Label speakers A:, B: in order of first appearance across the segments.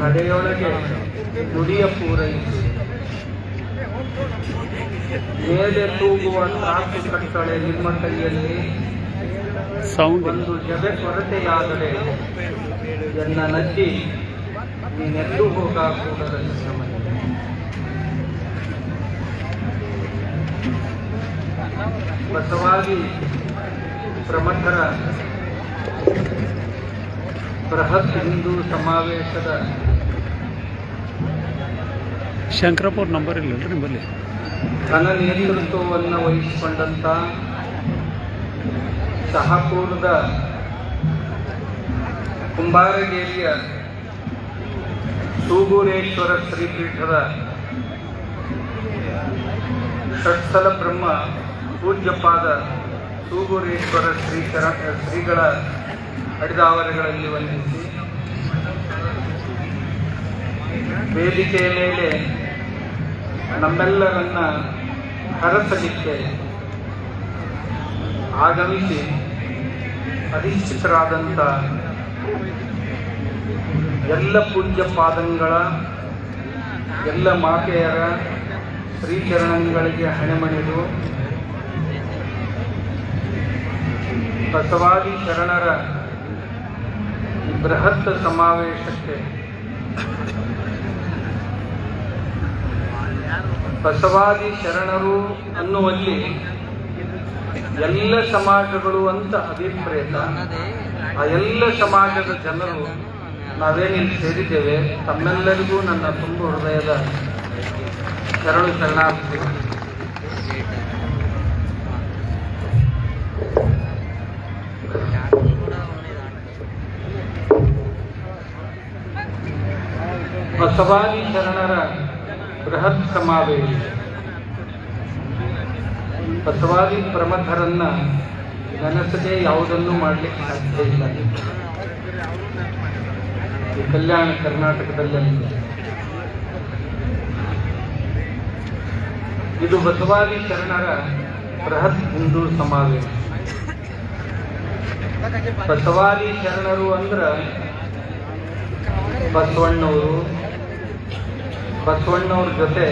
A: ನಡೆಯೊಳಗೆ ನುಡಿಯ ಪೂರೈಸಿ ಮೇಲೆ ತೂಗುವ ತ್ರಾಸು ಕಟ್ಟಳೆ ನಿಮ್ಮ ಕೈಯಲ್ಲಿ ಒಂದು ಜಗ ಕೊರತೆಯಾದರೆ ಎನ್ನ ನಜ್ಜಿ ನೀನೆಲ್ಲೂ ಹೋಗ ಕೂಡದ ಬಸವಾದಿ ಪ್ರಮಥರ ಬೃಹತ್ ಹಿಂದೂ ಸಮಾವೇಶದ
B: ಶಂಕರಪುರ ನಂಬರ್ ಇಲ್ಲ ನಿಮ್ಮಲ್ಲಿ
A: ಘನ ನೇತೃತ್ವವನ್ನು ವಹಿಸಿಕೊಂಡಂಥ ಶಹಾಪುರದ ಕುಂಬಾರಗೇರಿಯ ಸೂಗೂರೇಶ್ವರ ಶ್ರೀಪೀಠದ ಷಟ್ಸ್ಥಲ ಬ್ರಹ್ಮ ಪೂಜ್ಯಪಾದ ಸೂಗೂರೇಶ್ವರ ಶ್ರೀಗಳ ಅಡಿದಾವರೆಗಳಲ್ಲಿ ವಂದಿಸಿ ವೇದಿಕೆಯ ಮೇಲೆ ನಮ್ಮೆಲ್ಲರನ್ನ ಹರಸಲಿಕ್ಕೆ ಆಗಮಿಸಿ ಅಧಿಷ್ಠಿತರಾದಂಥ ಎಲ್ಲ ಪೂಜ್ಯ ಪಾದಂಗಳ ಎಲ್ಲ ಮಾತೆಯರ ಶ್ರೀಚರಣಗಳಿಗೆ ಹಣೆಮಣಿದು ಬಸವಾದಿ ಶರಣರ ಬೃಹತ್ ಸಮಾವೇಶಕ್ಕೆ ಬಸವಾದಿ ಶರಣರು ಅನ್ನುವಲ್ಲಿ ಎಲ್ಲ ಸಮಾಜಗಳು ಅಂತ ಅಭಿಪ್ರೇತ ಆ ಎಲ್ಲ ಸಮಾಜದ ಜನರು ನಾವೇನಿಲ್ಲಿ ಸೇರಿದ್ದೇವೆ ತಮ್ಮೆಲ್ಲರಿಗೂ ನನ್ನ ತುಂಬ ಹೃದಯದ ಶರಣಾರ್ಥಿ. ಬಸವಾದಿ ಶರಣರ ಬೃಹತ್ ಸಮಾವೇಶ ಬಸವಾದಿ ಪ್ರಮಥರನ್ನ ನೆನೆಸದೆ ಯಾವುದನ್ನು ಮಾಡಲಿಕ್ಕೆ ಸಾಧ್ಯ ಇಲ್ಲ. ಈ ಕಲ್ಯಾಣ ಕರ್ನಾಟಕದಲ್ಲಿ ಇದು ಬಸವಾದಿ ಶರಣರ ಬೃಹತ್ ಹಿಂದೂ ಸಮಾವೇಶ. ಬಸವಾದಿ ಶರಣರು ಅಂದ್ರ ಬಸವಣ್ಣವ್ರ ಜೊತೆ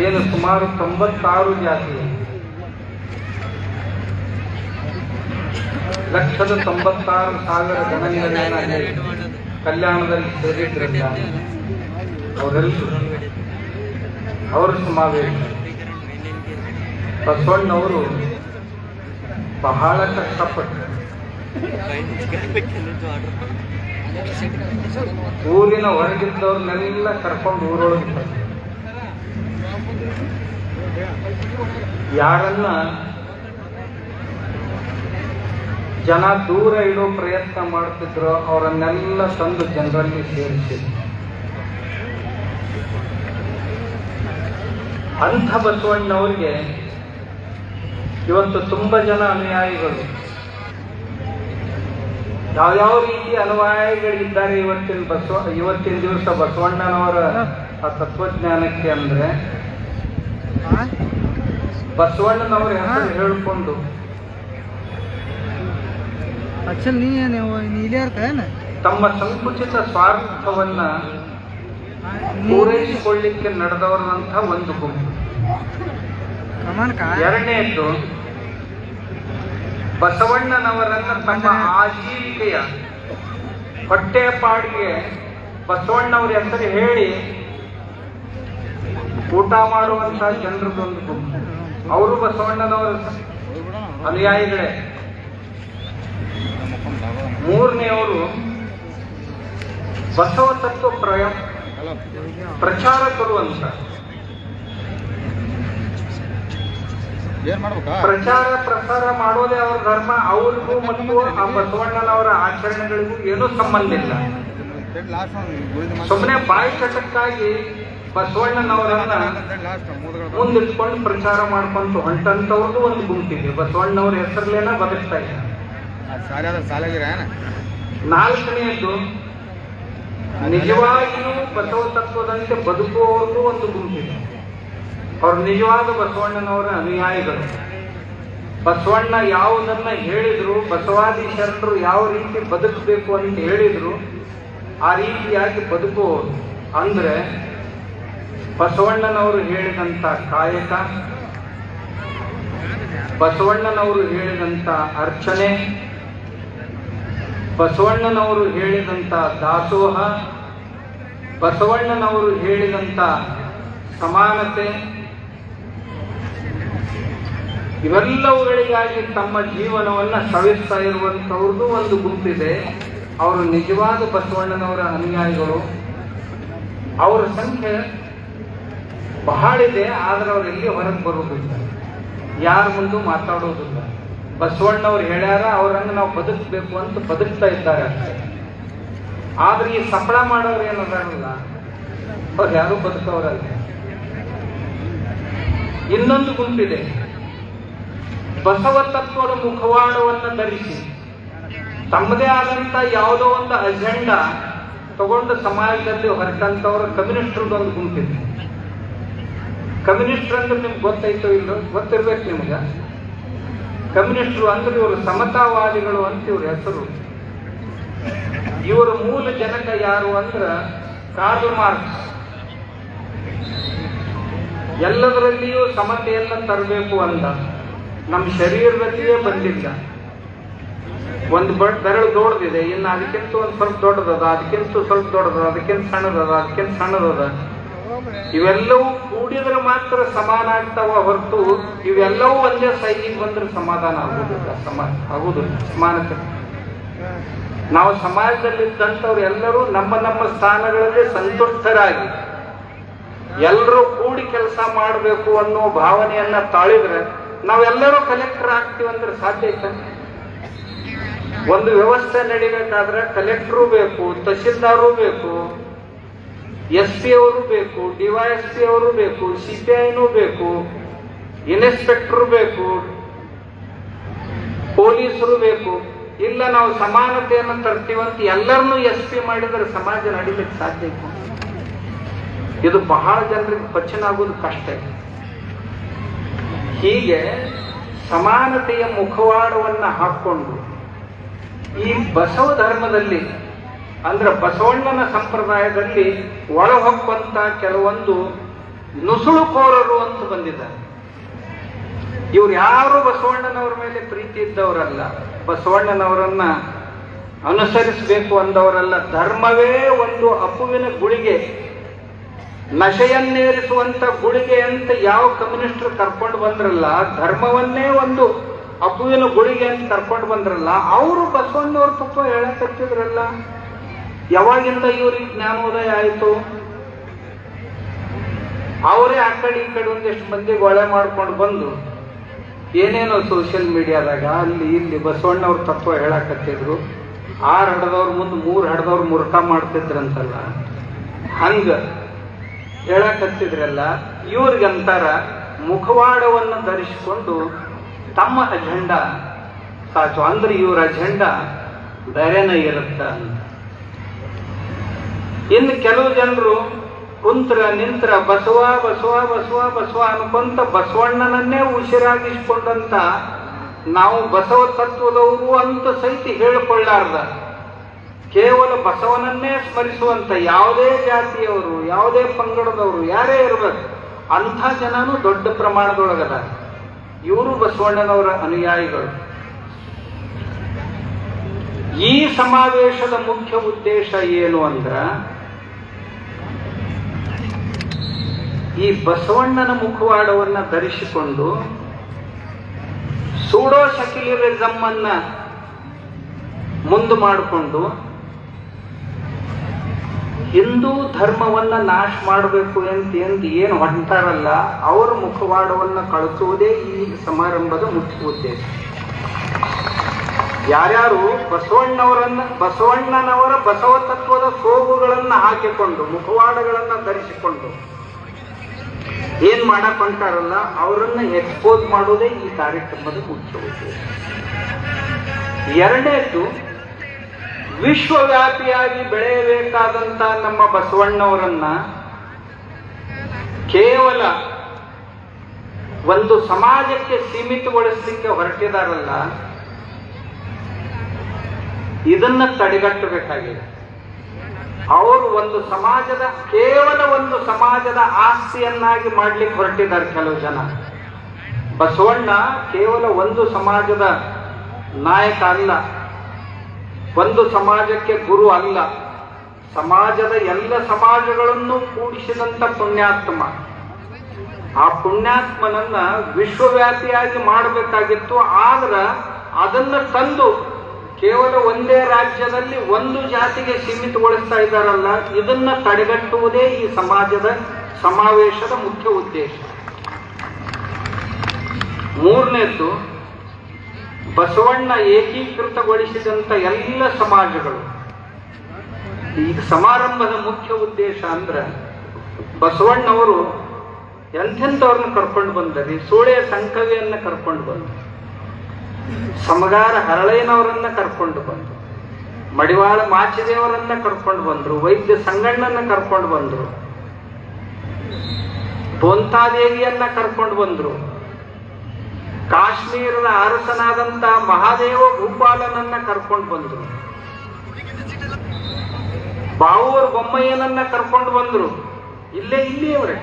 A: ಏನು ಸುಮಾರು 96 ಜಾತಿ 1,96,000 ಜನನಿರನ್ನ ಕಲ್ಯಾಣದಲ್ಲಿ ಸೇರಿದ್ರಲ್ಲ ಅವರೆಲ್ಲರೂ ಅವರ ಸಮಾವೇಶ. ಬಸವಣ್ಣವರು ಬಹಳ ಕಷ್ಟಪಟ್ಟರು. ಊರಿನ ಹೊರಗಿದ್ದವ್ರನ್ನೆಲ್ಲ ಕರ್ಕೊಂಡು ಊರೊಳಗೆ ಯಾರನ್ನ ಜನ ದೂರ ಇಡೋ ಪ್ರಯತ್ನ ಮಾಡ್ತಿದ್ರು ಅವರನ್ನೆಲ್ಲ ತಂದು ಜನರಲ್ಲಿ ಸೇರಿಸಿದ್ರು. ಅಂಥ ಬಸವಣ್ಣವ್ರಿಗೆ ಇವತ್ತು ತುಂಬ ಜನ ಅನುಯಾಯಿಗಳು, ಯಾವ್ಯಾವ ರೀತಿ ಅನುಯಾಯಿಗಳಿದ್ದಾರೆ ಇವತ್ತಿನ ದಿವಸ ಬಸವಣ್ಣನವರ ಆ ತತ್ವಜ್ಞಾನಕ್ಕೆ ಅಂದ್ರೆ ಬಸವಣ್ಣನವರ ಹೆಸರು ಹೇಳಿಕೊಂಡು ತಮ್ಮ ಸಂಕುಚಿತ ಸ್ವಾರ್ಥವನ್ನ ಪೂರೈಸಿಕೊಳ್ಳಿಕ್ಕೆ ನಡೆದವರಂತ ಒಂದು ಗುಂಪು. ಎರಡನೆಯದ್ದು ಬಸವಣ್ಣನವರನ್ನ ತಮ್ಮ ಆಜೀವಿಕೆಯ ಹೊಟ್ಟೆಯ ಪಾಡಿಗೆ ಬಸವಣ್ಣವ್ರ ಹೆಸರು ಹೇಳಿ ಊಟ ಮಾಡುವಂತ ಜನರದೊಂದು ಗುಂಪು. ಅವರು ಬಸವಣ್ಣನವರ ಅನುಯಾಯಿಗಳೇ. ಮೂರನೆಯವರು ಬಸವ ತತ್ವ ಪ್ರಚಾರಕರು ಅಂತ. ಪ್ರಚಾರ ಪ್ರಸಾರ ಮಾಡೋದೇ ಅವ್ರ ಧರ್ಮ. ಅವ್ರಿಗೂ ಮತ್ತು ಆ ಬಸವಣ್ಣನವರ ಆಚರಣೆಗಳಿಗೂ ಏನೂ ಸಂಬಂಧ ಇಲ್ಲ. ಸುಮ್ಮನೆ ಬಾಯಿ ಚಟಕ್ಕಾಗಿ ಬಸವಣ್ಣನವರನ್ನ ಮುಂದಿಟ್ಕೊಂಡು ಪ್ರಚಾರ ಮಾಡ್ಕೊಂತ ಹೊಂಟಂತವ್ರದ್ದು ಒಂದು ಗುಂಪಿದೆ. ಬಸವಣ್ಣವ್ರ ಹೆಸರಲ್ಲೇನ ಬದುಕ್ತಾ ಇಲ್ಲ. ನಾಲ್ಕನೆಯದ್ದು ನಿಜವಾಗಿಯೂ ಬಸವ ತತ್ವದಂತೆ ಬದುಕುವವ್ರದ್ದು ಒಂದು ಗುಂಪಿದೆ. ಅವ್ರು ನಿಜವಾದ ಬಸವಣ್ಣನವರ ಅನುಯಾಯಿಗಳು. ಬಸವಣ್ಣ ಯಾವುದನ್ನ ಹೇಳಿದ್ರು, ಬಸವಾದಿ ಶರಣರು ಯಾವ ರೀತಿ ಬದುಕಬೇಕು ಅಂತ ಹೇಳಿದ್ರು ಆ ರೀತಿಯಾಗಿ ಬದುಕುವುದು ಅಂದ್ರೆ ಬಸವಣ್ಣನವರು ಹೇಳಿದಂಥ ಕಾಯಕ, ಬಸವಣ್ಣನವರು ಹೇಳಿದಂಥ ಅರ್ಚನೆ, ಬಸವಣ್ಣನವರು ಹೇಳಿದಂಥ ದಾಸೋಹ, ಬಸವಣ್ಣನವರು ಹೇಳಿದಂಥ ಸಮಾನತೆ, ಇವೆಲ್ಲವುಗಳಿಗಾಗಿ ತಮ್ಮ ಜೀವನವನ್ನು ಸವಿಸ್ತಾ ಇರುವಂಥವ್ರದ್ದು ಒಂದು ಗುಂಪಿದೆ. ಅವರು ನಿಜವಾದ ಬಸವಣ್ಣನವರ ಅನುಯಾಯಿಗಳು. ಅವರ ಸಂಖ್ಯೆ ಬಹಳ ಇದೆ, ಆದರೆ ಅವ್ರು ಎಲ್ಲಿ ಹೊರಗೆ ಬರುವುದಿಲ್ಲ, ಯಾರ ಮುಂದೂ ಮಾತಾಡೋದಿಲ್ಲ. ಬಸವಣ್ಣವ್ರು ಹೇಳ್ಯಾರ, ಅವ್ರಂಗೆ ನಾವು ಬದುಕಬೇಕು ಅಂತ ಬದುಕ್ತಾ ಇದ್ದಾರೆ ಅಷ್ಟೇ. ಆದ್ರೆ ಈ ಸಫಳ ಮಾಡೋರು ಏನದಾರಲ್ಲ, ಅವ್ರು ಯಾರು ಬದುಕವರಲ್ಲ. ಇನ್ನೊಂದು ಗುಂಪಿದೆ, ಬಸವ ತತ್ವದ ಮುಖವಾಡವನ್ನು ಧರಿಸಿ ತಮ್ಮದೇ ಆದಂತ ಯಾವುದೋ ಒಂದು ಅಜೆಂಡಾ ತಗೊಂಡು ಸಮಾಜದಲ್ಲಿ ಹೊರಟಂತವ್ರ ಕಮ್ಯುನಿಸ್ಟ್ರದೊಂದು ಗುಂಪಿದೆ. ಕಮ್ಯುನಿಸ್ಟ್ರು ಅಂದ್ರೆ ನಿಮ್ಗೆ ಗೊತ್ತೈತೋ ಇಲ್ಲೋ, ಗೊತ್ತಿರ್ಬೇಕು ನಿಮ್ಗೆ. ಕಮ್ಯುನಿಸ್ಟ್ರು ಅಂದ್ರೆ ಇವರು ಸಮತಾವಾದಿಗಳು ಅಂತ ಇವ್ರ ಹೆಸರು. ಇವರ ಮೂಲ ಜನಕ ಯಾರು ಅಂದ್ರ ಕಾರ್ಲ್ ಮಾರ್ಕ್ಸ್. ಎಲ್ಲದರಲ್ಲಿಯೂ ಸಮತೆಯನ್ನ ತರಬೇಕು ಅಂದ. ನಮ್ಮ ಶರೀರದಲ್ಲಿಯೇ ಬಂದಿಲ್ಲ. ಒಂದು ಬೆರಳು ದೊಡ್ಡದಿದೆ, ಇನ್ನು ಅದಕ್ಕಿಂತ ಒಂದು ಸ್ವಲ್ಪ ದೊಡ್ಡದದ, ಅದಕ್ಕಿಂತ ಸ್ವಲ್ಪ ದೊಡ್ಡದ, ಅದಕ್ಕಿಂತ ಸಣ್ಣದದ, ಅದಕ್ಕಿಂತ ಸಣ್ಣದದ. ಇವೆಲ್ಲವೂ ಕೂಡಿದ್ರೆ ಮಾತ್ರ ಸಮಾನ ಆಗ್ತಾವ ಹೊರತು ಇವೆಲ್ಲವೂ ಒಂದೇ ಸೈಜಿಗೆ ಬಂದ್ರೆ ಸಮಾಧಾನ ಆಗುವುದಿಲ್ಲ, ಆಗುವುದಿಲ್ಲ ಸಮಾನತೆ. ನಾವು ಸಮಾಜದಲ್ಲಿದ್ದಂಥವ್ರು ಎಲ್ಲರೂ ನಮ್ಮ ನಮ್ಮ ಸ್ಥಾನಗಳಲ್ಲಿ ಸಂತುಷ್ಟರಾಗಿ ಎಲ್ಲರೂ ಕೂಡಿ ಕೆಲಸ ಮಾಡಬೇಕು ಅನ್ನೋ ಭಾವನೆಯನ್ನ ತಾಳಿದ್ರೆ ನಾವೆಲ್ಲರೂ ಕಲೆಕ್ಟರ್ ಆಗ್ತೀವಂದ್ರೆ ಸಾಧ್ಯ ಐತೆ. ಒಂದು ವ್ಯವಸ್ಥೆ ನಡಿಬೇಕಾದ್ರೆ ಕಲೆಕ್ಟರು ಬೇಕು, ತಹಶೀಲ್ದಾರು ಬೇಕು, SP ಅವರು ಬೇಕು, DYSP ಅವರು ಬೇಕು, CPIನೂ ಬೇಕು, ಇನ್ಸ್ಪೆಕ್ಟರ್ ಬೇಕು, ಪೊಲೀಸರು ಬೇಕು. ಇಲ್ಲ ನಾವು ಸಮಾನತೆಯನ್ನು ತರ್ತೀವಂತ ಎಲ್ಲರನ್ನೂ SP ಮಾಡಿದ್ರೆ ಸಮಾಜ ನಡಿಲಿಕ್ಕೆ ಸಾಧ್ಯ ಇಲ್ಲ. ಇದು ಬಹಳ ಜನರಿಗೆ ಪಚನ ಆಗೋದು ಕಷ್ಟ ಇದೆ. ಹೀಗೆ ಸಮಾನತೆಯ ಮುಖವಾಡವನ್ನ ಹಾಕೊಂಡು ಈ ಬಸವ ಧರ್ಮದಲ್ಲಿ ಅಂದ್ರೆ ಬಸವಣ್ಣನ ಸಂಪ್ರದಾಯದಲ್ಲಿ ಒಳಹೊಕ್ಕಂತ ಕೆಲವೊಂದು ನುಸುಳುಕೋರರು ಅಂತ ಬಂದಿದ್ದಾರೆ. ಇವ್ರು ಯಾರು ಬಸವಣ್ಣನವರ ಮೇಲೆ ಪ್ರೀತಿ ಇದ್ದವರಲ್ಲ, ಬಸವಣ್ಣನವರನ್ನ ಅನುಸರಿಸಬೇಕು ಅಂದವರಲ್ಲ. ಧರ್ಮವೇ ಒಂದು ಅಪುವಿನ ಗುಳಿಗೆ, ನಶೆಯನ್ನೇರಿಸುವಂತ ಗುಳಿಗೆ ಅಂತ ಯಾವ ಕಮ್ಯುನಿಸ್ಟರು ಕರ್ಕೊಂಡು ಬಂದ್ರಲ್ಲ, ಧರ್ಮವನ್ನೇ ಒಂದು ಅಪುವಿನ ಗುಳಿಗೆ ಅಂತ ಕರ್ಕೊಂಡು ಬಂದ್ರಲ್ಲ, ಅವರು ಬಸವಣ್ಣವ್ರ ತತ್ವ ಹೇಳಕತ್ತಿದ್ರಲ್ಲ. ಯಾವಾಗಿಂದ ಇವ್ರಿಗೆ ಜ್ಞಾನೋದಯ ಆಯಿತು? ಅವರೇ ಆ ಕಡೆ ಈ ಕಡೆ ಒಂದಿಷ್ಟು ಮಂದಿ ಒಳೆ ಮಾಡ್ಕೊಂಡು ಬಂದು ಏನೇನೋ ಸೋಷಿಯಲ್ ಮೀಡಿಯಾದಾಗ ಅಲ್ಲಿ ಇಲ್ಲಿ ಬಸವಣ್ಣವ್ರ ತತ್ವ ಹೇಳಕತ್ತಿದ್ರು. 6 ಹಡದವ್ರ ಮುಂದೆ 3 ಹಡದವ್ರು ಮುರುಕ ಮಾಡ್ತಿದ್ರಂತಲ್ಲ, ಹಂಗ ಹೇಳಕತ್ತಿದ್ರಲ್ಲ. ಇವ್ರಿಗಂತಾರ ಮುಖವಾಡವನ್ನು ಧರಿಸಿಕೊಂಡು ತಮ್ಮ ಅಜೆಂಡಾ ಸಾಚು ಅಂದ್ರೆ ಇವ್ರ ಅಜೆಂಡಾ ಬೇರೆನೇ ಇರುತ್ತ. ಇನ್ನು ಕೆಲವು ಜನರು ಕುಂತ್ರ ನಿಂತ್ರ ಬಸವ ಬಸವ ಬಸವ ಬಸವ ಅನ್ಕೊಂತ ಬಸವಣ್ಣನನ್ನೇ ಉಸಿರಾಗಿಸ್ಕೊಂಡಂತ ನಾವು ಬಸವ ತತ್ವದವರು ಅಂತ ಸಹಿತ ಹೇಳಿಕೊಳ್ಳಾರ್ದ, ಕೇವಲ ಬಸವನನ್ನೇ ಸ್ಮರಿಸುವಂತ ಯಾವುದೇ ಜಾತಿಯವರು, ಯಾವುದೇ ಪಂಗಡದವರು, ಯಾರೇ ಇರ್ಬೇಕು ಅಂಥ ಜನನು ದೊಡ್ಡ ಪ್ರಮಾಣದೊಳಗದ. ಇವರು ಬಸವಣ್ಣನವರ ಅನುಯಾಯಿಗಳು. ಈ ಸಮಾವೇಶದ ಮುಖ್ಯ ಉದ್ದೇಶ ಏನು ಅಂದ್ರ, ಈ ಬಸವಣ್ಣನ ಮುಖವಾಡವನ್ನ ಧರಿಸಿಕೊಂಡು ಸೂಡೋ ಸೆಕ್ಯುಲರಿಸಮ್ ಅನ್ನ ಮುಂದೆ ಮಾಡಿಕೊಂಡು ಹಿಂದೂ ಧರ್ಮವನ್ನ ನಾಶ ಮಾಡಬೇಕು ಅಂತ ಏನು ಹೊಂಟಾರಲ್ಲ, ಅವರ ಮುಖವಾಡವನ್ನ ಕಳಿಸುವುದೇ ಈ ಸಮಾರಂಭದ ಮುಖ್ಯ ಉದ್ದೇಶ. ಯಾರ್ಯಾರು ಬಸವಣ್ಣನವರ ಬಸವ ತತ್ವದ ಸೋಗುಗಳನ್ನ ಹಾಕಿಕೊಂಡು ಮುಖವಾಡಗಳನ್ನ ಧರಿಸಿಕೊಂಡು ಏನ್ ಮಾಡಕ್ ಹೊಂಟಾರಲ್ಲ, ಅವರನ್ನ ಎಕ್ಸ್ಪೋಸ್ ಮಾಡೋದೇ ಈ ಕಾರ್ಯಕ್ರಮದ ಮುಖ್ಯ ಉದ್ದೇಶ. ಎರಡನೇದು, ವಿಶ್ವವ್ಯಾಪಿಯಾಗಿ ಬೆಳೆಯಬೇಕಾದಂತ ನಮ್ಮ ಬಸವಣ್ಣವರನ್ನ ಕೇವಲ ಒಂದು ಸಮಾಜಕ್ಕೆ ಸೀಮಿತಗೊಳಿಸಲಿಕ್ಕೆ ಹೊರಟಿದಾರಲ್ಲ, ಇದನ್ನ ತಡೆಗಟ್ಟಬೇಕಾಗಿದೆ. ಅವರು ಒಂದು ಸಮಾಜದ ಕೇವಲ ಒಂದು ಸಮಾಜದ ಆಸ್ತಿಯನ್ನಾಗಿ ಮಾಡ್ಲಿಕ್ಕೆ ಹೊರಟಿದ್ದಾರೆ ಕೆಲವು ಜನ. ಬಸವಣ್ಣ ಕೇವಲ ಒಂದು ಸಮಾಜದ ನಾಯಕ ಅಲ್ಲ, ಒಂದು ಸಮಾಜಕ್ಕೆ ಗುರು ಅಲ್ಲ, ಸಮಾಜದ ಎಲ್ಲ ಸಮಾಜಗಳನ್ನು ಕೂಡಿಸಿದಂತ ಪುಣ್ಯಾತ್ಮ. ಆ ಪುಣ್ಯಾತ್ಮನನ್ನ ವಿಶ್ವವ್ಯಾಪಿಯಾಗಿ ಮಾಡಬೇಕಾಗಿತ್ತು. ಆದ್ರೆ ಅದನ್ನ ತಂದು ಕೇವಲ ಒಂದೇ ರಾಜ್ಯದಲ್ಲಿ ಒಂದು ಜಾತಿಗೆ ಸೀಮಿತಗೊಳಿಸ್ತಾ ಇದ್ದಾರಲ್ಲ, ಇದನ್ನ ತಡೆಗಟ್ಟುವುದೇ ಈ ಸಮಾಜದ ಸಮಾವೇಶದ ಮುಖ್ಯ ಉದ್ದೇಶ. ಮೂರನೇದ್ದು, ಬಸವಣ್ಣ ಏಕೀಕೃತಗೊಳಿಸಿದಂತ ಎಲ್ಲ ಸಮಾಜಗಳು. ಈ ಸಮಾರಂಭದ ಮುಖ್ಯ ಉದ್ದೇಶ ಅಂದ್ರೆ ಬಸವಣ್ಣವರು ಎಂಥೆಂಥವ್ರನ್ನ ಕರ್ಕೊಂಡು ಬಂದರಿ. ಸೂಳೆಯ ಸಂಕವಿಯನ್ನ ಕರ್ಕೊಂಡು ಬಂದರು, ಸಮಗಾರ ಹರಳಯ್ಯನವರನ್ನ ಕರ್ಕೊಂಡು ಬಂದರು, ಮಡಿವಾಳ ಮಾಚಿದೇವರನ್ನ ಕರ್ಕೊಂಡು ಬಂದರು, ವೈದ್ಯ ಸಂಗಣ್ಣನ ಕರ್ಕೊಂಡು ಬಂದರು, ಬೋಂತಾದೇವಿಯನ್ನ ಕರ್ಕೊಂಡು ಬಂದರು, ಕಾಶ್ಮೀರದ ಅರಸನಾದಂತ ಮಹಾದೇವ ಭೂಪಾಲನನ್ನ ಕರ್ಕೊಂಡು ಬಂದರು, ಬಾವೂರ್ ಬೊಮ್ಮಯ್ಯನನ್ನ ಕರ್ಕೊಂಡು ಬಂದರು. ಇಲ್ಲಿಯವರೇ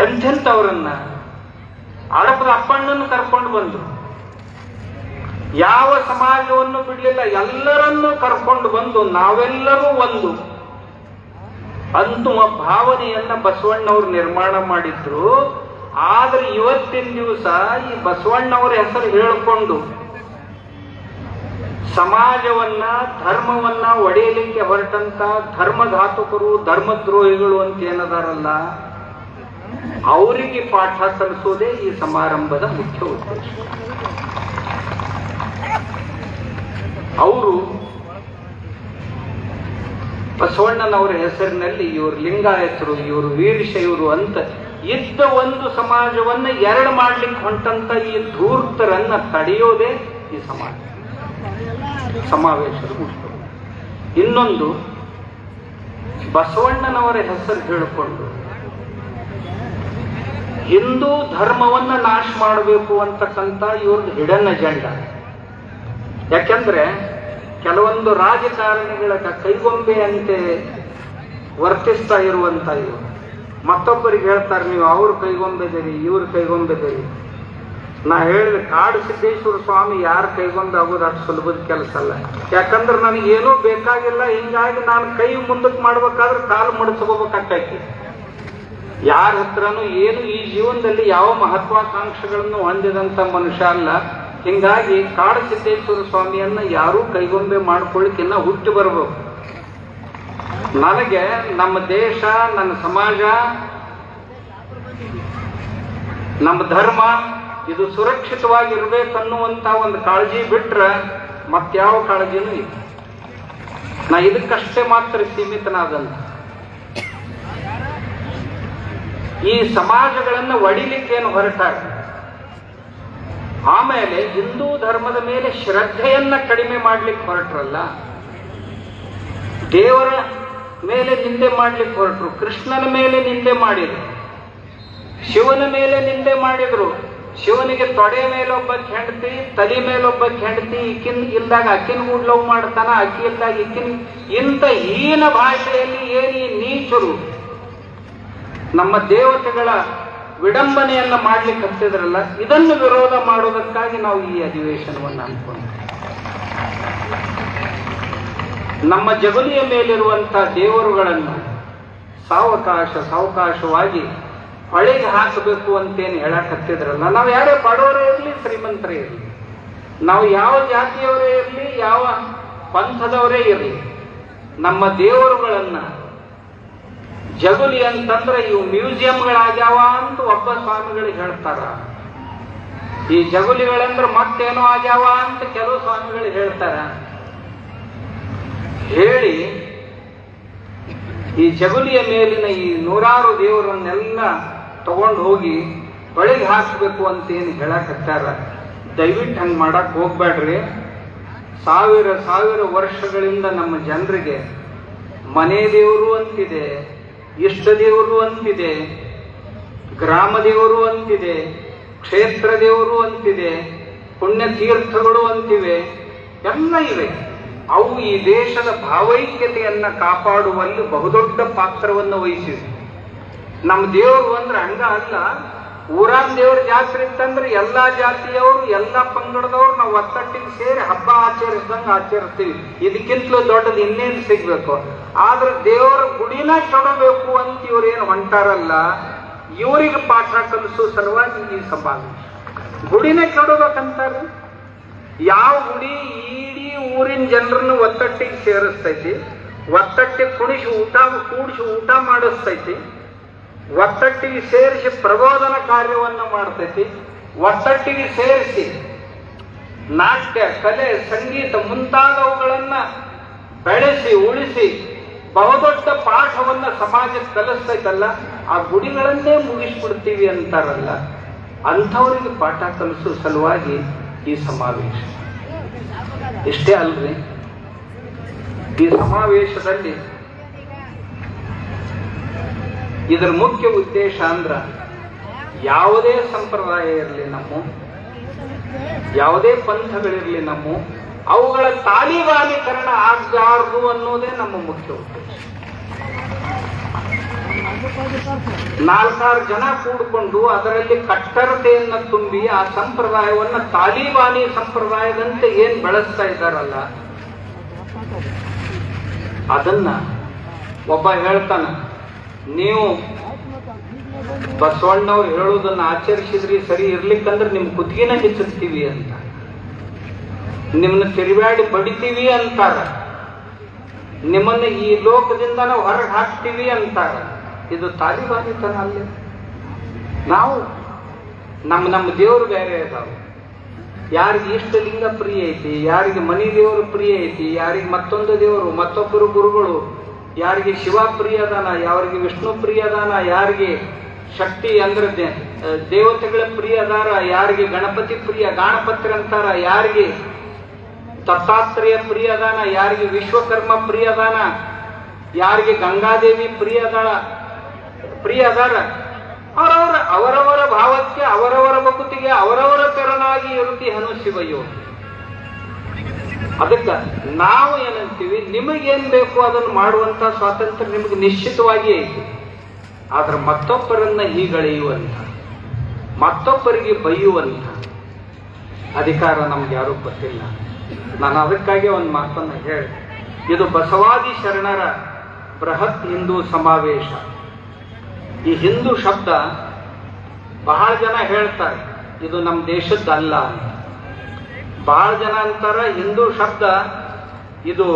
A: ಎಂಥೆಂಥವರನ್ನ, ಹಡಪದ ಅಪ್ಪಣ್ಣನ ಕರ್ಕೊಂಡು ಬಂದರು. ಯಾವ ಸಮಾಜವನ್ನು ಬಿಡಲಿಲ್ಲ, ಎಲ್ಲರನ್ನೂ ಕರ್ಕೊಂಡು ಬಂದು ನಾವೆಲ್ಲರೂ ಒಂದು ಅಂತುವ ಭಾವನೆಯನ್ನ ಬಸವಣ್ಣವರು ನಿರ್ಮಾಣ ಮಾಡಿದ್ರು. ಆದ್ರೆ ಇವತ್ತಿನ ದಿವಸ ಈ ಬಸವಣ್ಣವರ ಹೆಸರು ಹೇಳಿಕೊಂಡು ಸಮಾಜವನ್ನ ಧರ್ಮವನ್ನ ಒಡೆಯಲಿಕ್ಕೆ ಹೊರಟಂತ ಧರ್ಮಘಾತಕರು ಧರ್ಮದ್ರೋಹಿಗಳು ಅಂತ ಏನದಾರಲ್ಲ, ಅವರಿಗೆ ಪಾಠ ಕಲಿಸೋದೇ ಈ ಸಮಾರಂಭದ ಮುಖ್ಯ ಉದ್ದೇಶ. ಅವರು ಬಸವಣ್ಣನವರ ಹೆಸರಿನಲ್ಲಿ ಇವರು ಲಿಂಗಾಯತರು, ಇವರು ವೀರಶೈವರು ಅಂತ ಇದ್ದ ಒಂದು ಸಮಾಜವನ್ನ ಎರಡು ಮಾಡ್ಲಿಕ್ಕೆ ಹೊಂಟಂತ ಈ ಧೂರ್ತರನ್ನ ತಡೆಯೋದೇ ಈ ಸಮಾವೇಶದ ಮುಖ್ಯ. ಇನ್ನೊಂದು, ಬಸವಣ್ಣನವರ ಹೆಸರು ಹೇಳಿಕೊಂಡು ಹಿಂದೂ ಧರ್ಮವನ್ನ ನಾಶ ಮಾಡಬೇಕು ಅಂತಕ್ಕಂಥ ಇವ್ರದ್ದು ಹಿಡನ್ ಅಜೆಂಡಾ. ಯಾಕೆಂದ್ರೆ ಕೆಲವೊಂದು ರಾಜಕಾರಣಿಗಳ ಕೈಗೊಂಬೆ ಅಂತೆ ವರ್ತಿಸ್ತಾ ಇರುವಂತ ಇವರು ಮತ್ತೊಬ್ಬರಿಗೆ ಹೇಳ್ತಾರೆ, ನೀವು ಅವ್ರ ಕೈಗೊಂಬೆದಿರಿ, ಇವ್ರ ಕೈಗೊಂಬೆದಿರಿ. ನಾ ಹೇಳಿದ್ರೆ ಕಾಡು ಸಿದ್ದೇಶ್ವರ ಸ್ವಾಮಿ ಯಾರ ಕೈಗೊಂಬೆ ಆಗೋದು ಅಷ್ಟು ಸುಲಭದ ಕೆಲಸ ಅಲ್ಲ. ಯಾಕಂದ್ರೆ ನನಗೇನೂ ಬೇಕಾಗಿಲ್ಲ, ಹಿಂಗಾಗಿ ನಾನು ಕೈ ಮುಂದಕ್ಕೆ ಮಾಡ್ಬೇಕಾದ್ರೆ ಕಾಲು ಮಡಚ್ಕೋಬೇಕಾಗ್ತೈತಿ. ಯಾರ ಹತ್ರನೂ ಏನು ಈ ಜೀವನದಲ್ಲಿ ಯಾವ ಮಹತ್ವಾಕಾಂಕ್ಷೆಗಳನ್ನು ಹೊಂದಿದಂತ ಮನುಷ್ಯ ಅಲ್ಲ. ಹಿಂಗಾಗಿ ಕಾಡು ಸಿದ್ದೇಶ್ವರ ಸ್ವಾಮಿಯನ್ನ ಯಾರೂ ಕೈಗೊಂಬೆ ಮಾಡ್ಕೊಳ್ಳಿಕ್ಕಿನ್ನ ಹುಟ್ಟಿ ಬರಬೇಕು. ನನಗೆ ನಮ್ಮ ದೇಶ, ನನ್ನ ಸಮಾಜ, ನಮ್ಮ ಧರ್ಮ ಇದು ಸುರಕ್ಷಿತವಾಗಿರ್ಬೇಕನ್ನುವಂತ ಒಂದು ಕಾಳಜಿ ಬಿಟ್ರೆ ಮತ್ಯಾವ ಕಾಳಜಿನೂ ಇಲ್ಲ. ನಾ ಇದಕ್ಕಷ್ಟೇ ಮಾತ್ರ ಸೀಮಿತನಾದಂತ. ಈ ಸಮಾಜಗಳನ್ನ ಒಡಿಲಿಕ್ಕೇನು ಹೊರಟಾಗ, ಆಮೇಲೆ ಹಿಂದೂ ಧರ್ಮದ ಮೇಲೆ ಶ್ರದ್ಧೆಯನ್ನ ಕಡಿಮೆ ಮಾಡ್ಲಿಕ್ಕೆ ಹೊರಟ್ರಲ್ಲ, ದೇವರ ಮೇಲೆ ನಿಂದೆ ಮಾಡ್ಲಿಕ್ಕೆ ಹೊರಟರು, ಕೃಷ್ಣನ ಮೇಲೆ ನಿಂದೆ ಮಾಡಿದ್ರು, ಶಿವನ ಮೇಲೆ ನಿಂದೆ ಮಾಡಿದ್ರು. ಶಿವನಿಗೆ ತೊಡೆ ಮೇಲೊಬ್ಬಕ್ಕೆ ಹೆಂಡತಿ, ತಲೆ ಮೇಲೊಬ್ಬಕ್ಕೆ ಹೆಂಡತಿ, ಇಕ್ಕಿನ ಇಲ್ದಾಗ ಅಕ್ಕಿನ ಕೂಡ ಲವ್ ಮಾಡ್ತಾನ, ಅಕ್ಕಿ ಇಲ್ದಾಗ ಇಕ್ಕಿನ. ಇಂಥ ಹೀನ ಭಾಷೆಯಲ್ಲಿ ಏನಿ ನೀಚರು ನಮ್ಮ ದೇವತೆಗಳ ವಿಡಂಬನೆಯನ್ನ ಮಾಡ್ಲಿಕ್ಕೆ ಹತ್ತಿದ್ರಲ್ಲ, ಇದನ್ನು ವಿರೋಧ ಮಾಡೋದಕ್ಕಾಗಿ ನಾವು ಈ ಅಧಿವೇಶನವನ್ನು ಅನ್ಕೊಂಡು ನಮ್ಮ ಜಗುಲಿಯ ಮೇಲಿರುವಂತಹ ದೇವರುಗಳನ್ನು ಸಾವಕಾಶವಾಗಿ ಹೊಳೆಗೆ ಹಾಕಬೇಕು ಅಂತೇನು ಹೇಳಕ್ ಹತ್ತಿದ್ರಲ್ಲ, ನಾವು ಯಾರೇ ಬಡವರೇ ಇರಲಿ, ಶ್ರೀಮಂತರೇ ಇರಲಿ, ನಾವು ಯಾವ ಜಾತಿಯವರೇ ಇರಲಿ, ಯಾವ ಪಂಥದವರೇ ಇರಲಿ, ನಮ್ಮ ದೇವರುಗಳನ್ನ ಜಗುಲಿ ಅಂತಂದ್ರೆ ಇವು ಮ್ಯೂಸಿಯಂಗಳಾಗ್ಯಾವ ಅಂತ ಒಬ್ಬ ಸ್ವಾಮಿಗಳಿಗೆ ಹೇಳ್ತಾರ. ಈ ಜಗುಲಿಗಳಂದ್ರೆ ಮತ್ತೇನೋ ಆಗ್ಯಾವ ಅಂತ ಕೆಲವು ಸ್ವಾಮಿಗಳು ಹೇಳ್ತಾರ. ಹೇಳಿ ಈ ಜಗುಲಿಯ ಮೇಲಿನ ಈ ನೂರಾರು ದೇವರನ್ನೆಲ್ಲ ತಗೊಂಡು ಹೋಗಿ ಹೊಳೆಗೆ ಹಾಕಬೇಕು ಅಂತ ಏನು ಹೇಳಕತ್ತಾರ. ದಯವಿಟ್ಟು ಹಂಗೆ ಮಾಡಕ್ ಹೋಗ್ಬೇಡ್ರಿ. ಸಾವಿರ ವರ್ಷಗಳಿಂದ ನಮ್ಮ ಜನರಿಗೆ ಮನೆ ದೇವರು ಅಂತಿದೆ, ಇಷ್ಟ ದೇವರು ಅಂತಿದೆ, ಗ್ರಾಮ ದೇವರು ಅಂತಿದೆ, ಕ್ಷೇತ್ರ ದೇವರು ಅಂತಿದೆ, ಪುಣ್ಯ ತೀರ್ಥಗಳು ಅಂತಿವೆ, ಎಲ್ಲ ಇವೆ. ಅವು ಈ ದೇಶದ ಭಾವೈಕ್ಯತೆಯನ್ನ ಕಾಪಾಡುವಲ್ಲಿ ಬಹುದೊಡ್ಡ ಪಾತ್ರವನ್ನು ವಹಿಸಿವೆ. ನಮ್ಮ ದೇವರು ಅಂದ್ರೆ ಹಂಗ ಅಲ್ಲ, ಊರಾನ್ ದೇವ್ರ ಜಾತ್ರೆ ಇತ್ತಂದ್ರೆ ಎಲ್ಲಾ ಜಾತಿಯವರು ಎಲ್ಲಾ ಪಂಗಡದವ್ರು ನಾವು ಒತ್ತಟ್ಟಿಗೆ ಸೇರಿ ಹಬ್ಬ ಆಚರಿಸ್ದಂಗ ಆಚರಿಸ್ತೀವಿ. ಇದಕ್ಕಿಂತಲೂ ದೊಡ್ಡದು ಇನ್ನೇನು ಸಿಗ್ಬೇಕು? ಆದ್ರೆ ದೇವರ ಗುಡಿನ ಕೆಡಬೇಕು ಅಂತ ಇವ್ರೇನು ಹೊಂಟಾರಲ್ಲ, ಇವರಿಗೆ ಪಾಠ ಕಲಿಸೋ ಸಲುವಾಗಿ ಈ ಸಮಾವೇಶ. ಗುಡಿನ ಕೆಡಬೇಕಂತಾರೆ. ಯಾವ ಗುಡಿ ಇಡೀ ಊರಿನ ಜನರನ್ನು ಒತ್ತಟ್ಟಿಗೆ ಸೇರಿಸ್ತೈತಿ, ಒತ್ತಟ್ಟಿಗೆ ಕೂಡಿಸಿ ಊಟ ಮಾಡಿಸ್ತೈತಿ, ಒತ್ತಟ್ಟಿಗೆ ಸೇರಿಸಿ ಪ್ರಬೋಧನ ಕಾರ್ಯವನ್ನು ಮಾಡ್ತೈತಿ, ಒತ್ತಟ್ಟಿಗೆ ಸೇರಿಸಿ ನಾಟ್ಯ, ಕಲೆ, ಸಂಗೀತ ಮುಂತಾದವುಗಳನ್ನ ಬೆಳೆಸಿ ಉಳಿಸಿ ಬಹುದೊಡ್ಡ ಪಾಠವನ್ನ ಸಮಾಜಕ್ಕೆ ಕಲಿಸ್ತೈತಲ್ಲ, ಆ ಗುಡಿಗಳನ್ನೇ ಮುಗಿಸ್ಬಿಡ್ತೀವಿ ಅಂತಾರಲ್ಲ, ಅಂಥವರಿಗೆ ಪಾಠ ಕಲಿಸೋ ಸಲುವಾಗಿ ಈ ಸಮಾವೇಶ. ಇಷ್ಟೇ ಅಲ್ರಿ, ಈ ಸಮಾವೇಶದಲ್ಲಿ ಇದರ ಮುಖ್ಯ ಉದ್ದೇಶ ಅಂದ್ರ ಯಾವುದೇ ಸಂಪ್ರದಾಯ ಇರಲಿ ನಮ್ಮ, ಯಾವುದೇ ಪಂಥಗಳಿರಲಿ ನಮ್ಮ, ಅವುಗಳ ತಾಲಿಬಾನೀಕರಣ ಆಗಬಾರದು ಅನ್ನೋದೇ ನಮ್ಮ ಮುಖ್ಯ ಉದ್ದೇಶ. 4-6 ಜನ ಕೂಡಿಕೊಂಡು ಅದರಲ್ಲಿ ಕಟ್ಟರತೆಯನ್ನ ತುಂಬಿ ಆ ಸಂಪ್ರದಾಯವನ್ನ ತಾಲಿಬಾನಿ ಸಂಪ್ರದಾಯದಂತೆ ಏನ್ ಬೆಳೆಸ್ತಾ ಇದ್ದಾರಲ್ಲ, ಅದನ್ನ ಒಬ್ಬ ಹೇಳ್ತಾನ, ನೀವು ಬಸವಣ್ಣವ್ರು ಹೇಳುವುದನ್ನ ಆಚರಿಸಿದ್ರಿ ಸರಿ ಇರ್ಲಿಕ್ಕಂದ್ರೆ ನಿಮ್ ಕುತ್ತಿಗೆನ ಹೆಚ್ಚಿಸ್ತೀವಿ ಅಂತ, ನಿಮ್ಮನ್ನ ತಿರುಗಾಡಿ ಬಡಿತೀವಿ ಅಂತಾರ, ನಿಮ್ಮನ್ನ ಈ ಲೋಕದಿಂದ ನಾವು ಹೊರಗೆ ಹಾಕ್ತೀವಿ ಅಂತಾರ. ಇದು ತಾಲಿಬಾನಿತನ ಅಲ್ಲೇ. ನಾವು ನಮ್ಮ ದೇವರು ಬೇರೆ ಇದಾವೆ. ಯಾರಿಗೆ ಇಷ್ಟಲಿಂಗ ಪ್ರಿಯ ಐತಿ, ಯಾರಿಗೆ ಮನಿ ದೇವರು ಪ್ರಿಯ ಐತಿ, ಯಾರಿಗೆ ಮತ್ತೊಂದು ದೇವರು, ಮತ್ತೊಬ್ಬರು ಗುರುಗಳು, ಯಾರಿಗೆ ಶಿವ ಪ್ರಿಯದಾನ, ಯಾರಿಗೆ ವಿಷ್ಣು ಪ್ರಿಯದಾನ, ಯಾರಿಗೆ ಶಕ್ತಿ ಅಂದ್ರೆ ದೇವತೆಗಳ ಪ್ರಿಯದಾರ, ಯಾರಿಗೆ ಗಣಪತಿ ಪ್ರಿಯ ಗಾಣಪತ್ರ ಅಂತಾರ, ಯಾರಿಗೆ ದತ್ತಾತ್ರೇಯ ಪ್ರಿಯದಾನ, ಯಾರಿಗೆ ವಿಶ್ವಕರ್ಮ ಪ್ರಿಯದಾನ, ಯಾರಿಗೆ ಗಂಗಾದೇವಿ ಪ್ರಿಯದಾರ, ಅವರವರ ಭಾವಕ್ಕೆ ಅವರವರ ಭಕ್ತಿಗೆ ಅವರವರ ತೆರನಾಗಿ ಇರುತ್ತಿ ಹನು ಶಿವಯ್ಯೋ. ಅದಕ್ಕ ನಾವು ಏನಂತೀವಿ, ನಿಮಗೇನ್ ಬೇಕು ಅದನ್ನು ಮಾಡುವಂತ ಸ್ವಾತಂತ್ರ್ಯ ನಿಮಗೆ ನಿಶ್ಚಿತವಾಗಿ ಐತಿ. ಆದ್ರೆ ಮತ್ತೊಬ್ಬರನ್ನ ಹೀಗಳೆಯುವಂತ, ಮತ್ತೊಬ್ಬರಿಗೆ ಬೈಯುವಂತ ಅಧಿಕಾರ ನಮ್ಗೆ ಯಾರೂ ಗೊತ್ತಿಲ್ಲ. ನಾನು ಅದಕ್ಕಾಗಿ ಒಂದು ಮಾತನ್ನ ಹೇಳಿ, ಇದು ಬಸವಾದಿ ಶರಣರ ಬೃಹತ್ ಹಿಂದೂ ಸಮಾವೇಶ. ಈ ಹಿಂದೂ ಶಬ್ದ ಬಹಳ ಜನ ಹೇಳ್ತಾರೆ ಇದು ನಮ್ಮ ದೇಶದ್ದಲ್ಲ ಅಂತ. ಬಹಳ ಜನ ಅಂತಾರ ಹಿಂದೂ ಶಬ್ದ ಇದು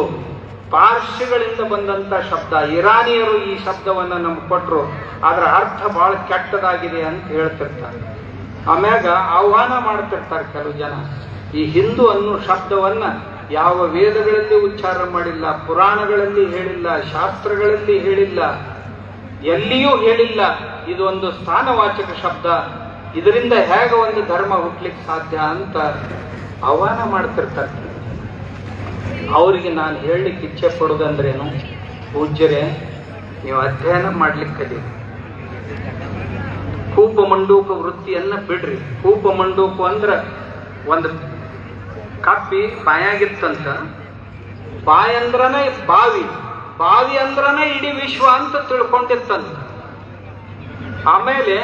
A: ಪಾರ್ಸಿಗಳಿಂದ ಬಂದಂತ ಶಬ್ದ, ಇರಾನಿಯರು ಈ ಶಬ್ದವನ್ನ ನಮ್ಗೆ ಕೊಟ್ಟರು, ಅದರ ಅರ್ಥ ಬಹಳ ಕೆಟ್ಟದಾಗಿದೆ ಅಂತ ಹೇಳ್ತಿರ್ತಾರೆ. ಆಮ್ಯಾಗ ಆಹ್ವಾನ ಮಾಡ್ತಿರ್ತಾರೆ ಕೆಲವು ಜನ, ಈ ಹಿಂದೂ ಅನ್ನೋ ಶಬ್ದವನ್ನ ಯಾವ ವೇದಗಳಲ್ಲಿ ಉಚ್ಚಾರ ಮಾಡಿಲ್ಲ, ಪುರಾಣಗಳಲ್ಲಿ ಹೇಳಿಲ್ಲ, ಶಾಸ್ತ್ರಗಳಲ್ಲಿ ಹೇಳಿಲ್ಲ, ಎಲ್ಲಿಯೂ ಹೇಳಿಲ್ಲ. ಇದು ಒಂದು ಸ್ಥಾನವಾಚಕ ಶಬ್ದ, ಇದರಿಂದ ಹೇಗೆ ಒಂದು ಧರ್ಮ ಹುಟ್ಲಿಕ್ಕೆ ಸಾಧ್ಯ ಅಂತ ಆಹ್ವಾನ ಮಾಡ್ತಿರ್ತಾರೆ. ಅವರಿಗೆ ನಾನು ಹೇಳಲಿಕ್ಕೆ ಇಚ್ಛೆ ಪಡೋದಂದ್ರೇನು, ಪೂಜ್ಯರೇ ನೀವು ಅಧ್ಯಯನ ಮಾಡ್ಲಿಕ್ಕೆ ಕಲೀರಿ. ಕೂಪ ಮಂಡೂಕ ವೃತ್ತಿಯನ್ನ ಬಿಡ್ರಿ. ಕೂಪ ಮಂಡೂಕ ಅಂದ್ರ ಒಂದು ಕಪ್ಪಿ ಬಾಯಾಗಿತ್ತಂತ, ಬಾಯಿ ಅಂದ್ರನೇ ಬಾವಿ, ಬಾವಿ ಅಂದ್ರನೇ ಇಡೀ ವಿಶ್ವ ಅಂತ ತಿಳ್ಕೊಂಡಿತ್ತಂತ. ಆಮೇಲೆ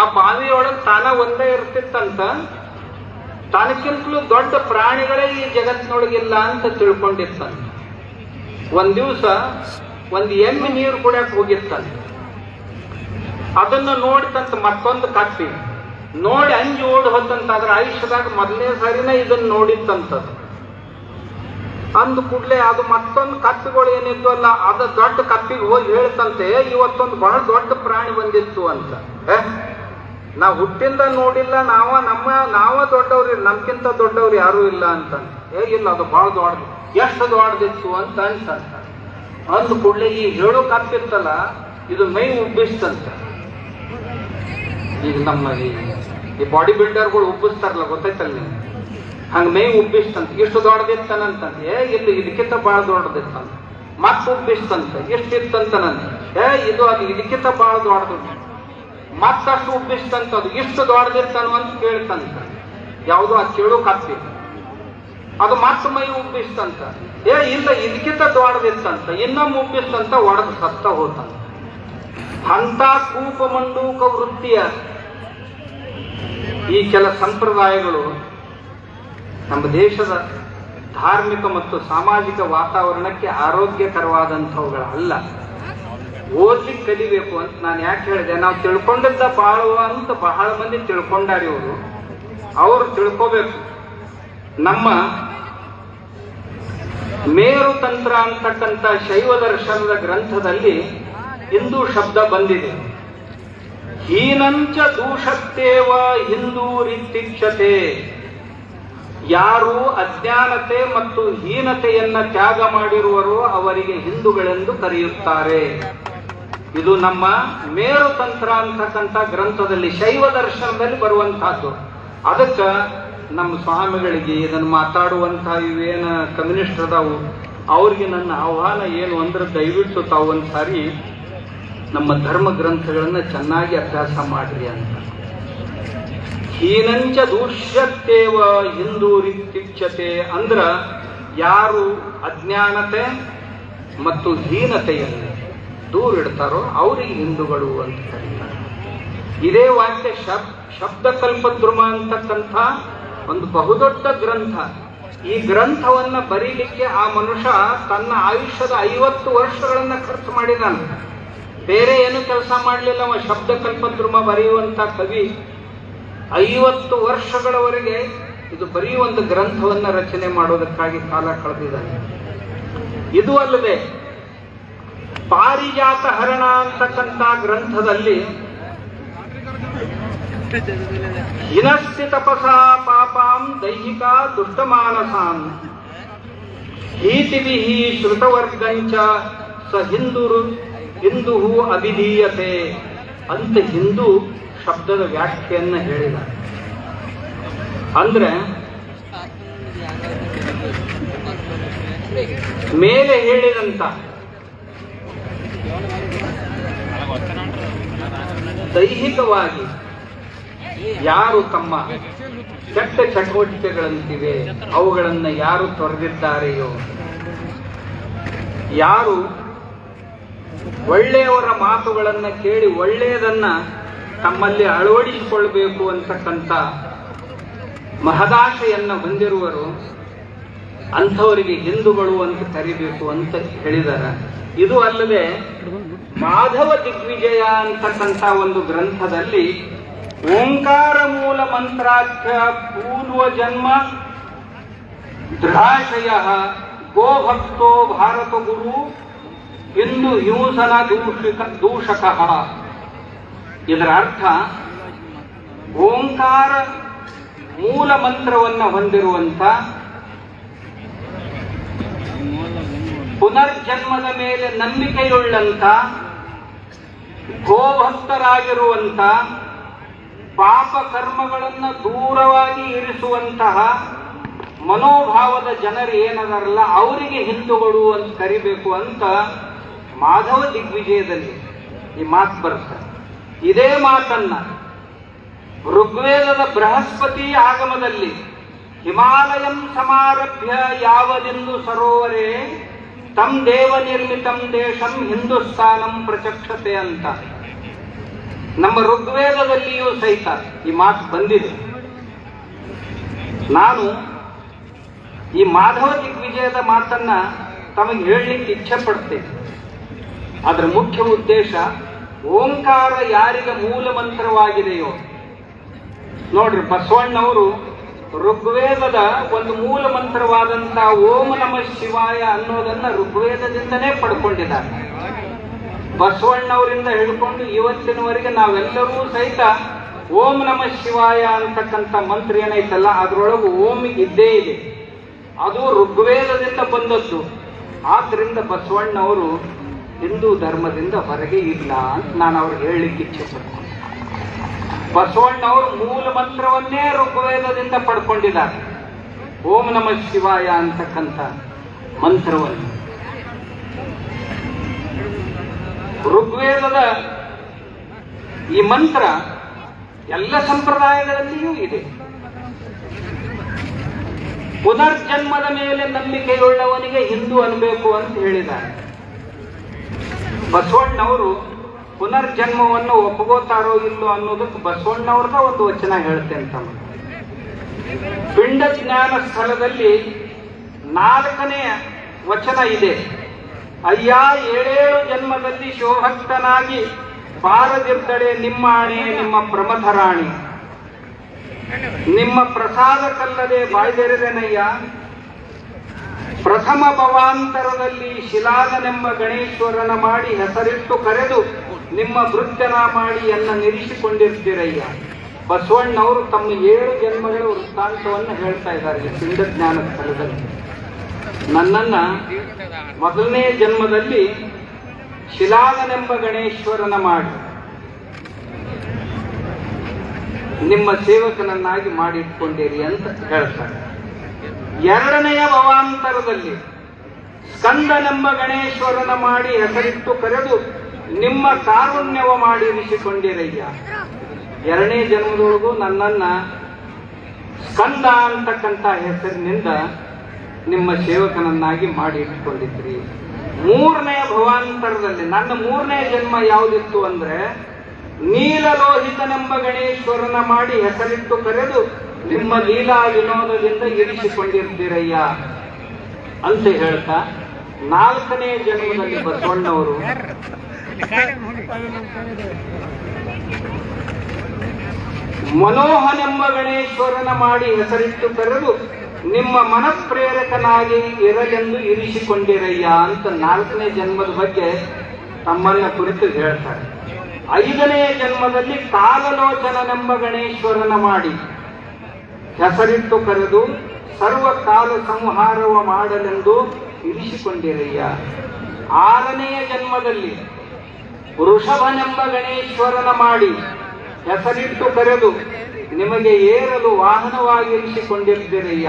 A: ಆ ಬಾವಿಯೊಳಗೆ ತಾನ ಒಂದೇ ಇರ್ತಿತ್ತಂತ, ತನಕ್ಕಿಂತಲೂ ದೊಡ್ಡ ಪ್ರಾಣಿಗಳೇ ಈ ಜಗತ್ತಿನೊಳಗಿಲ್ಲ ಅಂತ ತಿಳ್ಕೊಂಡಿತ್ತಂತ. ಒಂದ್ ದಿವಸ ಒಂದು ಎಮ್ಮೆ ನೀರು ಕುಡಿಯಕ್ಕೆ ಹೋಗಿತ್ತಂತ. ಅದನ್ನು ನೋಡಿತಂತ ಮತ್ತೊಂದು ಕಪ್ಪಿ, ನೋಡಿ ಅಂಜಿ ಓಡಿ ಹೋತಂತ. ಅದ್ರ ಆಯುಷ್ಯದಾಗ ಮೊದಲನೇ ಸಾರಿನ ಇದನ್ನ ನೋಡಿತ್ತಂತದ್ದು. ಅಂದ ಕೂಡ್ಲೆ ಅದು ಮತ್ತೊಂದು ಕಪ್ಪಿಗಳು ಏನಿದ್ದು ಅಲ್ಲ, ಅದು ದೊಡ್ಡ ಕಪ್ಪಿಗೆ ಹೋಗಿ ಹೇಳ್ತಂತೆ, ಇವತ್ತೊಂದು ಬಹಳ ದೊಡ್ಡ ಪ್ರಾಣಿ ಬಂದಿತ್ತು ಅಂತ. ನಾವು ಹುಟ್ಟಿಂದ ನೋಡಿಲ್ಲ, ನಾವ ದೊಡ್ಡವ್ರಿ, ನಮ್ಗಿಂತ ದೊಡ್ಡವ್ರು ಯಾರು ಇಲ್ಲ ಅಂತ. ಇಲ್ಲ ಅದು ಬಹಳ ದೊಡ್ಡದು, ಎಷ್ಟು ದೊಡ್ಡದಿತ್ತು ಅಂತ ಅನ್ಸಂತ. ಅಂದ ಕೂಡ್ಲೆ ಈ ಹೇಳೋ ಕಪ್ಪಿತ್ತಲ್ಲ, ಇದು ಮೈ ಉಬ್ಬಿಸ್ತಂತ. ಈಗ ನಮ್ಮ ಈ ಬಾಡಿ ಬಿಲ್ಡರ್ಗಳು ಉಬ್ಬಿಸ್ತಾರಲ್ಲ, ಗೊತ್ತೈತಲ್ಲ ನೀವು, ಹಂಗ ಮೈ ಉಬ್ಬಿಸ್ತಂತ. ಇಷ್ಟು ದೊಡ್ಡದಿತ್ತನಂತಂತ. ಇಲ್ಲ ಇದಕ್ಕಿಂತ ಬಹಳ ದೊಡ್ಡದಿತ್ತಂತ. ಮತ್ ಉಬ್ಬಿಸ್ತಂತ. ಎಷ್ಟಿತ್ತಂತನಂತ. ಇದು ಅದು ಇದಕ್ಕಿಂತ ಬಹಳ ದೊಡ್ಡದು. ಮತ್ತಷ್ಟು ಉಬ್ಬಿಸ್ತಂತ. ಅದು ಇಷ್ಟು ದೊಡ್ಡದಿರ್ತಾನು ಅಂತ ಕೇಳ್ತಂತ. ಯಾವುದೋ ಆ ಕೇಳು ಕಪ್ಪಿ. ಅದು ಮತ್ತ ಮೈ ಉಬ್ಬಿಸ್ತಂತ. ಇಲ್ಲ ಇದಕ್ಕಿಂತ ದೊಡ್ಡದಿತ್ತಂತ, ಇನ್ನ ಮುಬ್ಬಿಸ್ತಂತ ಒಡೆದು ಸತ್ತ ಹೋತಂತ. ಅಂತ ಕೂಪ ಮಂಡೂಕ ವೃತ್ತಿಯ ಈ ಕೆಲ ಸಂಪ್ರದಾಯಗಳು ನಮ್ಮ ದೇಶದ ಧಾರ್ಮಿಕ ಮತ್ತು ಸಾಮಾಜಿಕ ವಾತಾವರಣಕ್ಕೆ ಆರೋಗ್ಯಕರವಾದಂಥವುಗಳಲ್ಲ. ಓದ್ಲಿಕ್ಕೆ ಕಲಿಬೇಕು ಅಂತ ನಾನು ಯಾಕೆ ಹೇಳಿದೆ, ನಾವು ತಿಳ್ಕೊಂಡಿದ್ದ ಬಾಳುವ ಅಂತ ಬಹಳ ಮಂದಿ ತಿಳ್ಕೊಂಡಾರಿ. ಅವರು ತಿಳ್ಕೋಬೇಕು. ನಮ್ಮ ಮೇರು ತಂತ್ರ ಅಂತಕ್ಕಂಥ ಶೈವ ದರ್ಶನದ ಗ್ರಂಥದಲ್ಲಿ ಹಿಂದೂ ಶಬ್ದ ಬಂದಿದೆ. ಹೀನಂಚ ದೂಷತ್ತೇವ ಹಿಂದೂ ರೀತಿಕ್ಷತೆ. ಯಾರು ಅಜ್ಞಾನತೆ ಮತ್ತು ಹೀನತೆಯನ್ನ ತ್ಯಾಗ ಮಾಡಿರುವರೋ ಅವರಿಗೆ ಹಿಂದೂಗಳೆಂದು ಕರೆಯುತ್ತಾರೆ. ಇದು ನಮ್ಮ ಮೇರು ತಂತ್ರ ಅಂತಕ್ಕಂಥ ಗ್ರಂಥದಲ್ಲಿ ಶೈವ ದರ್ಶನದಲ್ಲಿ ಬರುವಂತಹದ್ದು. ಅದಕ್ಕೆ ನಮ್ಮ ಸ್ವಾಮಿಗಳಿಗೆ ಇದನ್ನು ಮಾತಾಡುವಂತಹ ಇವೇನ ಕಮ್ಯುನಿಸ್ಟ್ ಅದಾವು ಅವ್ರಿಗೆ ನನ್ನ ಆಹ್ವಾನ ಏನು ಅಂದ್ರೆ, ದಯವಿಟ್ಟು ತಾವು ಒಂದ್ಸಾರಿ ನಮ್ಮ ಧರ್ಮ ಗ್ರಂಥಗಳನ್ನ ಚೆನ್ನಾಗಿ ಅಭ್ಯಾಸ ಮಾಡ್ರಿ ಅಂತ. ಹೀನಂಚ ದೂಷ್ಯತ್ತೇವ ಹಿಂದೂ ರೀತಿಕ್ಷತೆ ಅಂದ್ರ ಯಾರು ಅಜ್ಞಾನತೆ ಮತ್ತು ಹೀನತೆಯನ್ನು ದೂರಿಡ್ತಾರೋ ಅವರಿಗೆ ಹಿಂದೂಗಳು ಅಂತ ಕರೀತಾರೆ. ಇದೇ ವಾಕ್ಯ ಶಬ್ದಕಲ್ಪದ್ರುಮ ಅಂತಕ್ಕಂಥ ಒಂದು ಬಹುದೊಡ್ಡ ಗ್ರಂಥ. ಈ ಗ್ರಂಥವನ್ನ ಬರೀಲಿಕ್ಕೆ ಆ ಮನುಷ್ಯ ತನ್ನ ಆಯುಷ್ಯದ 50 ವರ್ಷಗಳನ್ನ ಖರ್ಚು ಮಾಡಿದಾನೆ. ಬೇರೆ ಏನು ಕೆಲಸ ಮಾಡಲಿಲ್ಲ. ಅವ ಶಬ್ದಕಲ್ಪದ್ರುಮ ಬರೆಯುವಂತ ಕವಿ 50 ವರ್ಷಗಳವರೆಗೆ ಇದು ಬರೀ ಒಂದು ಗ್ರಂಥವನ್ನ ರಚನೆ ಮಾಡೋದಕ್ಕಾಗಿ ಕಾಲ ಕಳೆದಿದ್ದಾನೆ. ಇದು ಅಲ್ಲದೆ ಪಾರಿಜಾತ ಹರಣ ಅಂತಕ್ಕಂಥ ಗ್ರಂಥದಲ್ಲಿ ಹಿನಸ್ತಿ ತಪಸಾ ಪಾಪಾಂ ದೈಹಿಕ ದುಷ್ಟಮಾನಸಾಂ ಹೀತಿಭಿ ಶ್ರುತವರ್ಗಂಚ ಸ ಹಿಂದೂ ಅಭಿಧೀಯತೆ ಅಂತ ಹಿಂದೂ ಶಬ್ದದ ವ್ಯಾಖ್ಯೆಯನ್ನ ಹೇಳಿದ. ಅಂದ್ರೆ ಮೇಲೆ ಹೇಳಿದಂತ ದೈಹಿಕವಾಗಿ ಯಾರು ತಮ್ಮ ಕೆಟ್ಟ ಚಟುವಟಿಕೆಗಳಂತಿವೆ ಅವುಗಳನ್ನು ಯಾರು ತೊರೆದಿದ್ದಾರೆಯೋ, ಯಾರು ಒಳ್ಳೆಯವರ ಮಾತುಗಳನ್ನು ಕೇಳಿ ಒಳ್ಳೆಯದನ್ನ ತಮ್ಮಲ್ಲಿ ಅಳವಡಿಸಿಕೊಳ್ಬೇಕು ಅಂತಕ್ಕಂಥ ಮಹದಾಶೆಯನ್ನ ಹೊಂದಿರುವರು, ಅಂಥವರಿಗೆ ಹಿಂದೂಗಳು ಅಂತ ಕರಿಬೇಕು ಅಂತ ಹೇಳಿದ್ದಾರೆ. ಇದು ಅಲ್ಲದೆ ಮಾಧವ ದಿಗ್ವಿಜಯ ಅಂತಕ್ಕಂಥ ಒಂದು ಗ್ರಂಥದಲ್ಲಿ ಓಂಕಾರ ಮೂಲ ಮಂತ್ರಾಖ್ಯ ಪೂರ್ವ ಜನ್ಮ ದೃಢಾಶಯ ಗೋಭಕ್ತೋ ಭಾರತ ಗುರು ಹಿಂದೂ ಹಿಂಸನ ದೂಷಕ. ಇದರ ಅರ್ಥ ಓಂಕಾರ ಮೂಲ ಮಂತ್ರವನ್ನ ಹೊಂದಿರುವಂತ, ಪುನರ್ಜನ್ಮದ ಮೇಲೆ ನಂಬಿಕೆಯುಳ್ಳಂತ, ಗೋಭಕ್ತರಾಗಿರುವಂತ, ಪಾಪ ಕರ್ಮಗಳನ್ನು ದೂರವಾಗಿ ಇರಿಸುವಂತಹ ಮನೋಭಾವದ ಜನರು ಏನದಾರಲ್ಲ ಅವರಿಗೆ ಹಿಂದೂಗಳು ಅಂತ ಕರಿಬೇಕು ಅಂತ ಮಾಧವ ದಿಗ್ವಿಜಯದಲ್ಲಿ ಈ ಮಾತು ಬರುತ್ತೆ. ಇದೇ ಮಾತನ್ನ ಋಗ್ವೇದದ ಬೃಹಸ್ಪತಿ ಆಗಮದಲ್ಲಿ ಹಿಮಾಲಯಂ ಸಮಾರಭ್ಯ ಯಾವದೆಂದು ಸರೋವರೇ ತಂ ದೇವ ನಿರ್ಮಿತಂ ದೇಶಂ ಹಿಂದೂಸ್ತಾನಂ ಪ್ರಚಕ್ಷತೆ ಅಂತ ನಮ್ಮ ಋಗ್ವೇದದಲ್ಲಿಯೂ ಸಹಿತ ಈ ಮಾತು ಬಂದಿದೆ. ನಾನು ಈ ಮಾಧವ ದಿಗ್ವಿಜಯದ ಮಾತನ್ನ ತಮಗೆ ಹೇಳಲಿಕ್ಕೆ ಇಚ್ಛೆ ಪಡ್ತೇನೆ. ಅದರ ಮುಖ್ಯ ಉದ್ದೇಶ ಓಂಕಾರ ಯಾರಿಗೆ ಮೂಲ ಮಂತ್ರವಾಗಿದೆಯೋ, ನೋಡ್ರಿ ಬಸವಣ್ಣವರು ಋಗ್ವೇದದ ಒಂದು ಮೂಲ ಮಂತ್ರವಾದಂತಹ ಓಂ ನಮಃ ಶಿವಾಯ ಅನ್ನೋದನ್ನ ಋಗ್ವೇದದಿಂದನೇ ಪಡ್ಕೊಂಡಿದ್ದಾರೆ. ಬಸವಣ್ಣವರಿಂದ ಹಿಡ್ಕೊಂಡು ಇವತ್ತಿನವರೆಗೆ ನಾವೆಲ್ಲರೂ ಸಹಿತ ಓಂ ನಮಃ ಶಿವಾಯ ಅಂತಕ್ಕಂಥ ಮಂತ್ರ ಏನೈತಲ್ಲ ಅದರೊಳಗೆ ಓಂ ಇದ್ದೇ ಇದೆ. ಅದು ಋಗ್ವೇದದಿಂದ ಬಂದದ್ದು. ಆದ್ರಿಂದ ಬಸವಣ್ಣವರು ಹಿಂದೂ ಧರ್ಮದಿಂದ ಹೊರಗೆ ಇಲ್ಲ ಅಂತ ನಾನು ಅವ್ರಿಗೆ ಹೇಳಲಿಕ್ಕೆ ಇಚ್ಛೆ ಪಡ್ತೀನಿ. ಬಸವಣ್ಣವರು ಮೂಲ ಮಂತ್ರವನ್ನೇ ಋಗ್ವೇದದಿಂದ ಪಡ್ಕೊಂಡಿದ್ದಾರೆ, ಓಂ ನಮಃ ಶಿವಾಯ ಅಂತಕ್ಕಂಥ ಮಂತ್ರವನ್ನು. ಋಗ್ವೇದದ ಈ ಮಂತ್ರ ಎಲ್ಲ ಸಂಪ್ರದಾಯಗಳಲ್ಲಿಯೂ ಇದೆ. ಪುನರ್ಜನ್ಮದ ಮೇಲೆ ನಂಬಿಕೆಯುಳ್ಳವನಿಗೆ ಹಿಂದೂ ಅನ್ಬೇಕು ಅಂತ ಹೇಳಿದ್ದಾರೆ. ಬಸವಣ್ಣವರು ಪುನರ್ಜನ್ಮವನ್ನು ಒಪ್ಪಗೋತಾರೋ ಇಲ್ಲೋ ಅನ್ನೋದಕ್ಕೆ ಬಸವಣ್ಣವ್ರದ ಒಂದು ವಚನ ಹೇಳ್ತೇನೆ ತಮ್ಮ. ಪಿಂಡ ಜ್ಞಾನ ಸ್ಥಳದಲ್ಲಿ 4ನೇ ವಚನ ಇದೆ. ಅಯ್ಯ 7 ಜನ್ಮದಲ್ಲಿ ಶಿವಭಕ್ತನಾಗಿ ಬಾರದಿರ್ದಡೆ ನಿಮ್ಮ ಆಣೆ ನಿಮ್ಮ ಪ್ರಮಥರಾಣಿ, ನಿಮ್ಮ ಪ್ರಸಾದಕ್ಕಲ್ಲದೆ ಬಾಯ್ದೆರೆದೆನಯ್ಯ, ಪ್ರಥಮ ಭವಾಂತರದಲ್ಲಿ ಶಿಲಾದನೆಂಬ ಗಣೇಶ್ವರನ ಮಾಡಿ ಹೆಸರಿಟ್ಟು ಕರೆದು ನಿಮ್ಮ ವೃತ್ತನ ಮಾಡಿ ಎನ್ನ ನಿರೀಕ್ಷಿಕೊಂಡಿರ್ತೀರಯ್ಯ. ಬಸವಣ್ಣವರು ತಮ್ಮ 7 ಜನ್ಮಗಳ ವೃತ್ತಾಂತವನ್ನು ಹೇಳ್ತಾ ಇದ್ದಾರೆ ಈ ಪಿಂಡ ಜ್ಞಾನ ಸ್ಥಳದಲ್ಲಿ. ನನ್ನನ್ನ ಮೊದಲನೇ ಜನ್ಮದಲ್ಲಿ ಶಿಲಾದನೆಂಬ ಗಣೇಶ್ವರನ ಮಾಡಿ ನಿಮ್ಮ ಸೇವಕನನ್ನಾಗಿ ಮಾಡಿಟ್ಕೊಂಡಿರಿ ಅಂತ ಹೇಳ್ತಾರೆ. 2ನೆಯ ಭವಾಂತರದಲ್ಲಿ ಸ್ಕಂದನೆಂಬ ಗಣೇಶ್ವರನ ಮಾಡಿ ಹೆಸರಿಟ್ಟು ಕರೆದು ನಿಮ್ಮ ಕಾರುಣ್ಯವ ಮಾಡಿ ಇರಿಸಿಕೊಂಡಿರಯ್ಯ. 2ನೇ ಜನ್ಮದೊಳಗೂ ನನ್ನನ್ನ ಸ್ಕಂದ ಅಂತಕ್ಕಂಥ ಹೆಸರಿನಿಂದ ನಿಮ್ಮ ಸೇವಕನನ್ನಾಗಿ ಮಾಡಿ ಇಟ್ಕೊಂಡಿದ್ರಿ. 3ನೇ ಭವಾಂತರದಲ್ಲಿ ನನ್ನ 3ನೇ ಜನ್ಮ ಯಾವುದಿತ್ತು ಅಂದ್ರೆ ನೀಲಲೋಹಿತನೆಂಬ ಗಣೇಶ್ವರನ ಮಾಡಿ ಹೆಸರಿಟ್ಟು ಕರೆದು ನಿಮ್ಮ ಲೀಲಾ ವಿನೋದದಿಂದ ಇರಿಸಿಕೊಂಡಿರ್ತೀರಯ್ಯ ಅಂತ ಹೇಳ್ತಾ 4ನೇ ಜನ್ಮದಲ್ಲಿ ಬಸವಣ್ಣವರು ಮನೋಹನೆಂಬ ಗಣೇಶ್ವರನ ಮಾಡಿ ಹೆಸರಿಟ್ಟು ಕರೆದು ನಿಮ್ಮ ಮನಪ್ರೇರಕನಾಗಿ ಇರಲೆಂದು ಇರಿಸಿಕೊಂಡಿರಯ್ಯ ಅಂತ 4ನೇ ಜನ್ಮದ ಬಗ್ಗೆ ತಮ್ಮನ್ನ ಕುರಿತು ಹೇಳ್ತಾರೆ. 5ನೇ ಜನ್ಮದಲ್ಲಿ ಕಾಲಲೋಚನನೆಂಬ ಗಣೇಶ್ವರನ ಮಾಡಿ ಹೆಸರಿಟ್ಟು ಕರೆದು ಸರ್ವ ಕಾಲ ಸಂಹಾರವ ಮಾಡಲೆಂದು ಇರಿಸಿಕೊಂಡಿರಯ್ಯ. 6ನೇ ಜನ್ಮದಲ್ಲಿ ವೃಷಭನೆಂಬ ಗಣೇಶ್ವರನ ಮಾಡಿ ಹೆಸರಿಟ್ಟು ಕರೆದು ನಿಮಗೆ ಏರಲು ವಾಹನವಾಗಿರಿಸಿಕೊಂಡಿರ್ತೀರಯ್ಯ.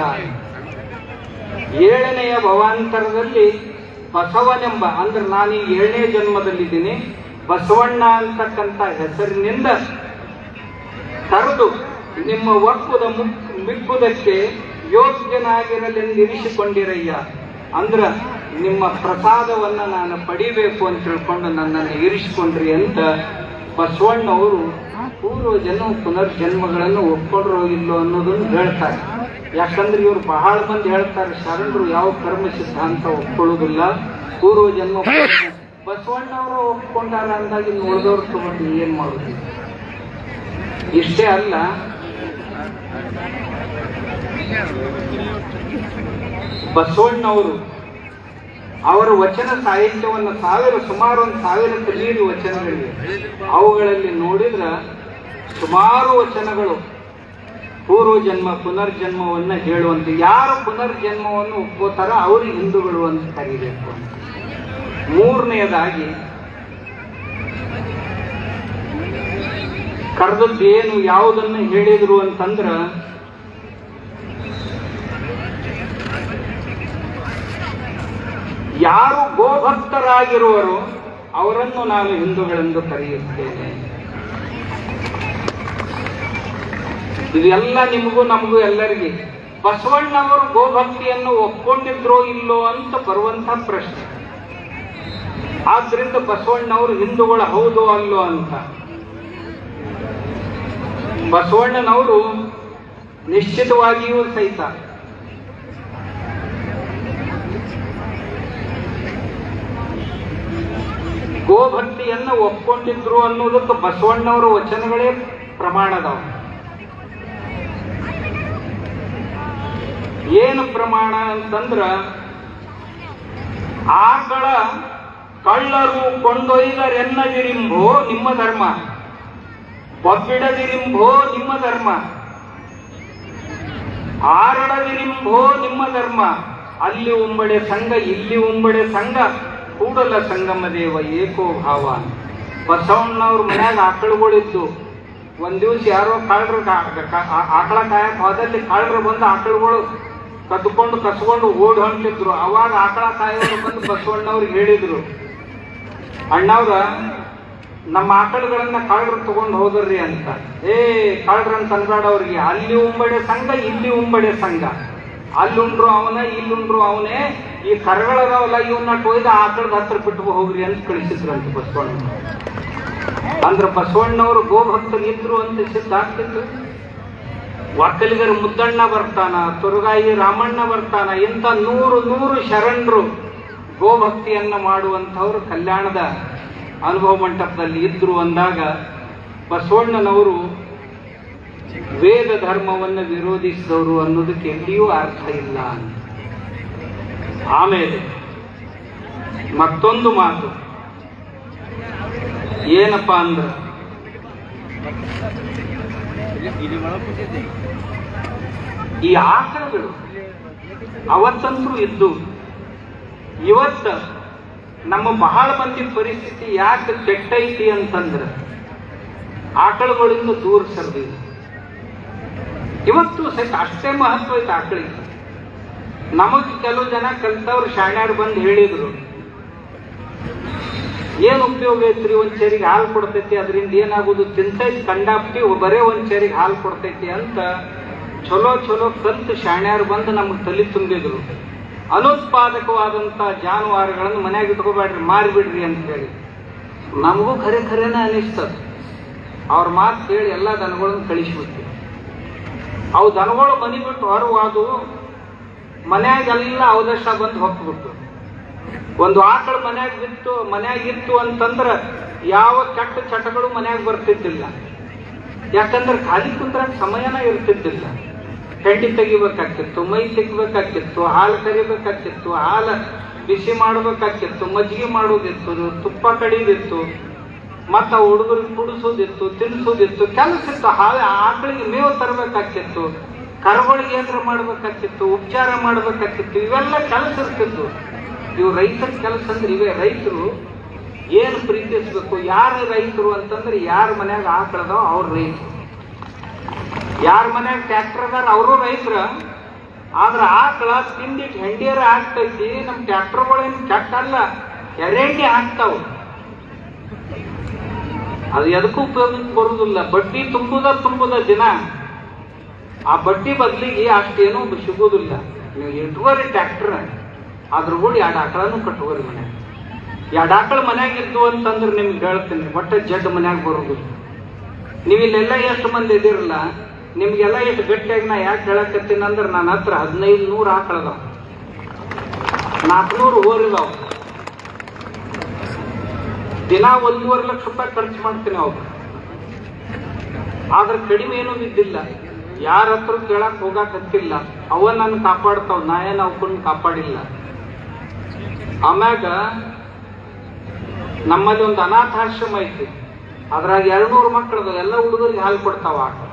A: 7ನೆಯ ಭವಾಂತರದಲ್ಲಿ ಬಸವನೆಂಬ ಅಂದ್ರೆ ನಾನು ಈ 7ನೇ ಜನ್ಮದಲ್ಲಿದ್ದೀನಿ, ಬಸವಣ್ಣ ಅಂತಕ್ಕಂಥ ಹೆಸರಿನಿಂದ ಕರೆದು ನಿಮ್ಮ ಒಪ್ಪುದ ಮಿಕ್ಕುದಕ್ಕೆ ಯೋಗ್ಯನಾಗಿರಲೆಂದಿರಿಸಿಕೊಂಡಿರಯ್ಯ. ಅಂದ್ರ ನಿಮ್ಮ ಪ್ರಸಾದವನ್ನ ನಾನು ಪಡಿಬೇಕು ಅಂತ ತಿಳ್ಕೊಂಡು ನನ್ನನ್ನು ಇರಿಸಿಕೊಂಡ್ರಿ ಅಂತ ಬಸವಣ್ಣವರು ಪೂರ್ವ ಜನ್ಮ ಪುನರ್ಜನ್ಮಗಳನ್ನು ಒಪ್ಕೊಂಡ್ರೋ ಇಲ್ಲೋ ಅನ್ನೋದನ್ನು ಹೇಳ್ತಾರೆ. ಯಾಕಂದ್ರೆ ಇವರು ಬಹಳ ಮಂದಿ ಹೇಳ್ತಾರೆ ಶರಣರು ಯಾವ ಕರ್ಮ ಸಿದ್ಧಾಂತ ಒಪ್ಕೊಳ್ಳೋದಿಲ್ಲ, ಪೂರ್ವ ಜನ್ಮ. ಬಸವಣ್ಣವರ ಒಪ್ಕೊಂಡಾರ ಅಂದಾಗ ಇನ್ನು ಉಳಿದವ್ರು ತಗೊಂಡು ಏನ್ ಮಾಡುದು? ಇಷ್ಟೇ ಅಲ್ಲ, ಬಸವಣ್ಣವರು ಅವರ ವಚನ ಸಾಹಿತ್ಯವನ್ನು ಸುಮಾರು 1000 ಮೀರಿ ವಚನಗಳಿವೆ. ಅವುಗಳಲ್ಲಿ ನೋಡಿದ್ರ ಸುಮಾರು ವಚನಗಳು ಪೂರ್ವಜನ್ಮ ಪುನರ್ಜನ್ಮವನ್ನ ಹೇಳುವಂತ. ಯಾರು ಪುನರ್ಜನ್ಮವನ್ನು ಒಪ್ಕೋತಾರ ಅವ್ರಿಗೆ ಹಿಂದೂಗಳು ಅಂತ ಕರೀಬೇಕು ಅಂತ. 3ನೇದಾಗಿ ಕರೆದದ್ದೇನು ಯಾವುದನ್ನು ಹೇಳಿದ್ರು ಅಂತಂದ್ರ ಯಾರು ಗೋಭಕ್ತರಾಗಿರುವರೋ ಅವರನ್ನು ನಾನು ಹಿಂದೂಗಳೆಂದು ಕರೆಯುತ್ತೇನೆ. ಇದೆಲ್ಲ ನಿಮಗೂ ನಮಗೂ ಎಲ್ಲರಿಗೆ. ಬಸವಣ್ಣವರು ಗೋಭಕ್ತಿಯನ್ನು ಒಪ್ಕೊಂಡಿದ್ರೋ ಇಲ್ಲೋ ಅಂತ ಬರುವಂತ ಪ್ರಶ್ನೆ. ಆದ್ರಿಂದ ಬಸವಣ್ಣವರು ಹಿಂದೂಗಳು ಹೌದೋ ಅಲ್ಲೋ ಅಂತ. ಬಸವಣ್ಣನವರು ನಿಶ್ಚಿತವಾಗಿಯೂ ಸಹಿತ ಗೋಭಕ್ತಿಯನ್ನು ಒಪ್ಕೊಂಡಿದ್ರು ಅನ್ನೋದಕ್ಕೆ ಬಸವಣ್ಣವರ ವಚನಗಳೇ ಪ್ರಮಾಣದವ. ಏನು ಪ್ರಮಾಣ ಅಂತಂದ್ರ, ಆಕಳ ಕಳ್ಳರು ಕೊಂಡೊಯ್ದರೆನ್ನದಿರಿಂಭೋ ನಿಮ್ಮ ಧರ್ಮ, ಬಬ್ಬಿಡದಿರಿಂಭೋ ನಿಮ್ಮ ಧರ್ಮ, ಆರಡದಿರಿಂಭೋ ನಿಮ್ಮ ಧರ್ಮ, ಅಲ್ಲಿ ಉಂಬಡೆ ಸಂಘ ಇಲ್ಲಿ ಉಂಬಡೆ ಸಂಘ ಕೂಡಲ ಸಂಗಮ ದೇವ ಏಕೋ ಭಾವ. ಬಸವಣ್ಣವ್ರ ಮನ್ಯಾಗ ಆಕಳುಗಳಿದ್ದು ಒಂದ್ ದಿವ್ಸ ಯಾರೋ ಕಾಳ್ರು ಆಕಳ ಕಾಯಕ್ ಹೋದಲ್ಲಿ ಕಾಳ್ರು ಬಂದು ಆಕಳುಗಳು ಕಸ್ಕೊಂಡು ಓಡಿ ಹೊಂಟಿದ್ರು. ಅವಾಗ ಆಕಳ ಕಾಯೋರು ಬಂದು ಬಸವಣ್ಣವ್ರಿಗೆ ಹೇಳಿದ್ರು, ಅಣ್ಣವ್ರ ನಮ್ಮ ಆಕಳುಗಳನ್ನ ಕಾಳ್ರು ತಗೊಂಡು ಹೋದ್ರಿ ಅಂತ. ಕಾಳ್ರ ಅಂತ ಅನ್ಬೇಡ ಅವ್ರಿಗೆ, ಅಲ್ಲಿ ಉಂಬಡೆ ಸಂಘ ಇಲ್ಲಿ ಉಂಬಡೆ ಸಂಘ, ಅಲ್ಲುಂಡ್ರು ಅವನ ಇಲ್ಲುಂಡ್ರು ಅವನೇ, ಈ ಕರಗಳದಾವಲ್ಲ ಇವನ್ನ ಒಯ್ದು ಆಕಳದ ಹತ್ರ ಬಿಟ್ಟು ಹೋಗ್ರಿ ಅಂತ ಕಳಿಸಿದ್ರಂತ ಬಸವಣ್ಣ. ಅಂದ್ರ ಬಸವಣ್ಣವರು ಗೋಭಕ್ತರು ಇದ್ರು ಅಂತ ಸಿದ್ಧ ಆಗ್ತಿತ್ತು. ಒಕ್ಕಲಿಗರ ಮುದ್ದಣ್ಣ ಬರ್ತಾನ, ತುರುಗಾಯಿ ರಾಮಣ್ಣ ಬರ್ತಾನ, ಇಂಥ 100 ಶರಣರು ಗೋಭಕ್ತಿಯನ್ನ ಮಾಡುವಂಥವ್ರು ಕಲ್ಯಾಣದ ಅನುಭವ ಮಂಟಪದಲ್ಲಿ ಇದ್ರು ಅಂದಾಗ ಬಸವಣ್ಣನವರು ವೇದ ಧರ್ಮವನ್ನು ವಿರೋಧಿಸಿದವರು ಅನ್ನೋದಕ್ಕೆ ಎಲ್ಲಿಯೂ ಅರ್ಥ ಇಲ್ಲ. ಆಮೇಲೆ ಮತ್ತೊಂದು ಮಾತು ಏನಪ್ಪಾ ಅಂದ್ರ, ಈ ಆಕಳಗಳು ಅವತ್ತಂತೂ ಇದ್ದು, ಇವತ್ತ ನಮ್ಮ ಬಹಳ ಮಂದಿ ಪರಿಸ್ಥಿತಿ ಯಾಕೆ ಕೆಟ್ಟೈತಿ ಅಂತಂದ್ರ ಆಕಳುಗಳಿಂದ ದೂರ ಸರಿದಿದೆ. ಇವತ್ತು ಸಹಿತ ಅಷ್ಟೇ ಮಹತ್ವ ಐತೆ ಆಕಳಿಗೆ. ನಮಗೆ ಕೆಲವು ಜನ ಕಲ್ತವ್ರು ಶಾಣ್ಯಾರು ಬಂದು ಹೇಳಿದ್ರು, ಏನ್ ಉಪಯೋಗ ಐತ್ರಿ, ಒಂದ್ ಚೇರಿಗೆ ಹಾಲು ಕೊಡ್ತೈತಿ, ಅದರಿಂದ ಏನಾಗುದು, ತಿಂತೈತಿ ಕಂಡಾಪ್ತಿ, ಬರೇ ಒಂದ್ ಚೇರಿಗೆ ಹಾಲು ಕೊಡ್ತೈತಿ ಅಂತ ಚಲೋ ಕಲ್ತು ಶಾಣ್ಯಾರು ಬಂದು ನಮಗೆ ತಲೆ ತುಂಬಿದ್ರು. ಅನುತ್ಪಾದಕವಾದಂತ ಜಾನುವಾರುಗಳನ್ನು ಮನ್ಯಾಗ ಇಟ್ಕೋಬೇಡ್ರಿ, ಮಾರಿಬಿಡ್ರಿ ಅಂತ ಹೇಳಿ. ನಮಗೂ ಖರೇನ ಅನಿಸ್ತದ. ಅವ್ರ ಮಾತು ಕೇಳಿ ಎಲ್ಲ ದನಗಳನ್ನು ಕಳಿಸ್ಬಿಡ್ತೀವಿ. ಅವು ದನಗಳು ಮನಿ ಬಿಟ್ಟು ಹೊರವಾದು ಮನ್ಯಾಗೆಲ್ಲ ಅವದಶ ಬಂದು ಹೊಕ್ಬಿಟ್ಟು. ಒಂದು ಆಕಳ ಮನ್ಯಾಗಿತ್ತು ಅಂತಂದ್ರ ಯಾವ ಕೆಟ್ಟ ಚಟಗಳು ಮನ್ಯಾಗ ಬರ್ತಿದ್ದಿಲ್ಲ. ಯಾಕಂದ್ರೆ ಖಾಲಿ ಕುಂದ್ರಾಗ ಸಮಯನ ಇರ್ತಿದ್ದಿಲ್ಲ. ಹೆಂಡಿ ತೆಗಿಬೇಕಾಗ್ತಿತ್ತು, ಮೈ ತೆಗಿಬೇಕಾಗ್ತಿತ್ತು, ಹಾಲು ಕರಿಬೇಕಾಗ್ತಿತ್ತು, ಹಾಲು ಬಿಸಿ ಮಾಡಬೇಕಾಗ್ತಿತ್ತು, ಮಜ್ಜಿಗೆ ಮಾಡೋದಿತ್ತು, ತುಪ್ಪ ಕಡಿದಿತ್ತು, ಮತ್ತ ಹುಡುಗರಿಗೆ ಕುಡಿಸೋದಿತ್ತು, ತಿನ್ನಿಸೋದಿತ್ತು, ಕೆಲಸ ಇತ್ತು. ಆಕಳಿಗೆ ಮೇವು ತರಬೇಕಾಗ್ತಿತ್ತು, ಕರುಗಳಿಗೆ ಏನಾರ ಮಾಡ್ಬೇಕಾಗ್ತಿತ್ತು, ಉಪಚಾರ ಮಾಡ್ಬೇಕಾಗ್ತಿತ್ತು. ಇವೆಲ್ಲ ಕೆಲಸ ಇರ್ತಿತ್ತು. ಇವು ರೈತರ ಕೆಲಸ ಅಂದ್ರೆ ಇವೇ. ರೈತರು ಏನು ಪ್ರೀತಿಸ್ಬೇಕು, ಯಾರು ರೈತರು ಅಂತಂದ್ರೆ ಯಾರ ಮನ್ಯಾಗ ಆಕಳದಾವ ಅವ್ರ ರೈತರು, ಯಾರ ಮನ್ಯಾಗ ಟ್ರ್ಯಾಕ್ಟರ್ ಅದಾರ ಅವರು ರೈತರ. ಆದ್ರ ಆಕಳ ತಿಂದಿಟ್ಟು ಹೆಂಡಿಯರ ಆಗ್ತೈತಿ. ನಮ್ ಟ್ರ್ಯಾಕ್ಟರ್ಗಳೇನು ಕೆಟ್ಟಲ್ಲ, ಎರೆಂಡಿ ಹಾಕ್ತಾವ. ಅದು ಎದಕ್ಕೂ ಉಪಯೋಗಕ್ಕೆ ಬರುದಿಲ್ಲ. ಬಡ್ಡಿ ತುಂಬುದ ದಿನ ಆ ಬಡ್ಡಿ ಬದಲಿಗೆ ಅಷ್ಟೇನೂ ಸಿಗುವುದಿಲ್ಲ. ನೀವು ಇಟ್ಕೋರಿ ಟ್ರ್ಯಾಕ್ಟರ್, ಅದ್ರ ಕೂಡ 2 ಆಕಳನ್ನು ಕಟ್ಕೋರಿ ಮನ್ಯಾಗ. 2 ಆಕಳ ಮನ್ಯಾಗ ಇದ್ದು ಅಂತಂದ್ರೆ ನಿಮ್ಗೆ ಹೇಳ್ತೀನಿ, ಒಟ್ಟ ಜಡ್ ಮನ್ಯಾಗ ಬರೋದಿಲ್ಲ. ನೀವು ಇಲ್ಲೆಲ್ಲ ಎಷ್ಟು ಮಂದಿ ಇದಿರಲ್ಲ, ನಿಮ್ಗೆಲ್ಲ ಎಷ್ಟು ಗಟ್ಟಿಯಾಗಿ ನಾ ಯಾಕೆ ಹೇಳಕತ್ತೀನಿ ಅಂದ್ರೆ, ನನ್ನ ಹತ್ರ 1500 ಆಕಳದಾವ, 400 ಓರಿದಾವ. ದಿನ 1.5 ಲಕ್ಷ ರೂಪಾಯಿ ಖರ್ಚು ಮಾಡ್ತೀನಿ ಅವ್ರು. ಆದ್ರೆ ಕಡಿಮೆ ಏನೂ ಬಿದ್ದಿಲ್ಲ. ಯಾರ ಹತ್ರ ಕೇಳಕ್ ಹೋಗಕ್ ಹತ್ತಿಲ್ಲ. ಅವ ನನ್ನ ಕಾಪಾಡ್ತಾವ್, ನಾ ಏನು ಅವಕ್ಕನ್ನು ಕಾಪಾಡಿಲ್ಲ. ಆಮ್ಯಾಗ ನಮ್ಮಲ್ಲಿ ಒಂದು ಅನಾಥಾಶ್ರಮ ಐತಿ. ಅದ್ರಾಗ 200 ಮಕ್ಕಳದ, ಎಲ್ಲ ಹುಡುಗರಿಗೆ ಹಾಲು ಕೊಡ್ತಾವ ಆಕಳ.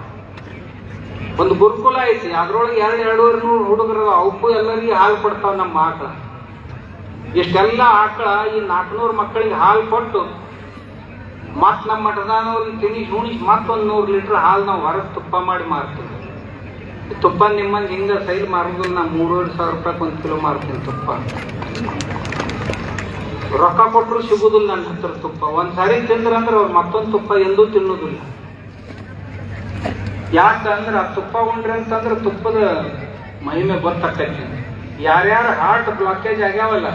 A: ಒಂದು ಗುರುಕುಲ ಐತಿ, ಅದ್ರೊಳಗೆ 200 ಹುಡುಗರು, ಅವಕ್ಕೂ ಎಲ್ಲರಿಗೆ ಹಾಲು ಕೊಡ್ತಾವ ನಮ್ಮ ಆಕಳ. ಇಷ್ಟೆಲ್ಲ ಆಕಳ ಈ 400 ಮಕ್ಕಳಿಗೆ ಹಾಲು ಕೊಟ್ಟು ಮತ್ ನಮ್ಮ ಮಠದಾನವ್ರಿಗೆ ತಿಣಿಸಿ ಮತ್ತೊಂದು 100 ಲೀಟರ್ ಹಾಲು ನಾವು ಹೊರಗೆ ತುಪ್ಪ ಮಾಡಿ ಮಾರ್ತೀವಿ. ತುಪ್ಪ ನಿಮ್ಮಂಗೆ ಹಿಂಗ ಸೈಡ್ ಮಾರೋದಿಲ್ಲ. ನಾ 3,500 ರೂಪಾಯಿ 1 ಕಿಲೋ ಮಾರ್ತೀನಿ ತುಪ್ಪ. ರೊಕ್ಕ ಕೊಟ್ಟರು ಸಿಗುದಿಲ್ಲ ನನ್ನ ಹತ್ರ ತುಪ್ಪ. ಒಂದ್ಸಾರಿ ತಿಂದ್ರಂದ್ರೆ ಅವ್ರು ಮತ್ತೊಂದು ತುಪ್ಪ ಎಂದೂ ತಿನ್ನೋದಿಲ್ಲ. ಯಾಕಂದ್ರೆ ಆ ತುಪ್ಪ ಉಂಡ್ರಿ ಅಂತಂದ್ರೆ ತುಪ್ಪದ ಮಹಿಮೆ ಗೊತ್ತಾಕೈತಿ. ಯಾರ್ಯಾರು ಹಾರ್ಟ್ ಬ್ಲಾಕೇಜ್ ಆಗ್ಯಾವಲ್ಲ,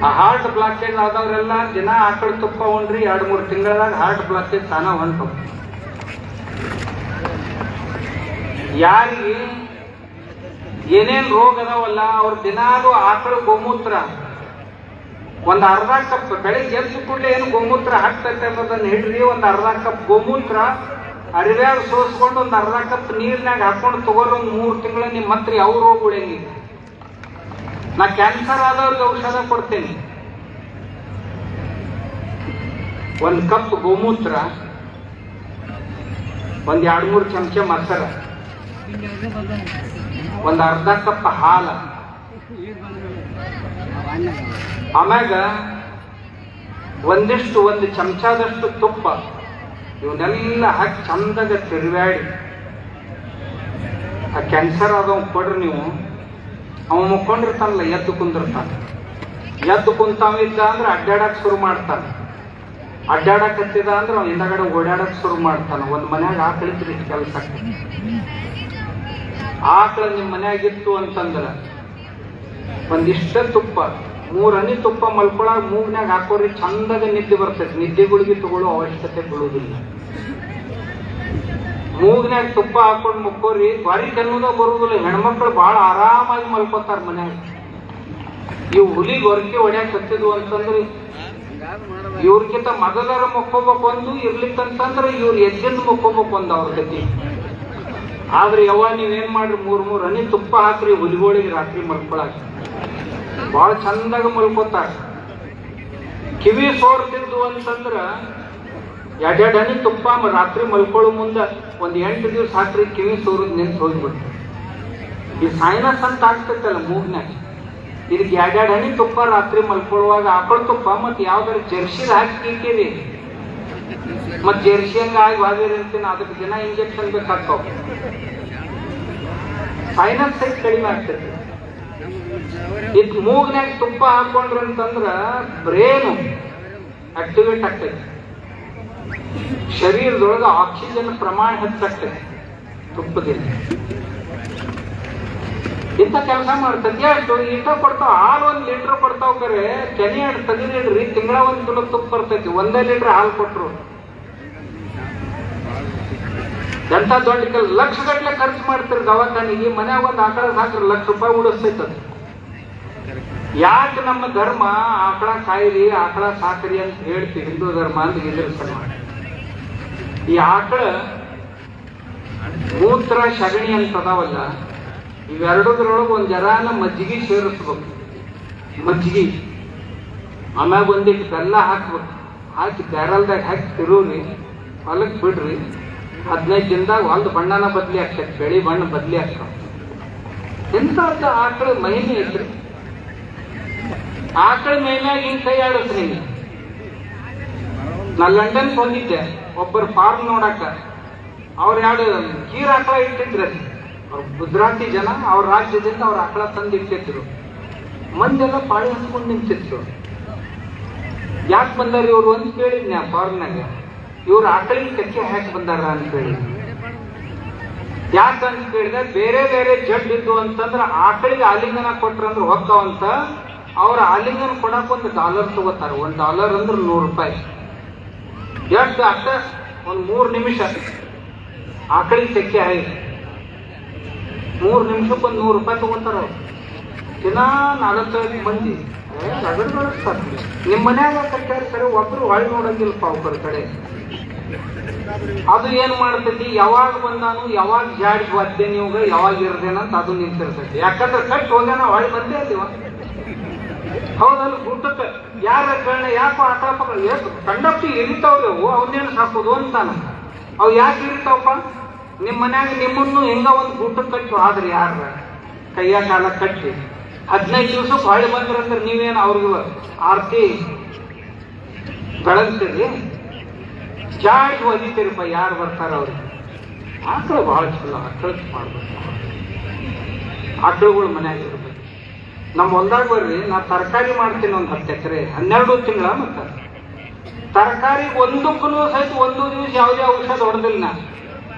A: ಆ ಹಾರ್ಟ್ ಬ್ಲಾಕೇಜ್ ಆದವ್ರೆಲ್ಲ ದಿನ ಆಕಳ ತುಪ್ಪ ಉಂಡ್ರಿ 2-3 ತಿಂಗಳದಾಗ ಹಾರ್ಟ್ ಬ್ಲಾಕೇಜ್ ತಾನ ಹೊಂಟು. ಯಾರಿಗೆ ಏನೇನ್ ರೋಗ ಅದಾವಲ್ಲ ಅವ್ರ ದಿನಾಲು ಆಕಳ ಗೋಮೂತ್ರ ಒಂದು ಅರ್ಧ ಕಪ್, ಬೆಳಿಗ್ಗೆ ಎದ್ದು ಕೂಡಲೇ ಏನು ಗೋಮೂತ್ರ ಹಾಕ್ತೈತೆ ಅನ್ನೋದನ್ನ ಹಿಡ್ರಿ. ಒಂದು ಅರ್ಧ ಕಪ್ ಗೋಮೂತ್ರ ಅರಿವ್ಯಾಗ ಸೋಸ್ಕೊಂಡು ಒಂದು ಅರ್ಧ ಕಪ್ ನೀರಿನಾಗ ಹಾಕೊಂಡು ತಗೋರಿ. ಒಂದು 3 ತಿಂಗಳ ನಿಮ್ಮ ಹತ್ರ ಯಾವ ರೋಗ ಉಳಿಯಂಗಿಲ್ಲ. ನಾ ಕ್ಯಾನ್ಸರ್ ಆದವ್ರಿಗೆ ಔಷಧ ಕೊಡ್ತೇನೆ. 1 ಕಪ್ ಗೋಮೂತ್ರ, ಒಂದು 2-3 ಚಮಚ ಮೊಸರ, ಒಂದು ಅರ್ಧ ಕಪ್ ಹಾಲ, ಆಮ್ಯಾಗ ಒಂದು ಚಮಚದಷ್ಟು ತುಪ್ಪ, ಇವನ್ನೆಲ್ಲ ಹಾಕಿ ಚಂದಾಗ ತಿರುವಾಡಿ ಆ ಕ್ಯಾನ್ಸರ್ ಆದವ್ ಕೊಡ್ರಿ ನೀವು. ಅವ ಮುಕ್ಕೊಂಡಿರ್ತಾನಲ್ಲ, ಎದ್ದು ಕುಂದಿರ್ತಾನೆ. ಎದ್ದು ಕುಂತಾವಿದ್ದ ಅಂದ್ರೆ ಅಡ್ಡಾಡಕ್ ಶುರು ಮಾಡ್ತಾನೆ. ಅಡ್ಡಾಡಕ್ ಹತ್ತಿದ ಅಂದ್ರೆ ಅವ್ನು ಹಿಂದಗಡೆ ಓಡಾಡಕ್ ಶುರು ಮಾಡ್ತಾನೆ. ಒಂದು ಮನ್ಯಾಗ ಆಕಳಿದ್ರೆ ಇಷ್ಟು ಕೆಲಸ ಆಗ್ತದೆ. ಆಕಳ ನಿಮ್ಮ ಮನ್ಯಾಗಿತ್ತು ಅಂತಂದ್ರ ಒಂದಿಷ್ಟ ತುಪ್ಪ 3 ಹನಿ ತುಪ್ಪ ಮಲ್ಕೊಳಾಗ ಮೂಗ್ನ್ಯಾಗ ಹಾಕೋರಿ ಚಂದಾಗ ನಿದ್ದೆ ಬರ್ತೈತಿ. ನಿದ್ದೆ ಗುಳಿಗೆ ತಗೊಳ್ಳೋ ಅವಶ್ಯಕತೆ ಬೀಳುವುದಿಲ್ಲ. ಮೂಗ್ನ್ಯಾಗ ತುಪ್ಪ ಹಾಕೊಂಡು ಮುಕ್ಕೋರಿ ಬಾರಿ ಅನ್ನೋದ ಬರುವುದಿಲ್ಲ. ಹೆಣ್ಮಕ್ಳು ಬಹಳ ಆರಾಮಾಗಿ ಮಲ್ಕೋತಾರ ಮನ್ಯಾಗ. ಇವು ಹುಲಿಗೆ ಹೊರಕೆ ಹೊಡ್ಯಾಕ ಹತ್ತಿದ್ವು ಅಂತಂದ್ರೆ ಇವ್ರಿಗಿಂತ ಮೊದಲರ ಮಕ್ಕೋಬೇಕು ಒಂದು ಇರ್ಲಿಕ್ಕಂತಂದ್ರೆ ಇವ್ರು ಎಜ್ಜೆಂದು ಮಕ್ಕೋಬೇಕು ಒಂದು ಅವ್ರ ಗತಿ. ಆದ್ರೆ ಯವ್ವ ನೀವೇನ್ ಮಾಡ್ರಿ 3 ಹನಿ ತುಪ್ಪ ಹಾಕ್ರಿ ಹುಲಿಗಳಿಗೆ ರಾತ್ರಿ ಮಲ್ಕೊಳಕ್ ಬಹಳ ಚಂದಾಗ ಮಲ್ಕೋತಾರ. ಕಿವಿ ಸೋರ್ತಿದ್ದು ಅಂತಂದ್ರ 2 ಹನಿ ತುಪ್ಪ ರಾತ್ರಿ ಮಲ್ಕೊಳ್ಳೋ ಮುಂದ ಒಂದ್ 8 ದಿವ್ಸ ಹಾಕ್ರಿ ಕಿವಿ ಸೋರದ್ ನಿಂತು ಹೋಗ್ಬಿಡ್ತು. ಈ ಸೈನಸ್ ಅಂತ ಆಗ್ತೈತಲ್ಲ ಮೂಗ್ನಾಗ, ಇದಕ್ಕೆ 2 ಹನಿ ತುಪ್ಪ ರಾತ್ರಿ ಮಲ್ಕೊಳ್ಳುವಾಗ ಆಕಳ ತುಪ್ಪ ಮತ್ ಯಾವ್ದಾರು ಜರ್ಸಿದ ಹಾಕಿ ಕೀಕಿರಿ ಮತ್ ಜರ್ಸಿ ಹಂಗ ಆಗಿ ಬಾದಿರ್ತೀನಿ. ಅದಕ್ಕೆ ದಿನ ಇಂಜೆಕ್ಷನ್ ಬೇಕಾಗ್ತಾವ. ಸೈನಸ್ ಸೈಜ್ ಕಡಿಮೆ ಆಗ್ತೈತಿ. ಇದ್ ಮೂಗ್ನ್ಯಾಗ ತುಪ್ಪ ಹಾಕೊಂಡ್ರ ಅಂತಂದ್ರ ಬ್ರೇನು ಆಕ್ಟಿವೇಟ್ ಆಗ್ತೈತಿ. ಶರೀರದೊಳಗ ಆಕ್ಸಿಜನ್ ಪ್ರಮಾಣ ಹೆಚ್ಚಾಗ್ತೈತಿ ತುಪ್ಪದಿಂದ. ಇಂಥ ಕೆಲಸ ಮಾಡ್ತೈತಿ. ಎಷ್ಟು ಇಷ್ಟ ಕೊಡ್ತಾವ. ಹಾಲು 1 ಲೀಟರ್ ಕೊಡ್ತಾವ. ಕರೆ ಕೆನೆ ತೆಗೆದಿಡ್ರಿ ತಿಂಗಳ 1 ಕಿಲೋ ತುಪ್ಪ ಬರ್ತೈತಿ. 1 ಲೀಟರ್ ಹಾಲು ಕೊಟ್ರು ಎಂತ ದೊಡ್ಡ ಲಕ್ಷ ಗಟ್ಟಲೆ ಖರ್ಚು ಮಾಡ್ತೀರಿ ದವಾಖಾನಿಗೆ. ಮನ್ಯಾಗ ಒಂದು ಆಕಳ ಸಾಕ್ರಿ ₹1,00,000 ಉಳಿಸ್ತೈತದ. ಯಾಕೆ ನಮ್ಮ ಧರ್ಮ ಆಕಳ ಕಾಯಿರಿ ಆಕಳ ಸಾಕ್ರಿ ಅಂತ ಹೇಳ್ತೀವಿ, ಹಿಂದೂ ಧರ್ಮ ಅಂತ ಎದುರಿಸ ಮಾಡಿ. ಈ ಆಕಳ ಮೂತ್ರ ಸಗಣಿ ಅಂತ ಅದಾವಲ್ಲ, ಇವೆರಡದ್ರೊಳಗೆ ಒಂದ್ ಜರಾನ ಮಜ್ಜಿಗೆ ಸೇರಿಸ್ಬೇಕು. ಮಜ್ಜಿಗೆ ಆಮ್ಯಾಗ ಒಂದಿಟ್ಟು ಬೆಲ್ಲ ಹಾಕ್ಬೇಕು. ಹಾಕಿ ಬ್ಯಾರಲ್ದಾಗ ಹಾಕಿ ತಿರುವ್ರಿ, ಹೊಲಕ್ ಬಿಡ್ರಿ. 15 ದಿನದಾಗ ಹೊಲದ ಬಣ್ಣನ ಬದ್ಲಿ ಆಗ್ತೈತಿ. ಬೆಳಿ ಬಣ್ಣ ಬದ್ಲಿ ಆಗ್ತಾವ. ಎಂತ ಆಕಳ ಮಹಿಮೆ ಐತ್ರಿ. ಆಕಳ ಮೈಮ್ಯಾಗ ಹಿಂಗ್ ಕೈ ಆಡಸ್ರಿ. ನಾ ಲಂಡನ್ ಹೋಗಿದ್ದೆ ಒಬ್ಬರು ಫಾರ್ಮ್ ನೋಡಾಕ. ಅವ್ರ 2 ಕೀರ್ ಆಕಳ ಇಟ್ಟಿದ್ರಿ. ಅವ್ರ ಗುಜರಾತಿ ಜನ, ಅವ್ರ ರಾಜ್ಯದಿಂದ ಅವ್ರ ಆಕಳ ತಂದು ಇಟ್ಟಿದ್ರು. ಮಂದೆಲ್ಲ ಪಾಳಿ ಹಚ್ಕೊಂಡು ನಿಂತಿದ್ರು. ಯಾಕೆ ಬಂದಾರ ಇವ್ರು ಅಂತ ಕೇಳಿದ್ನಿ ಆ ಫಾರ್ಮ್ನಾಗ. ಇವ್ರು ಆಕಳಿಗೆ ತೆಕ್ಕೆ ಹಾಕಿ ಬಂದಾರ ಅಂತ ಹೇಳಿ. ಯಾಕಂತ ಕೇಳಿದ್ರೆ ಬೇರೆ ಬೇರೆ ಜಡ್ ಇದ್ದು ಅಂತಂದ್ರ ಆಕಳಿಗೆ ಆಲಿಂಗನ ಕೊಟ್ರಂದ್ರೆ ಹೊಕ್ಕವಂತ. ಅವ್ರ ಆಲಿಂಗನ ಕೊಡಕ್ $1 ತಗೋತಾರ. $1 ಅಂದ್ರೆ ₹100. ಎಷ್ಟು ಅಷ್ಟ ಒಂದ್ 3 ನಿಮಿಷ ಆಕಳಿಗೆ ತೆಕ್ಕೆ ಹಾಕಿ 3 ನಿಮಿಷಕ್ಕೆ ಒಂದು $100 ತಗೋತಾರ ಅವ್ರು. ದಿನ 4-5 ಮಂದಿ ಬಳಸ್ತಾರ. ನಿಮ್ ಮನ್ಯಾಗ ಕಟ್ಟಾರ ಸರಿ, ಒಬ್ರು ಹೊಳ್ ನೋಡಂಗಿಲ್ಲಪ್ಪ ಒಬ್ಬರ ಕಡೆ. ಅದು ಏನ್ ಮಾಡ್ತೈತಿ, ಯಾವಾಗ ಬಂದಾನು ಯಾವಾಗ ಜಾಡಿ ಒದ್ದೆ ನೀವ್ಗ ಯಾವಾಗ ಇರ್ದೇನಂತ ಅದು ನಿಂತಿರ್ತೈತಿ. ಯಾಕಂದ್ರೆ ಕಟ್ ಹೋಗ್ಯಾನ ಹೊಳ್ ಬಂದೇ ಅಲ್ಲಿವ. ಹೌದಲ್ಲ, ಊಟಕ್ಕೆ ಯಾರ ಕಣ್ಣ ಯಾಕೋ ಆಕಳಪ್ಪ ಕಂಡಪ್ಟಿ ಇರಿತಾವ್ರಿ ಅವು, ಅವನ್ನೇನು ಸಾಕೋದು ಅಂತಾನ. ಅವು ಯಾಕೆ ಇರಿತಾವಪ್ಪ? ನಿಮ್ ಮನ್ಯಾಗ ನಿಮ್ಮನ್ನು ಹೆಂಗ ಒಂದು ಊಟಕ್ಕೆ ಕಟ್ಟು ಆದ್ರಿ ಯಾರ ಕೈಯ ಕಾಲ ಕಟ್ಟಿ 15 ದಿವ್ಸಕ್ಕೆ ಹೊಳೆ ಬಂದ್ರಂದ್ರೆ ನೀವೇನು ಅವ್ರಿಗೆ ಆರ್ತಿ ಬೆಳಗ್ತೀರಿ, ಜಾಡಿ ಒದಿತೀರಿಪ್ಪ ಯಾರು ಬರ್ತಾರ ಅವ್ರಿಗೆ. ಆಕಳು ಬಹಳ ಚಲೋ. ಆಕಳಕ್ಕೆ ಮಾಡ್ಬೇಕು. ಆಕಳುಗಳು ಮನ್ಯಾಗ ಇರ್ಬೇಕು. ನಮ್ಮ ಹೊಲ್ದಾಗ ಬರ್ರಿ, ನಾ ತರಕಾರಿ ಮಾಡ್ತೀನಿ ಒಂದು 10 ಎಕರೆ 12 ತಿಂಗಳ. ಮತ್ತ ತರಕಾರಿ ಒಂದಕ್ಕೂ ಸಹಿತ 1 ದಿವಸ ಯಾವುದೇ ಔಷಧ ಹೊಡೆದಿಲ್ಲ ನಾ.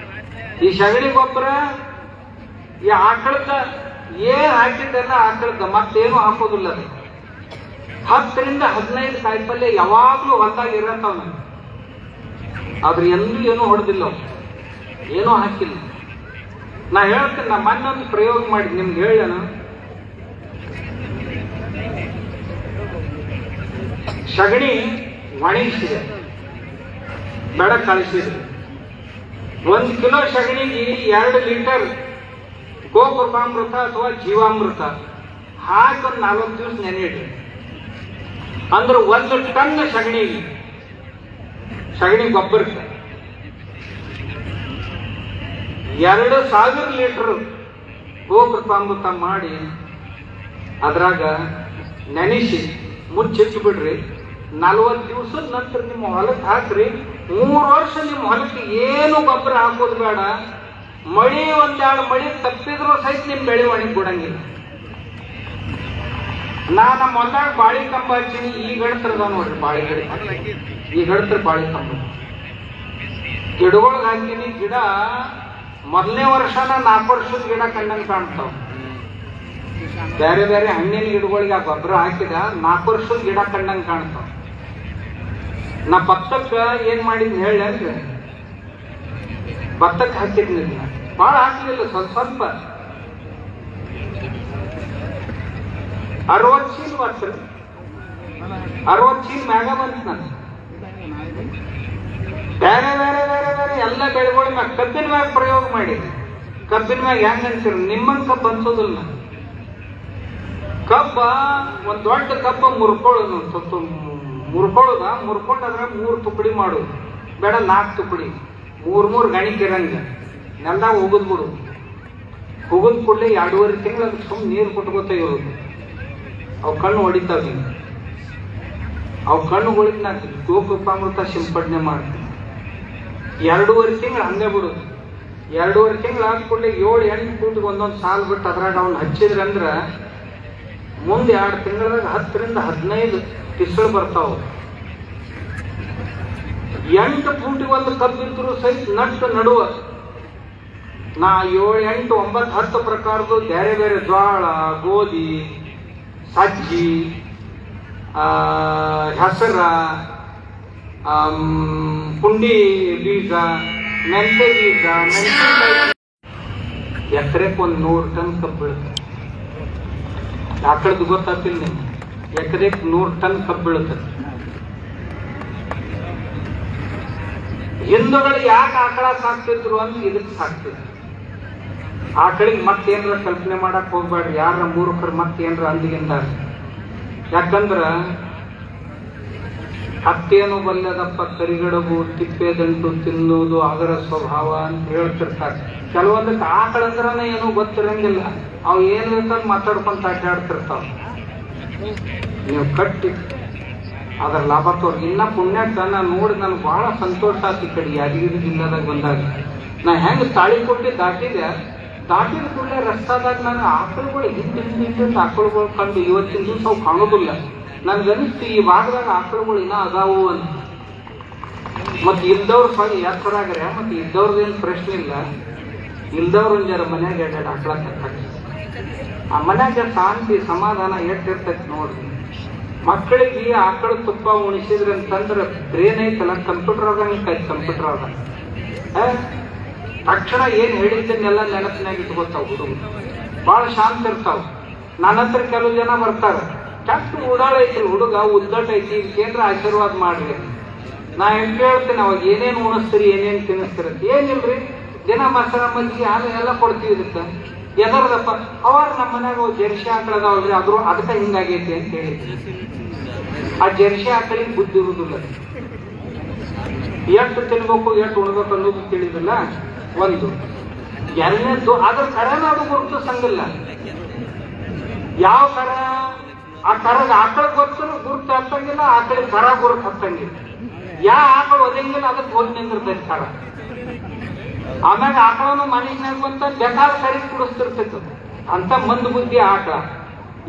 A: ಈ ಸಗಣಿ ಗೊಬ್ಬರ ಈ ಆಕಳದ ಏನ್ ಹಾಕಿದ್ದೆಲ್ಲ ಆಕಳದ, ಮತ್ತೇನು ಹಾಕೋದಿಲ್ಲ. ಅದು 10 ರಿಂದ 15 ಕಾಯಿಪಲ್ಯ ಯಾವಾಗ್ಲೂ ಹೊಲ್ದಾಗ ಇರತ್ತವ. ಆದ್ರೆ ಎಂದೂ ಏನೂ ಹೊಡೆದಿಲ್ಲ, ಏನೂ ಹಾಕಿಲ್ಲ. ನಾ ಹೇಳ್ತೇನೆ, ನಾ ಮೊನ್ನೊಂದು ಪ್ರಯೋಗ ಮಾಡಿ ನಿಮ್ಗೆ ಹೇಳೋಣ. ಸಗಣಿ ಒಣಗಿಸಿದೆ, ಬೆಳಕ್ ಕಳಿಸಿದ್ರಿ. 1 ಕಿಲೋ ಸಗಣಿಗೆ 2 ಲೀಟರ್ ಗೋಕೃಪಾಮೃತ ಅಥವಾ ಜೀವಾಮೃತ ಹಾಕಿ ಒಂದು 40 ದಿವಸ ನೆನೆಯಿಡ್ರಿ. ಅಂದ್ರೆ 1 ಟನ್ ಸಗಣಿಗೆ, ಸಗಣಿ ಗೊಬ್ಬರಕ್ಕೆ 2000 ಲೀಟರ್ ಗೋಕೃಪಾಮೃತ ಮಾಡಿ ಅದ್ರಾಗ ನೆನೆಸಿ ಮುಚ್ಚಿಟ್ಟು ಬಿಡ್ರಿ. 40 ದಿವಸದ ನಂತರ ನಿಮ್ಮ ಹೊಲಕ್ಕೆ ಹಾಕ್ರಿ. 3 ವರ್ಷ ನಿಮ್ಮ ಹೊಲಕ್ಕೆ ಏನು ಗೊಬ್ಬರ ಹಾಕೋದು ಬೇಡ. ಮಳಿ 1-2 ಮಳಿ ತಪ್ಪಿದ್ರು ಸಹಿತ ನಿಮ್ ಬೆಳೆ ಒಣಗಿ ಬಿಡಂಗಿಲ್ಲ. ನಾ ನಮ್ಮ ಹೊಲದಾಗ ಬಾಳಿ ಕಂಬ ಹಚ್ಚೀನಿ. ಈ ಗಡತ್ರದ ನೋಡ್ರಿ ಬಾಳಿ ಗಿಡ, ಈ ಗಡತ್ರ ಬಾಳಿ ಕಂಬ ಗಿಡಗಳಿಗೆ ಹಾಕಿನಿ. ಗಿಡ ಮೊದಲನೇ ವರ್ಷನ 4 ವರ್ಷದ ಗಿಡ ಕಂಡಂಗೆ ಕಾಣ್ತಾವ. ಬೇರೆ ಬೇರೆ ಹಣ್ಣಿನ ಗಿಡಗಳಿಗೆ ಆ ಗೊಬ್ಬರ ಹಾಕಿದ 4 ವರ್ಷದ ಗಿಡ ಕಂಡಂಗೆ ಕಾಣ್ತಾವ. ನಾ ಭತ್ತಕ್ಕೆ ಏನ್ ಮಾಡಿದ್ನಿ ಹೇಳಿ ಅಂದ್ರೆ, ಭತ್ತಕ್ಕೆ ಹಾಕಿದ್ನಿಲ್ಲ, ಭಾಳ ಹಾಕ್ಲಿಲ್ಲ, ಸ್ವಲ್ಪ ಸ್ವಲ್ಪ 60 ಚೀಲ ಬರ್ತಾರೆ. 60 ಚೀಲ ಮ್ಯಾಗ ಬಂತು ನಾನು. ಬೇರೆ ಬೇರೆ ಬೇರೆ ಬೇರೆ ಎಲ್ಲ ಬೆಳೆಗಳ ಮ್ಯಾಗ ಕಬ್ಬಿನ ಮ್ಯಾಗ ಪ್ರಯೋಗ ಮಾಡಿದ್ದೆ. ಕಬ್ಬಿನ ಮ್ಯಾಗ ಹೆಂಗ್ ಅನ್ಸಿರು, ನಿಮ್ಮಂಗ್ ಕಬ್ಬು ಅನ್ಸೋದಿಲ್ಲ. ಕಬ್ಬ ಒಂದ್ ದೊಡ್ಡ ಕಬ್ಬ ಮುರ್ಕೊಳ್ಳೋದ ಮುರ್ಕೊಂಡಾದ್ರೆ 3 ತುಕಡಿ ಮಾಡೋದು ಬೇಡ, 4 ತುಕಡಿ, 3 ಗಣಿಕಿರಂಗ ನೆಲ್ದ ಹೋಗುದ್ ಬಿಡು. ಹೋಗುದ್ ಕೂಡಲೇ 2.5 ತಿಂಗಳು ಅದಕ್ಕೆ ಸುಮ್ಮನೆ ನೀರು ಕೊಟ್ಕೋತ ಇರೋದು. ಅವು ಕಣ್ಣು ಹೊಡಿತಾವ. ಅವು ಕಣ್ಣು ಹೊಡಿದ್ ನಾ ಗೋಕೃಪಾಮೃತ ಸಿಂಪಡಣೆ ಮಾಡ್ತೀನಿ. 2.5 ತಿಂಗಳು ಹಂಗೆ ಬಿಡುದು. 2.5 ತಿಂಗಳು ಆದ ಕೂಡಲೇ 7-8 ಫೂಟ್ಗೆ ಒಂದೊಂದು ಸಾಲು ಬಿಟ್ಟು ಅದ್ರಾಗ ಅವ್ನು ಹಚ್ಚಿದ್ರಂದ್ರ ಮುಂದೆ 2 ತಿಂಗಳದಾಗ 10ರಿಂದ 15 ಟಿಸ್ಗಳು ಬರ್ತಾವ. 8 ಫೂಟಿಗೆ ಒಂದು ಕಬ್ಬಿದ್ರು ಸಹಿತ ನಟ್ಟು ನಡುವ ನಾ 7, 8, 9, 10 ಪ್ರಕಾರದ ಬೇರೆ ಬೇರೆ ಜ್ವಾಳ, ಗೋಧಿ, ಸಜ್ಜಿ, ಹೆಸರ, ಪುಂಡಿ ಬೀಜ, ಮೆಂತೆ ಬೀಜ, ಮೆಣಸಿನಕಾಯಿ ಎಕರೆಕ್ಕೆ 100 ಟನ್ ಕಬ್ಬು ಬೀಳುತ್ತೆ. ಆಕಳದ್ದು ಗೊತ್ತಾಗ್ತಿಲ್ಲ ನಿಮ್ಗೆ, ಎಕರೆಕ್ಕೆ 100 ಟನ್ ಕಬ್ಬು ಬೀಳುತ್ತೆ. ಹಿಂದೂಗಳು ಯಾಕೆ ಆಕಳ ಸಾಕ್ತಿದ್ರು ಅಂತ ಇದಕ್ಕೆ ಸಾಕ್ತಿದ್ರು. ಆಕಳಿಗೆ ಮತ್ತೇನ್ರ ಕಲ್ಪನೆ ಮಾಡಕ್ ಹೋಗ್ಬೇಡ್ರಿ, ಯಾರ ಮೂರ್ಖರು ಮತ್ತೇನ್ರ ಅಂದಿಗಿಂದ. ಯಾಕಂದ್ರ ಹತ್ತೇನು ಬಲ್ಲದಪ್ಪ ಕರಿಗಡಬು, ತಿಪ್ಪೆದಂಟು ತಿನ್ನುವುದು ಅದರ ಸ್ವಭಾವ ಅಂತ ಹೇಳ್ತಿರ್ತಾರೆ. ಕೆಲವೊಂದಕ್ಕೆ ಆಕಳಂದ್ರನೇ ಏನೂ ಗೊತ್ತಿರಂಗಿಲ್ಲ, ಅವು ಏನ್ ಬೇಕಂತ ಮಾತಾಡ್ಕೊಂತ ಅಡ್ಡಾಡ್ತಿರ್ತಾವ. ನೀವು ಕಟ್ಟಿ ಅದ್ರ ಲಾಭ ತೋರ್. ಇನ್ನ ಪುಣ್ಯಕ್ಕ ನಾ ನೋಡಿ ನನಗೆ ಬಹಳ ಸಂತೋಷ ಆಯ್ತು. ಈ ಕಡೆ ಯಾದಗಿರಿ ಜಿಲ್ಲಾದಾಗ ಬಂದಾಗ ನಾ ಹೆಂಗ್ ತಾಳಿಕೊಟ್ಟಿ ದಾಟಿದ ಕೂಡಲೇ ರಸ್ತಾದಾಗ ನಾನು ಆಕಳುಗಳು ಹಿಂದಿಂದ ಆಕಳುಗಳು ಕಂಡು ಇವತ್ತಿನ ದಿವಸ ಅವು ಕಾಣೋದಿಲ್ಲ. ನನ್ಗನಿಸ್ತು ಈ ಭಾಗದಾಗ ಆಕಳುಗಳು ಇನ್ನ ಅದಾವು ಅಂತ. ಮತ್ತೆ ಇಲ್ದವ್ರು ಸ್ವಲ್ಪ ಯಾತ್ರಾಗ್ರೆ, ಮತ್ತೆ ಇದ್ದವ್ರದ್ದೇನು ಪ್ರಶ್ನೆ ಇಲ್ಲ. ಇಲ್ದವ್ರು ಒಂದ್ ಜರ ಮನ್ಯಾಗ 2 ಆಕಳ ಕಟ್ಟಾಕ, ಆ ಮನ್ಯಾಗ ಶಾಂತಿ ಸಮಾಧಾನ ಎಷ್ಟಿರ್ತೈತಿ ನೋಡ್ರಿ. ಮಕ್ಕಳಿಗೆ ಆಕಳ ತುಪ್ಪ ಉಣಿಸಿದ್ರಿ ಅಂತಂದ್ರೆ ಬ್ರೇನ್ ಐತಲ್ಲ, ಕಂಪ್ಯೂಟರ್ ಆದಂಗೆ ಕಂಪ್ಯೂಟರ್ ಆದ ತಕ್ಷಣ ಏನ್ ಹೇಳಿದ್ದನ್ನೆಲ್ಲ ನೆನಪಿನಾಗ ಇಟ್ಕೊತಾವ. ಹುಡುಗ ಬಹಳ ಶಾಂತ ಇರ್ತಾವ. ನನ್ನ ಹತ್ರ ಕೆಲವು ಜನ ಬರ್ತಾರ, ಕೆಟ್ಟ ಉಡಾಳ ಐತಿ ಹುಡುಗ, ಉದ್ದಟ ಐತಿ, ಇದಕ್ಕೇನ್ರ ಆಶೀರ್ವಾದ ಮಾಡ್ರಿ. ನಾ ಹೆಂಗ್ ಹೇಳ್ತೇನೆ, ಅವಾಗ ಏನೇನು ಉಣಿಸ್ತೀರಿ, ಏನೇನು ತಿನ್ನಿಸ್ತೀರ? ಏನಿಲ್ರಿ, ದಿನ ಮಸಾಲ ಮಜ್ಜಿಗೆ ಹಾಲು ಎಲ್ಲ ಕೊಡ್ತೀವಿ. ಇದಕ್ಕೆ ಎದರ್ದಪ್ಪ ಅವಾಗ ನಮ್ಮ ಮನ್ಯಾಗ ಜರ್ಸಿ ಆಕಳದವಲ್ರಿ, ಆದ್ರೂ ಅದಕ್ಕೆ ಹಿಂಗಾಗೈತಿ ಅಂತ ಹೇಳಿದ್ವಿ. ಆ ಜರ್ಸಿ ಆಕಳಿಗೆ ಬುದ್ಧಿ ಇರುವುದಿಲ್ಲ, ಎಷ್ಟು ತಿನ್ಬೇಕು ಎಷ್ಟು ಉಣ್ಬೇಕು ಅನ್ನೋದು ತಿಳಿದಿಲ್ಲ. ಒಂದು ಎರಡನೇದ್ದು ಅದ್ರ ಕರನ ಅದು ಗುರುತಿಸಂಗಿಲ್ಲ. ಯಾವ ಕರ, ಆ ಕರಗ ಆಕಳ ಗೊತ್ತರು ಗುರುತು ಹತ್ತಂಗಿಲ್ಲ, ಆಕಳಿಗೆ ಕರ ಗುರುತು ಹತ್ತಂಗಿಲ್ಲ. ಯಾವ ಆಕಳ ಒದಂಗಿಲ್ಲ ಅದಕ್ಕೆ ಹೋಗಿ ನಿಂದಿರ್ತೈತಿ ಕರ. ಆಮ್ಯಾಗ ಆಕಳನು ಮನುಷ್ಯನಾಗ ಬಂತ ಬೇಕಾದ ಕರಿ ಕುಡಿಸ್ತಿರ್ತೈತ ಅಂತ ಮಂದ್ ಬುದ್ಧಿ ಆಕಳ.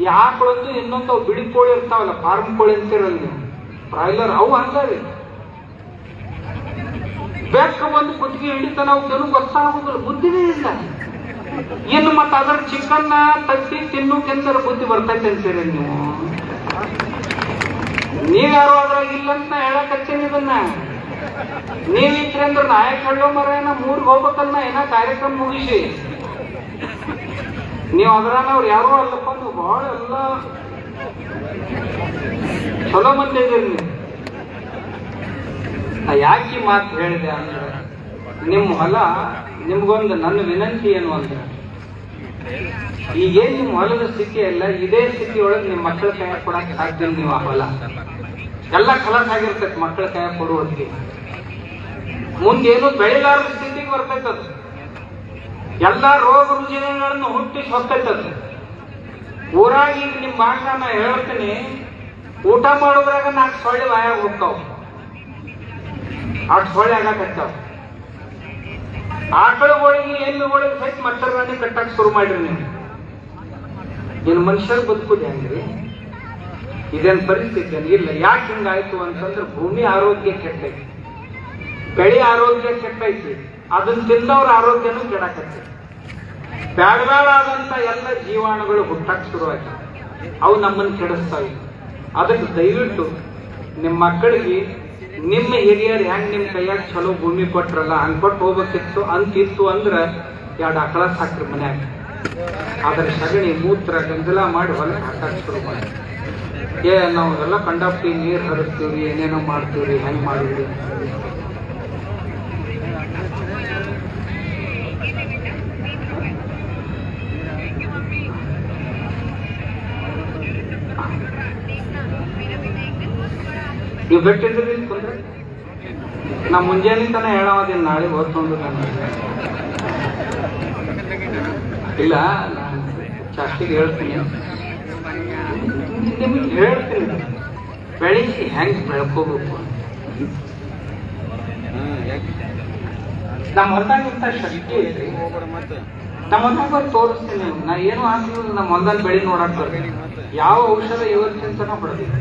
A: ಈ ಆಕಳೊಂದು ಇನ್ನೊಂದು ಅವು ಬಿಳಿ ಕೋಳಿ ಇರ್ತಾವಲ್ಲ, ಫಾರ್ಮ್ ಕೋಳಿ ಅಂತಿರಲ್ಲ ನೀವು, ಬ್ರಾಯ್ಲರ್, ಅವು ಹಂಗಾರಿ ಬೆಕ್ಕ ಒಂದು ಕುತ್ತಿಗೆ ಹಿಡಿತಾನ, ಅವಕ್ಕೇನು ಗೊತ್ತಾಗೋದಿಲ್ಲ, ಬುದ್ಧಿನೇ ಇಲ್ಲ. ಇನ್ನು ಮತ್ತೆ ಅದರ ಚಿಕನ್ನ ತಟ್ಟಿ ತಿನ್ನೋಕೆಂದ್ರೆ ಬುದ್ಧಿ ಬರ್ತೈತೆ ಅಂತೀರಿ ನೀವು. ನೀವ್ಯಾರು ಅದ್ರಾಗ ಇಲ್ಲಂತ ಹೇಳಕತ್ತೇನೆ. ಇದನ್ನ ನೀವಿತ್ರಿ ಅಂದ್ರೆ ನಾಯಕ ಹೇಳೋ ಮರ ಏನ 3ಗೆ ಹೋಗ್ಬೇಕಲ್ಲ, ಏನ ಕಾರ್ಯಕ್ರಮ ಮುಗಿಸಿ. ನೀವು ಅದ್ರಾಗ ಅವ್ರು ಯಾರೋ ಅಲ್ಲಪ್ಪ, ನೀವು ಬಹಳ ಎಲ್ಲ ಚಲೋ ಮಂದಿ ಇದೀರಿ ನೀವು. ಯಾಕೆ ಮಾತು ಹೇಳಿದೆ ಅಂದ್ರೆ, ನಿಮ್ಮ ಹೊಲ ನಿಮ್ಗೊಂದು ನನ್ನ ವಿನಂತಿ ಏನು ಅಂದ್ರೆ, ಈಗೇನ್ ನಿಮ್ಮ ಹೊಲದ ಸ್ಥಿತಿ ಅಲ್ಲ, ಇದೇ ಸ್ಥಿತಿ ಒಳಗೆ ನಿಮ್ಮ ಮಕ್ಕಳ ಕೈ ಕೊಡಕ್ಕೆ ಸಾಧ್ಯ. ನೀವು ಆ ಹೊಲ ಎಲ್ಲ ಕಲಸ್ ಆಗಿರ್ತೈತೆ, ಮಕ್ಕಳ ಕೈ ಕೊಡುವಲ್ಲಿ ಮುಂದೇನು ಬೆಳೆಲಾರದ ಸ್ಥಿತಿಗೆ ಬರ್ತೈತದು. ಎಲ್ಲ ರೋಗ ರುಜಿನಗಳನ್ನು ಹುಟ್ಟಿಸಿ ಹೊತ್ತೈತದು. ಊರಾಗ ಈಗ ನಿಮ್ಮ ಭಾಷ ನಾ ಹೇಳ್ತೀನಿ, ಊಟ ಮಾಡೋದ್ರಾಗ 4 ಸೊಳ್ಳೆ ಬಾಯಾಗ ಹೋಗ್ತಾವ, 8 ಸೊಳ್ಳೆ ಆಗಕತ್ತಾವ. ಆಕಳುಗಳಿಗೆ ಎಮ್ಮೆಗಳಿಗೆ ಸಹಿತ ಮಚ್ಚರದಾನಿ ಕಟ್ಟಕ್ಕೆ ಶುರು ಮಾಡ್ರಿ ನೀವು. ಇನ್ನು ಮನುಷ್ಯರು ಬದುಕುದು ಹೆಂಗ್ರಿ? ಇದೇನು ಪರಿಸ್ಥಿತಿ ಇಲ್ಲ. ಯಾಕೆ ಹಿಂಗಾಯ್ತು ಅಂತಂದ್ರೆ ಭೂಮಿ ಆರೋಗ್ಯ ಕೆಟ್ಟೈತಿ, ಬೆಳೆ ಆರೋಗ್ಯ ಕೆಟ್ಟೈತಿ, ಅದನ್ನ ತಿಂದವ್ರ ಆರೋಗ್ಯನೂ ಕೆಡಕತ್ತೆ. ಬ್ಯಾಡಬ್ಯಾಡಾದಂತ ಎಲ್ಲ ಜೀವಾಣುಗಳು ಹುಟ್ಟಕ್ಕೆ ಶುರುವಾಗಿ ಅವು ನಮ್ಮನ್ನು ಕೆಡಿಸ್ತಾವೆ. ಅದಕ್ಕೆ ದಯವಿಟ್ಟು ನಿಮ್ಮ ಮಕ್ಕಳಿಗೆ ನಿಮ್ಮ ಹಿರಿಯರು ಹೆಂಗ್ ನಿಮ್ಮ ಕೈಯಾಗ ಚಲೋ ಭೂಮಿ ಕೊಟ್ರಲ್ಲ ಹಂಗ್ ಕೊಟ್ಟು ಹೋಗ್ಬೇಕಿತ್ತು ಅಂತಿತ್ತು ಅಂದ್ರೆ 2 ಆಕಳ ಸಾಕ್ರಿ ಮನ್ಯಾಗ. ಅದರ ಸಗಣಿ ಮೂತ್ರ ಗಂಜಲ ಮಾಡಿ ಹೊಲಕ್ಕೆ ಹಾಕಕ್ಕೆ ಶುರು ಮಾಡಿ. ನಾವು ಎಲ್ಲ ಕಂಡಾಪ್ಟಿ ನೀರು ಹರಿಸ್ತೀವ್ರಿ, ಏನೇನೋ ಮಾಡ್ತೀವ್ರಿ, ಹೆಂಗ್ ಮಾಡಿದ್ರಿ. ನೀವು ಬಿಟ್ಟಿದ್ರಿ ತೊಂದ್ರೆ ನಾ ಮುಂಜಾನೆ ತನ ಹೇಳೋದೇನು ನಾಳೆ ಓದ್ಕೊಂಡು ಇಲ್ಲ, ನಾನು ಜಾಸ್ತಿಗೆ ಹೇಳ್ತೀನಿ, ನಿಮಗೆ ಹೇಳ್ತೀನಿ ಬೆಳಿಗ್ಗೆ ಹೆಂಗೆ ಬೆಳ್ಕೋಬೇಕು. ನಮ್ಮ ಹೊಲ್ದಾಗಿಂತ ಶಕ್ತಿ ಐತಿ, ನಮ್ಮ ಹೊಲ್ದಾಗ ತೋರಿಸ್ತೀನಿ. ನಾ ಏನು ಹಾಕಿದ್ರು ನಮ್ಮ ಹೊಲ್ದಲ್ಲಿ ಬೆಳಿ ನೋಡಕ್ ಬರ್ತೀನಿ. ಯಾವ ಔಷಧ ಇವತ್ತಿಂತನ ಹೊಡೆದಿಲ್ಲ.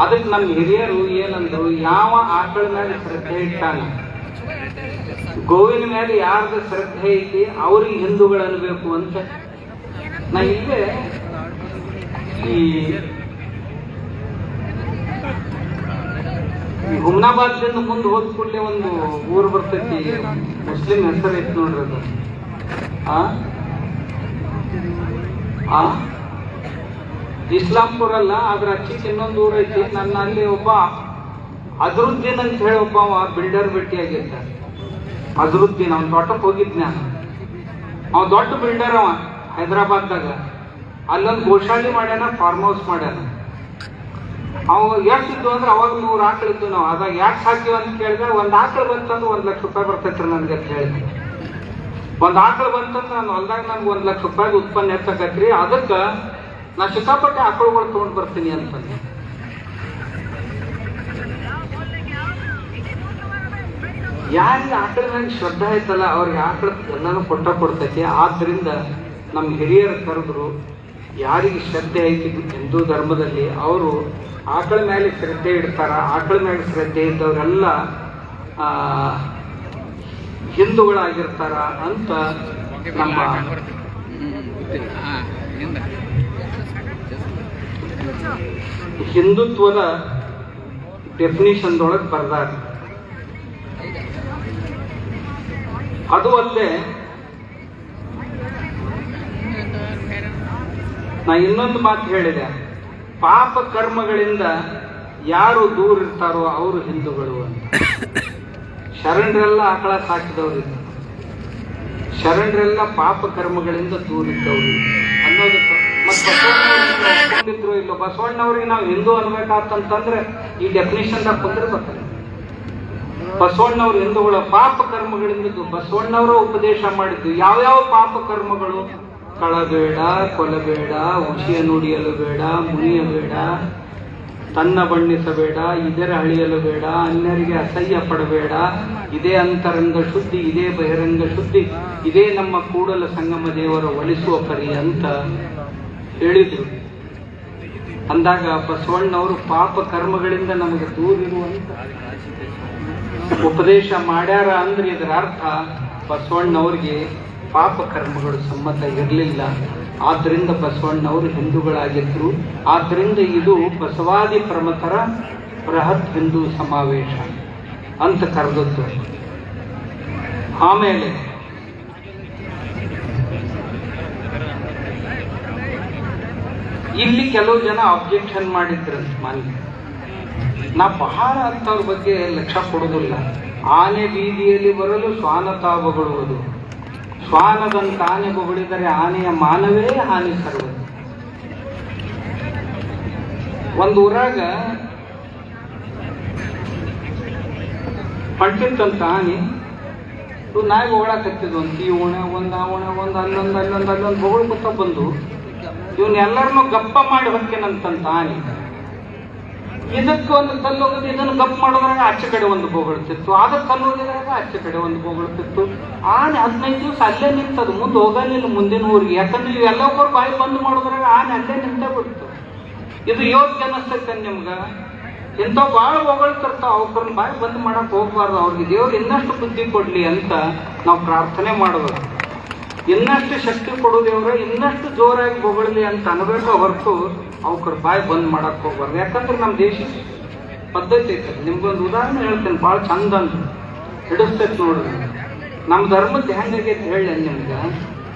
A: ಅದಕ್ಕೆ ನಮ್ಮ ಹಿರಿಯರು ಏನಂದ್ರು, ಯಾವ ಆಕಳ ಮೇಲೆ ಶ್ರದ್ಧೆ ಇಟ್ಟಾನ, ಗೋವಿನ ಮೇಲೆ ಯಾರ್ದು ಶ್ರದ್ಧೆ ಐತಿ ಅವ್ರಿಗೆ ಹಿಂದೂಗಳು ಅನ್ಬೇಕು ಅಂತ. ನಾ ಇಲ್ಲೇ ಈ ಹುಮ್ನಾಬಾದ್ದಿಂದ ಮುಂದೆ ಹೋದ ಕೂಡಲೇ ಒಂದು ಊರು ಬರ್ತೈತಿ, ಮುಸ್ಲಿಂ ಹೆಸರು ಐತಿ ನೋಡ್ರಿ ಅದು. ಇಸ್ಲಾಂಪುರ ಅಲ್ಲ, ಅದ್ರ ಹಚ್ಚಿಗೆ ಇನ್ನೊಂದು ಊರು ಐತಿ. ನನ್ನ ಅಲ್ಲಿ ಒಬ್ಬ ಅಜರುದ್ದೀನ್ ಅಂತ ಹೇಳಿ ಒಬ್ಬ ಬಿಲ್ಡರ್ ಭೇಟಿಯಾಗಿದ್ದ. ಅಜರುದ್ದೀನ್ ಅವ್ನ ತೋಟಕ್ಕೆ ಹೋಗಿದ್ನ. ಅವ ದೊಡ್ಡ ಬಿಲ್ಡರ್, ಅವ ಹೈದರಾಬಾದ್ದಾಗ. ಅಲ್ಲೊಂದು ಗೋಶಾಲಿ ಮಾಡ್ಯಾನ, ಫಾರ್ಮ್ ಹೌಸ್ ಮಾಡ್ಯಾನ. ಅವ ಎಷ್ಟಿದ್ದು ಅಂದ್ರೆ ಅವಾಗ 100 ಆಕಳಿದ್ದು. ನಾವು ಅದಾಗ ಯಾಕೆ ಸಾಕಿವ ಅಂತ ಕೇಳಿದ್ರೆ, ಒಂದು ಆಕಳು ಬಂತಂದ್ರೆ 1 ಲಕ್ಷ ರೂಪಾಯಿ ಬರ್ತೈತ್ರಿ ನನ್ಗೆ ಅಂತ ಹೇಳಿದ್ವಿ. ಒಂದು ಆಕಳು ಬಂತಂದ್ರೆ ನಾನು ಹೊಲ್ದಾಗ ನನ್ಗೆ 1 ಲಕ್ಷ ರೂಪಾಯಿ ಉತ್ಪನ್ನ ಹೆಚ್ಚಾಕತ್ರಿ, ಅದಕ್ಕೆ ನಾ ಸಿಕ್ಕಾಪಟ್ಟೆ ಆಕಳುಗಳು ತಗೊಂಡು ಬರ್ತೀನಿ ಅಂತಂದು. ಯಾರಿಗೆ ಆಕಳ ಮೇಲೆ ಶ್ರದ್ಧಾ ಐತಲ್ಲ ಅವ್ರಿಗೆ ಆಕಳ ಎಲ್ಲಾನು ಕೊಡ್ತೈತಿ. ಆದ್ರಿಂದ ನಮ್ಮ ಹಿರಿಯರು ಕರೆದ್ರು, ಯಾರಿಗೆ ಶ್ರದ್ಧೆ ಐತಿ ಹಿಂದೂ ಧರ್ಮದಲ್ಲಿ ಅವರು ಆಕಳ ಮೇಲೆ ಶ್ರದ್ಧೆ ಇಡ್ತಾರ. ಆಕಳ ಮೇಲೆ ಶ್ರದ್ಧೆ ಇದ್ದವರೆಲ್ಲ ಹಿಂದೂಗಳಾಗಿರ್ತಾರ ಅಂತ ನಮ್ಮ ಹಿಂದುತ್ವದ ಡೆಫಿನಿಷನ್ದೊಳಗೆ ಬರ್ದಾರ. ಅದು ಅಲ್ಲದೆ ನಾ ಇನ್ನೊಂದು ಮಾತು ಹೇಳಿದೆ, ಪಾಪ ಕರ್ಮಗಳಿಂದ ಯಾರು ದೂರ ಇರ್ತಾರೋ ಅವರು ಹಿಂದೂಗಳು ಅಂತ. ಶರಣರೆಲ್ಲ ಆಕಳ ಸಾಕಿದವರು, ಶರಣರೆಲ್ಲ ಪಾಪ ಕರ್ಮಗಳಿಂದ ದೂರ ಇದ್ದವರು ಅನ್ನೋದಕ್ಕೆ. ಮತ್ತೆ ಬಸವಣ್ಣವ್ರು ಇಲ್ಲೋ, ಬಸವಣ್ಣವ್ರಿಗೆ ನಾವು ಹಿಂದೂ ಅನ್ಬೇಕಾತಂತಂದ್ರೆ ಈ ಡೆಫಿನೇಷನ್ ಕುಂದಿರ್ಬೇಕಲ್ಲ. ಬಸವಣ್ಣವ್ರು ಹಿಂದೂಗಳ ಪಾಪ ಕರ್ಮಗಳಿಂದ ಬಸವಣ್ಣವರ ಉಪದೇಶ ಮಾಡಿದ್ದು ಯಾವ್ಯಾವ ಪಾಪ ಕರ್ಮಗಳು? ಕಳಬೇಡ, ಕೊಲಬೇಡ, ಹುಷಿಯ ನುಡಿಯಲು ಬೇಡ, ಮುನಿಯಬೇಡ, ತನ್ನ ಬಣ್ಣಿಸಬೇಡ, ಇದರ ಅಳಿಯಲು ಬೇಡ, ಅನ್ಯರಿಗೆ ಅಸಹ್ಯ ಪಡಬೇಡ, ಇದೇ ಅಂತರಂಗ ಶುದ್ಧಿ, ಇದೇ ಬಹಿರಂಗ ಶುದ್ಧಿ, ಇದೇ ನಮ್ಮ ಕೂಡಲ ಸಂಗಮ ದೇವರ ಒಲಿಸುವ ಪರಿ ಅಂತ ಹೇಳಿದ್ರು. ಅಂದಾಗ ಬಸವಣ್ಣವರು ಪಾಪ ಕರ್ಮಗಳಿಂದ ನಮಗೆ ದೂರಿರುವಂತ ಉಪದೇಶ ಮಾಡ್ಯಾರ ಅಂದ್ರೆ ಇದರ ಅರ್ಥ ಬಸವಣ್ಣವ್ರಿಗೆ ಪಾಪ ಕರ್ಮಗಳು ಸಮ್ಮತ ಇರಲಿಲ್ಲ. ಆದ್ದರಿಂದ ಬಸವಣ್ಣವರು ಹಿಂದೂಗಳಾಗಿದ್ರು. ಆದ್ದರಿಂದ ಇದು ಬಸವಾದಿ ಪ್ರಮಥರ ಬೃಹತ್ ಹಿಂದೂ ಸಮಾವೇಶ ಅಂತ ಕರೆದದ್ದು. ಆಮೇಲೆ ಇಲ್ಲಿ ಕೆಲವು ಜನ ಅಬ್ಜೆಕ್ಷನ್ ಮಾಡಿದ್ರಂತ. ಮಾನ್ಯ ನಾ ಬಹಳ ಅಂತವ್ರ ಬಗ್ಗೆ ಲಕ್ಷ್ಯ ಕೊಡುವುದಿಲ್ಲ. ಆನೆ ಬೀದಿಯಲ್ಲಿ ಬರಲು ಶ್ವಾನ ತಾವಗೊಳ್ಳುವುದು, ಶ್ವಾನದಂತ ಆನೆ ಬೊಗಳಿದರೆ ಆನೆಯ ಮಾನವೇ ಹಾನಿ ಸರ್ವದು. ಒಂದು ಊರಾಗ ಹೊಂಟಿತ್ತಂತ ಆನೆ, ನಾಯಿ ಬೊಗಳಾಕತ್ತಿದ್ವು. ಒಂದು ಈ ಓಣ, ಒಂದು ಆ ಓಣ, ಒಂದು ಅಲ್ಲೊಂದು ಬೊಗಳ್ಕೊತ ಬಂದು ಇವನ್ನೆಲ್ಲರನ್ನು ಗಪ್ಪ ಮಾಡಿ ಹೊಕ್ಕೇನಂತಂತ ಆನೆ. ಇದಕ್ಕೆ ಒಂದು ಕಲ್ಲು ಹೋಗೋದು, ಇದನ್ನು ಗಪ್ ಮಾಡೋದ್ರಾಗ ಆಚೆ ಕಡೆ ಒಂದು ಬೋಗಳ್ತಿತ್ತು, ಅದಕ್ಕೆ ಕಲ್ಲು ಹೋಗಿದ್ರಾಗ ಆಚೆ ಕಡೆ ಒಂದು ಬೋಗಳ್ತಿತ್ತು. ಆನೆ 15 ದಿವಸ ಅಲ್ಲೇ ನಿಂತದು, ಮುಂದೆ ಹೋಗಲಿಲ್ಲ ಮುಂದಿನ ಊರಿಗೆ. ಯಾಕಂದ್ರೆ ಇವೆಲ್ಲವರು ಬಾಯಿ ಬಂದ್ ಮಾಡೋದ್ರಾಗ ಆನೆ ಅಲ್ಲೇ ನಿಂತೇ ಬಿಡ್ತು. ಇದು ಯೋಗ್ಯ ಅನಿಸ್ತೈತೆ ನಿಮ್ಗ? ಇಂಥ ಭಾಳ ಹೊಗಳ್ತಿರ್ತಾವ, ಅವ್ರನ್ನ ಬಾಯಿ ಬಂದ್ ಮಾಡಕ್ ಹೋಗ್ಬಾರ್ದು. ಅವ್ರಿಗೆ ದೇವ್ರು ಇನ್ನಷ್ಟು ಬುದ್ಧಿ ಕೊಡ್ಲಿ ಅಂತ ನಾವು ಪ್ರಾರ್ಥನೆ ಮಾಡಬೇಕು. ಇನ್ನಷ್ಟು ಶಕ್ತಿ ಕೊಡು ದೇವ್ರ, ಇನ್ನಷ್ಟು ಜೋರಾಗಿ ಹೊಗಳ್ಲಿ ಅಂತ ಅನ್ಬೇಕು ಹೊರತು ಅವ್ರ ಬಾಯಿ ಬಂದ್ ಮಾಡಕ್ ಹೋಗ್ಬಾರ್ದು. ಯಾಕಂದ್ರೆ ನಮ್ಮ ದೇಶ ಪದ್ಧತಿ ಐತೆ. ನಿಮ್ಗೊಂದು ಉದಾಹರಣೆ ಹೇಳ್ತೇನೆ, ಭಾಳ ಚಂದ ಅಂತ ಹಿಡಿಸ್ತೈತೆ ನೋಡ್ರಿ. ನಮ್ಮ ಧರ್ಮದ ಹೆಂಗಾಗೈತೆ ಹೇಳಿ ನಿಮ್ಗೆ.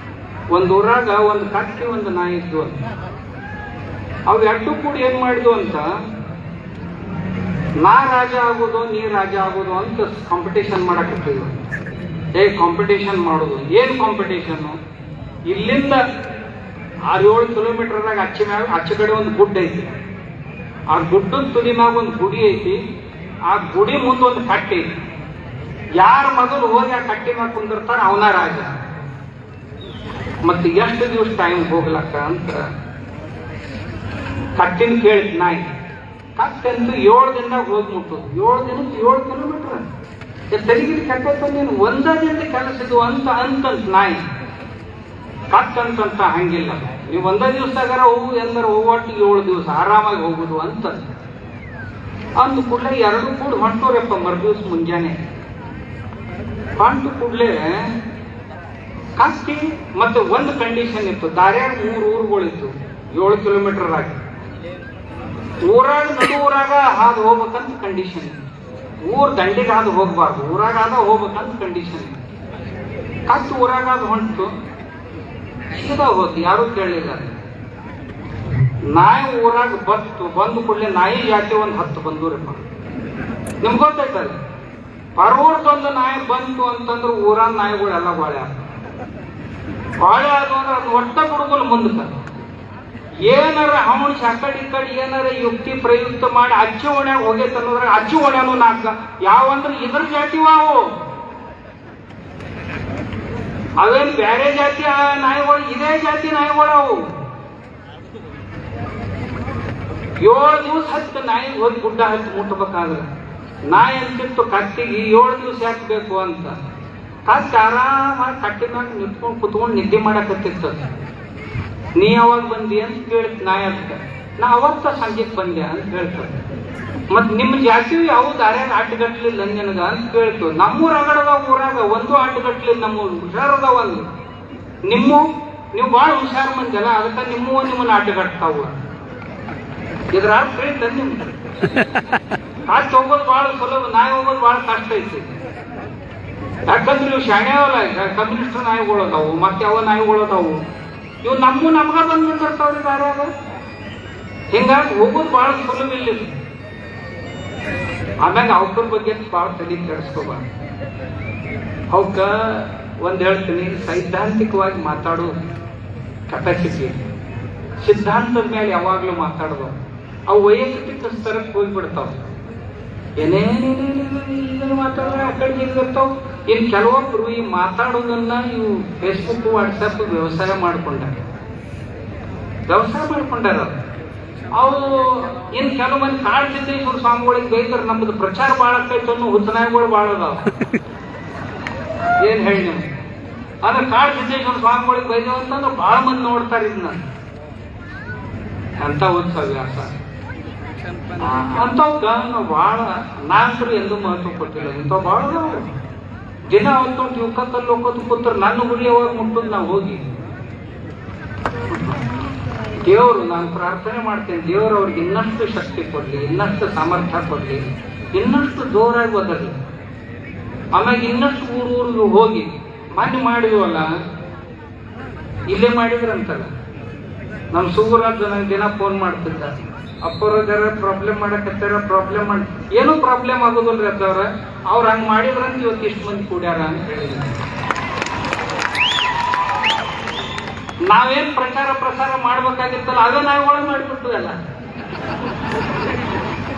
A: ಒಂದು ಊರಾಗ ಒಂದು ಕಟ್ಟಿ ಒಂದು ನಾಯಿ ಇದ್ವು ಅಂತ. ಅವು ಎರಡು ಕೂಡಿ ಏನ್ ಮಾಡಿದ್ವು ಅಂತ, ನಾ ರಾಜ ಆಗೋದು ನೀ ರಾಜ ಆಗೋದು ಅಂತ ಕಾಂಪಿಟೇಷನ್ ಮಾಡಕತ್ತಿದ್ವು. ಕಾಂಪಿಟೇಷನ್ ಮಾಡೋದು. ಏನ್ ಕಾಂಪಿಟೇಷನ್? ಇಲ್ಲಿಂದ 6-7 ಕಿಲೋಮೀಟರ್ದಾಗ ಆಚೆ ಕಡೆ ಒಂದು ಗುಡ್ಡ ಐತಿ. ಆ ಗುಡ್ಡದ ತುದಿ ಮ್ಯಾಗ ಒಂದು ಗುಡಿ ಐತಿ. ಆ ಗುಡಿ ಮುಂದೆ ಒಂದು ಕಟ್ಟಿ ಐತಿ. ಯಾರ ಮೊದಲು ಹೋಗಿ ಆ ಕಟ್ಟಿ ಮ್ಯಾಗ ಕುಂದಿರ್ತಾರ ಅವನ ರಾಜ. ಮತ್ತೆ ಎಷ್ಟು ದಿವಸ ಟೈಮ್ ಹೋಗ್ಲಕ್ಕ ಅಂತ ಕಟ್ಟಿನ ಕೇಳಿದ್ ನಾಯಿ. ಕಟ್ಟಂತೂ 7 ದಿನದಾಗ ಹೋಗಿ ಮುಟ್ಟುದು. 7 ದಿನಕ್ಕೆ 7 ಕಿಲೋಮೀಟರ್ ತೆರಿಗಿರಿ ಕಟ್ಟತ್ತ ನೀನು ಒಂದ ದಿನದ ಕೆಲಸ ಇದು ಅಂತ ನಾಯಿ. ಕಟ್ಟಂತ ಹಂಗಿಲ್ಲ, ನೀವು ಒಂದ ದಿವಸದಾಗಾರ ಹೋಗು ಎಂದರೆ ಹೋಗೋಟ್ಟು 7 ದಿವಸ ಆರಾಮಾಗಿ ಹೋಗುದು ಅಂತ ಅಂದ ಕೂಡಲೇ 2 ಕೂಡಿ ಹೊಂಟೋರಪ್ಪ. ಮರುದಿವ್ಸ ಮುಂಜಾನೆ ಹೊಂಟು ಕೂಡಲೇ ಕಟ್ಟಿ ಮತ್ತೆ ಒಂದು ಕಂಡೀಷನ್ ಇತ್ತು. ದಾರ್ಯಾಗ 3 ಊರುಗಳಿತ್ತು 7 ಕಿಲೋಮೀಟರ್ ಆಗಿ. ಊರಾಗ ನಡು ಊರಾಗ ಹಾದು ಹೋಗ್ಬೇಕಂತ ಕಂಡೀಷನ್ ಇತ್ತು. ಊರ್ ದಂಡಿಗೆ ಹಾದು ಹೋಗ್ಬಾರ್ದು, ಊರಾಗ ಆದ ಹೋಗ್ಬೇಕಂತ ಕಂಡೀಷನ್ ಇತ್ತು. ಕಟ್ಟು ಊರಾಗ ಅದು ಹೊಂಟು ಸೀದಾ ಹೋತು, ಯಾರು ಕೇಳಲಿಲ್ಲ. ನಾಯಿ ಊರಾಗ ಬಂದು ಕೂಡಲೇ ನಾಯಿ ಜಾತಿ ಒಂದು 10 ಬಂದೂರಪ್ಪ. ನಿಮ್ಗೆ ಗೊತ್ತಾಯ್ತಲ್ಲ, ಪರವೂರ್ದೊಂದು ನಾಯಿ ಬಂತು ಅಂತಂದ್ರೆ ಊರಾನ ನಾಯಿಗಳೆಲ್ಲ ಬಾಳೆ ಆದ. ಬಾಳೆ ಆದ್ವು ಅಂದ್ರೆ ಅದು ಒಟ್ಟ ಬಿಡುಗಲ್ ಮುಂದಕ್ಕೆ ಏನಾರ ಅವಣಿಸಿ ಆ ಕಡೆ ಈ ಕಡೆ ಏನಾರ ಯುಕ್ತಿ ಪ್ರಯುಕ್ತ ಮಾಡಿ ಅಚ್ಚಿ ಒಣ್ಯಾಗ ಹೋಗೈತೆ ಅನ್ನೋದ್ರಾಗ ಅಚ್ಚಿ ಒಣ್ಯಾನು ನಾಲ್ಕ ಯಾವಂದ್ರೆ ಇದ್ರ ಜಾತಿವ ಅವು. ಅವೇನು ಬೇರೆ ಜಾತಿ ನಾಯಿಗಳು, ಇದೇ ಜಾತಿ ನಾಯಿಗಳು ಅವು. 7 ದಿವಸ ಹತ್ತು ನಾಯಿ ಹೋಗಿ ಗುಡ್ಡ ಹತ್ತಿ ಮುಟ್ಟಬೇಕಾದ್ರೆ ನಾಯಿ ಅಂತಿತ್ತು ಕತ್ತಿಗೆ 7 ದಿವಸ ಯಾಕೆ ಬೇಕು ಅಂತ. ಕತ್ತಿ ಆರಾಮಾಗಿ ಕಟ್ಟಿ ಮ್ಯಾಗ ನಿಂತ್ಕೊಂಡು ಕುತ್ಕೊಂಡು ನಿದ್ದೆ ಮಾಡಕತ್ತಿತ್ತು. ನೀ ಯಾವಾಗ ಬಂದಿ ಅಂತ ಕೇಳಿತ್ ನಾಯಿ ಅಂತ. ನಾ ಅವತ್ತ ಸಂಜೆಗೆ ಬಂದೆ ಅಂತ ಹೇಳ್ತಾರೆ. ಮತ್ ನಿಮ್ಮ ಜಾತಿ ಯಾವ ದಾರ್ಯಾಗ ಆಟಗಟ್ಲಿಲ್ಲ ನಿನಗ ಅಂತ ಕೇಳ್ತು. ನಮ್ಮೂರ ಅಗಡದಾವ ಊರಾಗ ಒಂದು ಆಟಗಟ್ಲಿಲ್ಲ. ನಮ್ಮ ಹುಷಾರದಾವ ಅಂದ್ ನೀವು ಭಾಳ ಹುಷಾರ್ ಮಂದಿ ಅಲ್ಲ, ಅದಕ್ಕೆ ನಿಮ್ಮನ್ನ ಆಟಗಟ್ತಾವ. ಇದ್ರ ಅರ್ಥ ಹೇಳ್ತ ನಿಮ್ಗೆ. ಕಾಚ್ ಹೋಗೋದು ಭಾಳ ಸುಲಭ, ನಾಯಿ ಹೋಗೋದು ಭಾಳ ಕಷ್ಟ ಐತಿ. ಯಾಕಂದ್ರೆ ಇವು ಶಾಣ್ಯಾವಲ್ಲ, ಕಮ್ಯುನಿಸ್ಟ್ ನಾಯಿಗಳದಾವು, ಮತ್ತೆ ಯಾವ ನಾಯಿಗಳದಾವು. ಇವು ನಮ್ಗ ಬಂದು ನಿಂತಿರ್ತಾವ್ರಿ ದಾರ್ಯಾಗ. ಹಿಂಗಾಗಿ ಹೋಗೋದು ಭಾಳ ಸುಲಭ ಇಲ್ಲ. ಆಮ್ಯಾಗ ಅವಕ್ರ ಬಗ್ಗೆ ಭಾಳ ತಲೆ ಕೆಡಿಸ್ಕೋಬಾರ್ದು. ಅವಕ್ಕ ಒಂದ್ ಹೇಳ್ತೀನಿ, ಸೈದ್ಧಾಂತಿಕವಾಗಿ ಮಾತಾಡೋ ಕೆಪಾಸಿಟಿ, ಸಿದ್ಧಾಂತದ ಮೇಲೆ ಯಾವಾಗ್ಲೂ ಮಾತಾಡೋದು. ಅವು ವೈಯಕ್ತಿಕ ಸ್ತರಕ್ಕೆ ಹೋಗ್ಬಿಡ್ತಾವ. ಏನೇನೇನೇನು ಮಾತಾಡಿದ್ರೆ ಆ ಕಡೆ ಇರ್ತಾವ. ಇನ್ನು ಕೆಲವೊಬ್ರು ಈ ಮಾತಾಡೋದನ್ನ ಇವು ಫೇಸ್ಬುಕ್ ವಾಟ್ಸಪ್ ವ್ಯವಸಾಯ ಮಾಡ್ಕೊಂಡಾರ. ಅವು ಇನ್ನು ಕೆಲವು ಮಂದಿ ಕಾಡು ಸಿದ್ದೇಶ್ವರ ಸ್ವಾಮಿಗಳಿಗೆ ಬೈತಾರೆ, ನಮ್ಮದು ಪ್ರಚಾರ ಭಾಳ ಆಕೈತೆ ಅನ್ನೋ ಹುಚ್ಚನಾಯಿಗಳು ಭಾಳ ಅದಾವ. ಏನ್ ಹೇಳಿ ನಿಮ್ಗೆ. ಆದ್ರೆ ಕಾಡು ಸಿದ್ದೇಶ್ವರ ಸ್ವಾಮಿಗಳಿಗೆ ಬೈದೇವ ಅಂತಂದ್ರೆ ಭಾಳ ಮಂದಿ ನೋಡ್ತಾರೆ ಇದನ್ನ. ಅಂತ ಉತ್ಸವ ವ್ಯಾಸ ಅಂತವ್ಕ ನಾವು ಭಾಳ ನಾಲ್ಕರು ಎಂದೂ ಮಹತ್ವ ಕೊಟ್ಟಿಲ್ಲ. ಇಂಥವು ಭಾಳ ದಿನ ಅವತ್ತು ಯುವಕತ್ತಲ್ಲಿ ಹೋಗೋದು ಕೂತ್ರೆ ನನ್ನ ಗುರಿ ಯಾವಾಗ ಮುಟ್ಟುದು ನಾವು ಹೋಗಿ. ದೇವರು, ನಾನು ಪ್ರಾರ್ಥನೆ ಮಾಡ್ತೇನೆ, ದೇವರು ಅವ್ರಿಗೆ ಇನ್ನಷ್ಟು ಶಕ್ತಿ ಕೊಡ್ಲಿ, ಇನ್ನಷ್ಟು ಸಾಮರ್ಥ್ಯ ಕೊಡ್ಲಿ, ಇನ್ನಷ್ಟು ಜೋರಾಗಿ ಓದಲಿ. ಆಮ್ಯಾಗ ಇನ್ನಷ್ಟು ಊರಿಗೆ ಹೋಗಿ ಮನೆ ಮಾಡಿದ್ವಲ್ಲ, ಇಲ್ಲೇ ಮಾಡಿದ್ರಂತಲ್ಲ. ನಮ್ಮ ಸುಗುರಾಜ್ ನನಗೆ ದಿನ ಫೋನ್ ಮಾಡ್ತಿದ್ದ, ಅಪ್ಪರ ಜರ ಪ್ರಾಬ್ಲಮ್ ಮಾಡಕತ್ತಾರ, ಪ್ರಾಬ್ಲಮ್ ಮಾಡಿ ಏನೂ ಪ್ರಾಬ್ಲಮ್ ಆಗೋದಿಲ್ರಿ ಅದ್ದವ್ರ, ಅವ್ರು ಹಂಗೆ ಮಾಡಿದ್ರಂತ ಇವತ್ತು ಇಷ್ಟು ಮಂದಿ ಕೂಡ್ಯಾರ ಅಂತ ಹೇಳಿದ್ರು. ನಾವೇನ್ ಪ್ರಸಾರ ಮಾಡ್ಬೇಕಾಗಿತ್ತಲ್ಲ ಅವೇ ನಾವುಗಳು ಮಾಡಿಬಿಟ್ವಲ್ಲ.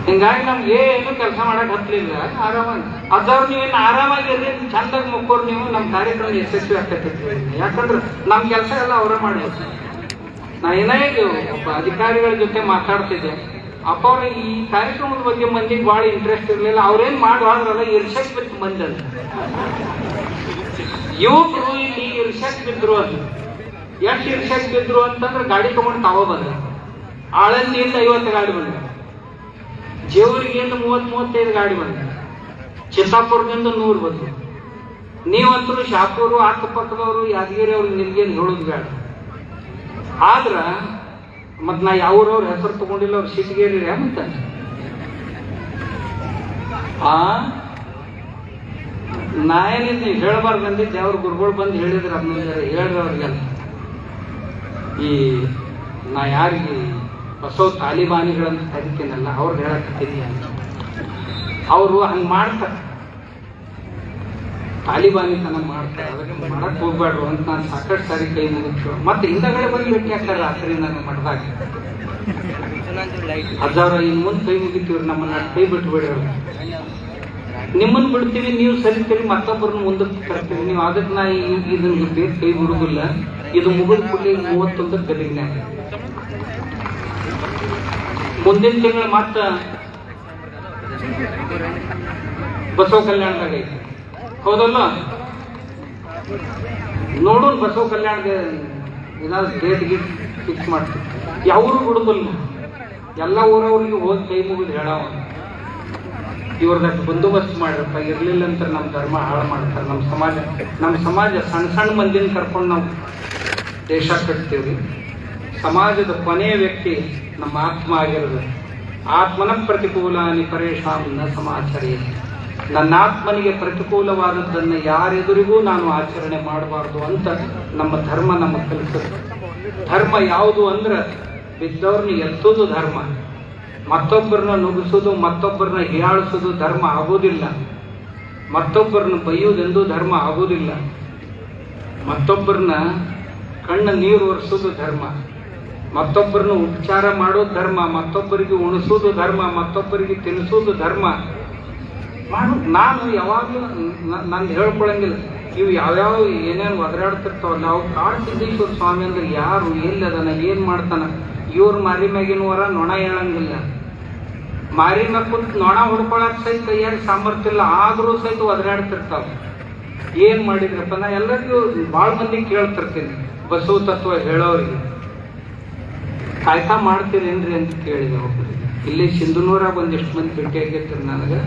A: ಹಿಂಗಾಗಿ ನಮ್ಗೆ ಏನು ಕೆಲಸ ಮಾಡಕ್ ಹತ್ತಲಿಲ್ಲ. ಆರಾಮಾಗಿ ಅದ್ದವ್ರು ನೀವೇನು ಆರಾಮಾಗಿರ್ರಿ, ಚಂದಾಗಿ ಮುಕ್ಕೋರು ನೀವು, ನಮ್ಮ ಕಾರ್ಯಕ್ರಮ ಯಶಸ್ವಿ ಆಗ್ತೈತಿ. ಯಾಕಂದ್ರೆ ನಮ್ಮ ಕೆಲಸ ಎಲ್ಲ ಅವರೇ ಮಾಡ್ಬೇಕು. ನಾ ಏನಾಗಿ ಒಬ್ಬ ಅಧಿಕಾರಿಗಳ ಜೊತೆ ಮಾತಾಡ್ತಿದ್ದೆ, ಅಪ್ಪ ಅವ್ರ ಈ ಕಾರ್ಯಕ್ರಮದ ಬಗ್ಗೆ ಮಂದಿಗೆ ಭಾಳ ಇಂಟ್ರೆಸ್ಟ್ ಇರಲಿಲ್ಲ. ಅವ್ರೇನ್ ಮಾಡುವಾದ್ರಲ್ಲ ಇರ್ಷಕ್ ಬಿತ್ತು ಮಂದಿ ಅಂತ. ಯುವಕರು ಇಲ್ಲಿ ಇರ್ಷಕ್ ಬಿದ್ರು ಅದು. ಎಷ್ಟು ಇರ್ಷಕ್ ಬಿದ್ರು ಅಂತಂದ್ರೆ ಗಾಡಿ ತಗೊಂಡು ತಾವ ಬಂದ, ಆಳಂದಿಯಿಂದ 50 ಗಾಡಿ ಬಂದ. ಜೇವರಿಗೆಯಿಂದ 30-35 ಗಾಡಿ ಬಂದ, ಚಿತ್ತಾಪುರದಿಂದ 100 ಬಂದು. ನೀವಂತೂ ಶಾಪೂರು ಅಕ್ಕಪಕ್ಕದವರು ಯಾದಗಿರಿ ಅವ್ರಿಗೆ ನಿಮ್ಗೇನು ಹೇಳೋದು ಬೇಡ. ಆದ್ರ ಮತ್ ನಾ ಯಾವ್ರವ್ರ ಹೆಸರು ತಗೊಂಡಿಲ್ಲ, ಅವ್ರು ಸಿಟಿಗೇರಿ ಅಂತ ನಾ ಏನಿದ್ ಹೇಳ್ಬಾರ್ದಂದಿದ್ದೆ. ಅವ್ರ ಗುರುಗಳು ಬಂದು ಹೇಳಿದ್ರು, ಅದನ್ನ ಹೇಳ್ರಿ ಅವ್ರಿಗೆಲ್ಲ. ಈ ನಾ ಯಾರಿಗೆ ಬಸವ ತಾಲಿಬಾನಿಗಳಂತ ಕರಿತೀನಲ್ಲ ಅವ್ರು ಹೇಳಕತ್ತೀನಿ ಅಂತ. ಅವರು ಹಂಗೆ ಮಾಡ್ತಾರೆ, ತಾಲಿಬಾನಿತನ ಮಾಡ್ತಾರೆ. ಅದಕ್ಕೆ ಮಾಡಕ್ ಹೋಗ್ಬೇಡ್ರು ಅಂತ ನಾನು ಸಾಕಷ್ಟು ಸಾರಿ ಕೈ ಮುಗಿದ್ರು. ಮತ್ತೆ ಹಿಂದಗಡೆ ಬಂದು ಭೇಟಿ ಹಾಕ್ತಾರೆ ರಾತ್ರಿ ನಾನು ಮಠದಾಗ. ಅಜ್ಜವ್ರ ಇನ್ ಮುಂದೆ ಕೈ ಮುಗಿತೀವ್ರಿ, ನಮ್ಮನ್ನ ಕೈ ಬಿಟ್ಟು ಬಿಡ್ರಿ, ನಿಮ್ಮನ್ನು ಬಿಡ್ತೀವಿ, ನೀವು ಸರಿತೀರಿ, ಮತ್ತೊಬ್ಬರನ್ನ ಮುಂದಕ್ಕೆ ತರ್ತೀವಿ ನೀವು. ಅದಕ್ಕೆ ನಾ ಇದನ್ನ ಬೇಗ ಕೈ ಬಿಡುದಿಲ್ಲ. ಇದು ಮುಗಿದ ಕೂಡಲೇ 31 ಗದಗಿನ್ಯಾಗ. ಮುಂದಿನ ತಿಂಗಳು ಮತ್ತ ಬಸವ ಕಲ್ಯಾಣದಾಗ ಐತಿ, ಹೌದಲ್ಲ? ನೋಡೋಣ ಬಸವ ಕಲ್ಯಾಣದ ಏನಾದ್ರು ಡೇಟ್ ಗೀಟ್ ಫಿಕ್ಸ್ ಮಾಡ್ತೀವಿ. ಯಾವರು ಬಿಡುದಿಲ್ಲ, ಎಲ್ಲ ಊರವ್ರಿಗೆ ಹೋಗಿ ಕೈ ಮುಗಿದು ಹೇಳವ, ಇವ್ರದಷ್ಟು ಬಂದೋಬಸ್ತ್ ಮಾಡಿರಪ್ಪ, ಇರ್ಲಿಲ್ಲ ಅಂತ ನಮ್ಮ ಧರ್ಮ ಹಾಳು ಮಾಡ್ತಾರೆ. ನಮ್ಮ ಸಮಾಜ ಸಣ್ಣ ಸಣ್ಣ ಮಂದಿನ ಕರ್ಕೊಂಡು ನಾವು ದೇಶ ಕಟ್ತೀವಿ. ಸಮಾಜದ ಕೊನೆಯ ವ್ಯಕ್ತಿ ನಮ್ಮ ಆತ್ಮ ಆಗಿರೋದು. ಆತ್ಮನ ಪ್ರತಿಕೂಲಾನಿ ಪರೇಶಾಂ ನ ಸಮಾಚರಿ. ನನ್ನ ಆತ್ಮನಿಗೆ ಪ್ರತಿಕೂಲವಾದದ್ದನ್ನು ಯಾರೆದುರಿಗೂ ನಾನು ಆಚರಣೆ ಮಾಡಬಾರ್ದು ಅಂತ ನಮ್ಮ ಧರ್ಮ ನಮಗೆ ಕಲಿಸುತ್ತೆ. ಧರ್ಮ ಯಾವುದು ಅಂದ್ರೆ ಬಿದ್ದವ್ರನ್ನ ಎತ್ತೋದು ಧರ್ಮ, ಮತ್ತೊಬ್ಬರನ್ನ ನುಗ್ಗಿಸೋದು, ಮತ್ತೊಬ್ಬರನ್ನ ಹೀಯಾಳಿಸೋದು ಧರ್ಮ ಆಗೋದಿಲ್ಲ. ಮತ್ತೊಬ್ಬರನ್ನ ಬೈಯೋದೆಂದು ಧರ್ಮ ಆಗೋದಿಲ್ಲ. ಮತ್ತೊಬ್ಬರನ್ನ ಕಣ್ಣ ನೀರು ಒರೆಸೋದು ಧರ್ಮ, ಮತ್ತೊಬ್ಬರನ್ನ ಉಪಚಾರ ಮಾಡೋದು ಧರ್ಮ, ಮತ್ತೊಬ್ಬರಿಗೆ ಉಣಿಸೋದು ಧರ್ಮ, ಮತ್ತೊಬ್ಬರಿಗೆ ತಿನ್ನಿಸೋದು ಧರ್ಮ. ನಾನು ಯಾವಾಗಲೂ ನಂದು ಹೇಳ್ಕೊಳಂಗಿಲ್ಲ. ಇವು ಯಾವ್ಯಾವ ಏನೇನು ಒದರಾಡ್ತಿರ್ತಾವಲ್ಲ, ನಾವು ಕಾಡು ಸಿದ್ದೇಶ್ವರ ಸ್ವಾಮಿ ಅಂದ್ರೆ ಯಾರು, ಎಲ್ಲದನ, ಏನ್ ಮಾಡ್ತಾನ, ಇವ್ರ ಮಾರಿ ಮ್ಯಾಗಿನವರ ನೊಣ ಹೇಳಂಗಿಲ್ಲ. ಮಾರಿ ಮ್ಯಾಗ ಕುಂತ ನೊಣ ಹೊಡ್ಕೊಳಕ್ ಸಹಿತ ಕೈಯಾಗ ಸಾಮರ್ಥ್ಯ ಇಲ್ಲ, ಆದ್ರೂ ಸಹಿತ ಒದರಾಡ್ತಿರ್ತಾವ. ಏನ್ ಮಾಡಿದ್ರಪ್ಪ? ನಾ ಎಲ್ಲರಿಗೂ ಭಾಳ ಮಂದಿ ಕೇಳ್ತಿರ್ತೀನಿ, ಬಸವ ತತ್ವ ಹೇಳೋರಿಗೆ ಕಾಯ್ತಾ ಮಾಡ್ತೀರೇನ್ರಿ ಅಂತ ಕೇಳಿದೆ ಒಬ್ಬರಿಗೆ. ಇಲ್ಲಿ ಸಿಂಧುನೂರಾಗ ಒಂದಿಷ್ಟು ಮಂದಿ ಭೇಟಿ ಆಗಿರ್ತಾರೆ ನನಗೆ.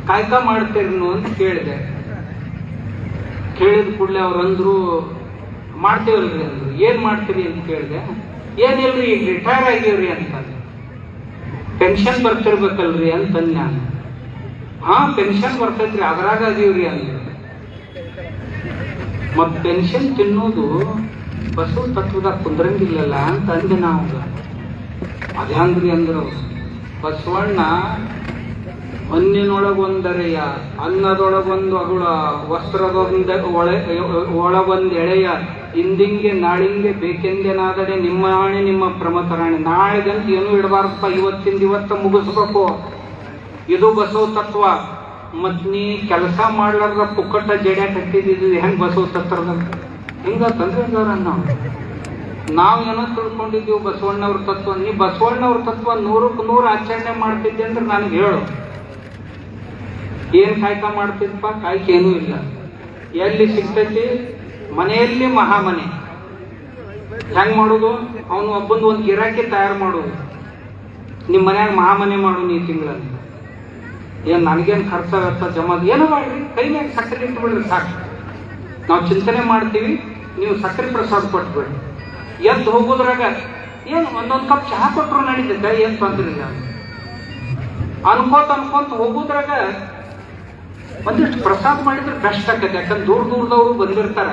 A: ಕಾಯ್ತಾ ಮಾಡ್ತೀರೇನು ಅಂತ ಕೇಳಿದೆ. ಕೇಳಿದ ಕೂಡಲೇ ಅವ್ರು ಅಂದ್ರು ಮಾಡ್ತೇವಲ್ರಿ ಅಂದ್ರು. ಏನ್ ಮಾಡ್ತೀರಿ ಅಂತ ಕೇಳಿದೆ. ಏನಿಲ್ರಿ ಈಗ ರಿಟೈರ್ ಆಗಿವ್ರಿ ಅಂತಂದ್ರೆ. ಪೆನ್ಷನ್ ಬರ್ತಿರ್ಬೇಕಲ್ರಿ ಅಂತಂದ್ ನಾನು. ಪೆನ್ಷನ್ ಬರ್ತೈತ್ರಿ, ಅದ್ರಾಗ ಅದೀವ್ರಿ ಅಂದ್ರು. ಮತ್ ಪೆನ್ಷನ್ ತಿನ್ನೋದು ಬಸವ ತತ್ವದಾಗ ಕುಂದ್ರಂಗಿಲ್ಲಲ್ಲ ಅಂತ ಅಂದೆ ನಾವು. ಅದ್ಯಾಂಗ್ರಿ ಅಂದ್ರು. ಬಸವಣ್ಣ ಹೊನ್ನಿನೊಳಗೊಂದರೆಯ, ಅನ್ನದೊಳಗೊಂದು ಅಗುಳ, ಒಳಗೊಂದು ಎಳೆಯ, ಇಂದಿಂಗೆ ನಾಳಿಂಗೆ ಬೇಕೆಂದೆನಾದರೆ ನಿಮ್ಮ ಆಣೆ ನಿಮ್ಮ ಪ್ರಮತರಾಣೆ. ನಾಳೆಗಂತ ಏನೂ ಇಡಬಾರ್ದಪ್ಪ, ಇವತ್ತಿಂದ ಇವತ್ತ ಮುಗಿಸ್ಬೇಕು. ಇದು ಬಸವ ತತ್ವ. ಮತ್ ನೀ ಕೆಲಸ ಮಾಡ್ಲಾರ್ದ ಪುಕ್ಕಟ್ಟ ಜಡ್ಯಾಕ ಹತ್ತಿದ್ದು ಹೆಂಗ್ ಬಸವ ತತ್ವದ ಹಿಂಗ ತಂದ್ರೆ ನಾವು ಏನೋ ತಿಳ್ಕೊಂಡಿದ್ದೀವಿ ಬಸವಣ್ಣವ್ರ ತತ್ವ. ನೀ ಬಸವಣ್ಣವ್ರ ತತ್ವ 100ಕ್ಕೆ 100 ಆಚರಣೆ ಮಾಡ್ತಿದ್ದೆ ಅಂದ್ರೆ ನನಗೆ ಹೇಳು. ಏನ್ ಕಾಯ್ಕ ಮಾಡ್ತಿದ್ಪ? ಕಾಯ್ಕೆ ಏನೂ ಇಲ್ಲ. ಎಲ್ಲಿ ಸಿಗ್ತೈತಿ? ಮನೆಯಲ್ಲಿ ಮಹಾಮನೆ. ಹೆಂಗ್ ಮಾಡೋದು? ಅವನು ಒಬ್ಬಂದು ಒಂದು ಗಿರಾಕಿ ತಯಾರು ಮಾಡೋದು. ನಿಮ್ಮ ಮನ್ಯಾಗ ಮಹಾಮನೆ ಮಾಡು ನೀ ತಿಂಗಳಲ್ಲಿ. ಏನ್ ನನಗೇನು ಖರ್ಚಾಗತ್ತ ಜಮಾ ಏನೋ ಮಾಡ್ರಿ, ಕೈ ಮ್ಯಾಗ ಸಕ್ಕರೆ ಇಟ್ಟು ಬಿಡ್ರಿ ಸಾಕು. ನಾವು ಚಿಂತನೆ ಮಾಡ್ತೀವಿ, ನೀವು ಸಕ್ಕರೆ ಪ್ರಸಾದ ಕೊಟ್ಬಿಡ್ರಿ. ಎದ್ದು ಹೋಗೋದ್ರಾಗ ಏನು ಒಂದೊಂದು ಕಪ್ ಚಹಾ ಕೊಟ್ಟರು ನಡೀತೈತೆ, ಏನ್ ತೊಂದ್ರೆ ಇಲ್ಲ. ಅನ್ಕೋತ ಹೋಗೋದ್ರಾಗ ಒಂದಿಷ್ಟು ಪ್ರಸಾದ ಮಾಡಿದ್ರೆ ಬೆಸ್ಟ್ ಆಕೈತೆ. ಯಾಕಂದ್ರೆ ದೂರದವ್ರು ಬಂದಿರ್ತಾರ,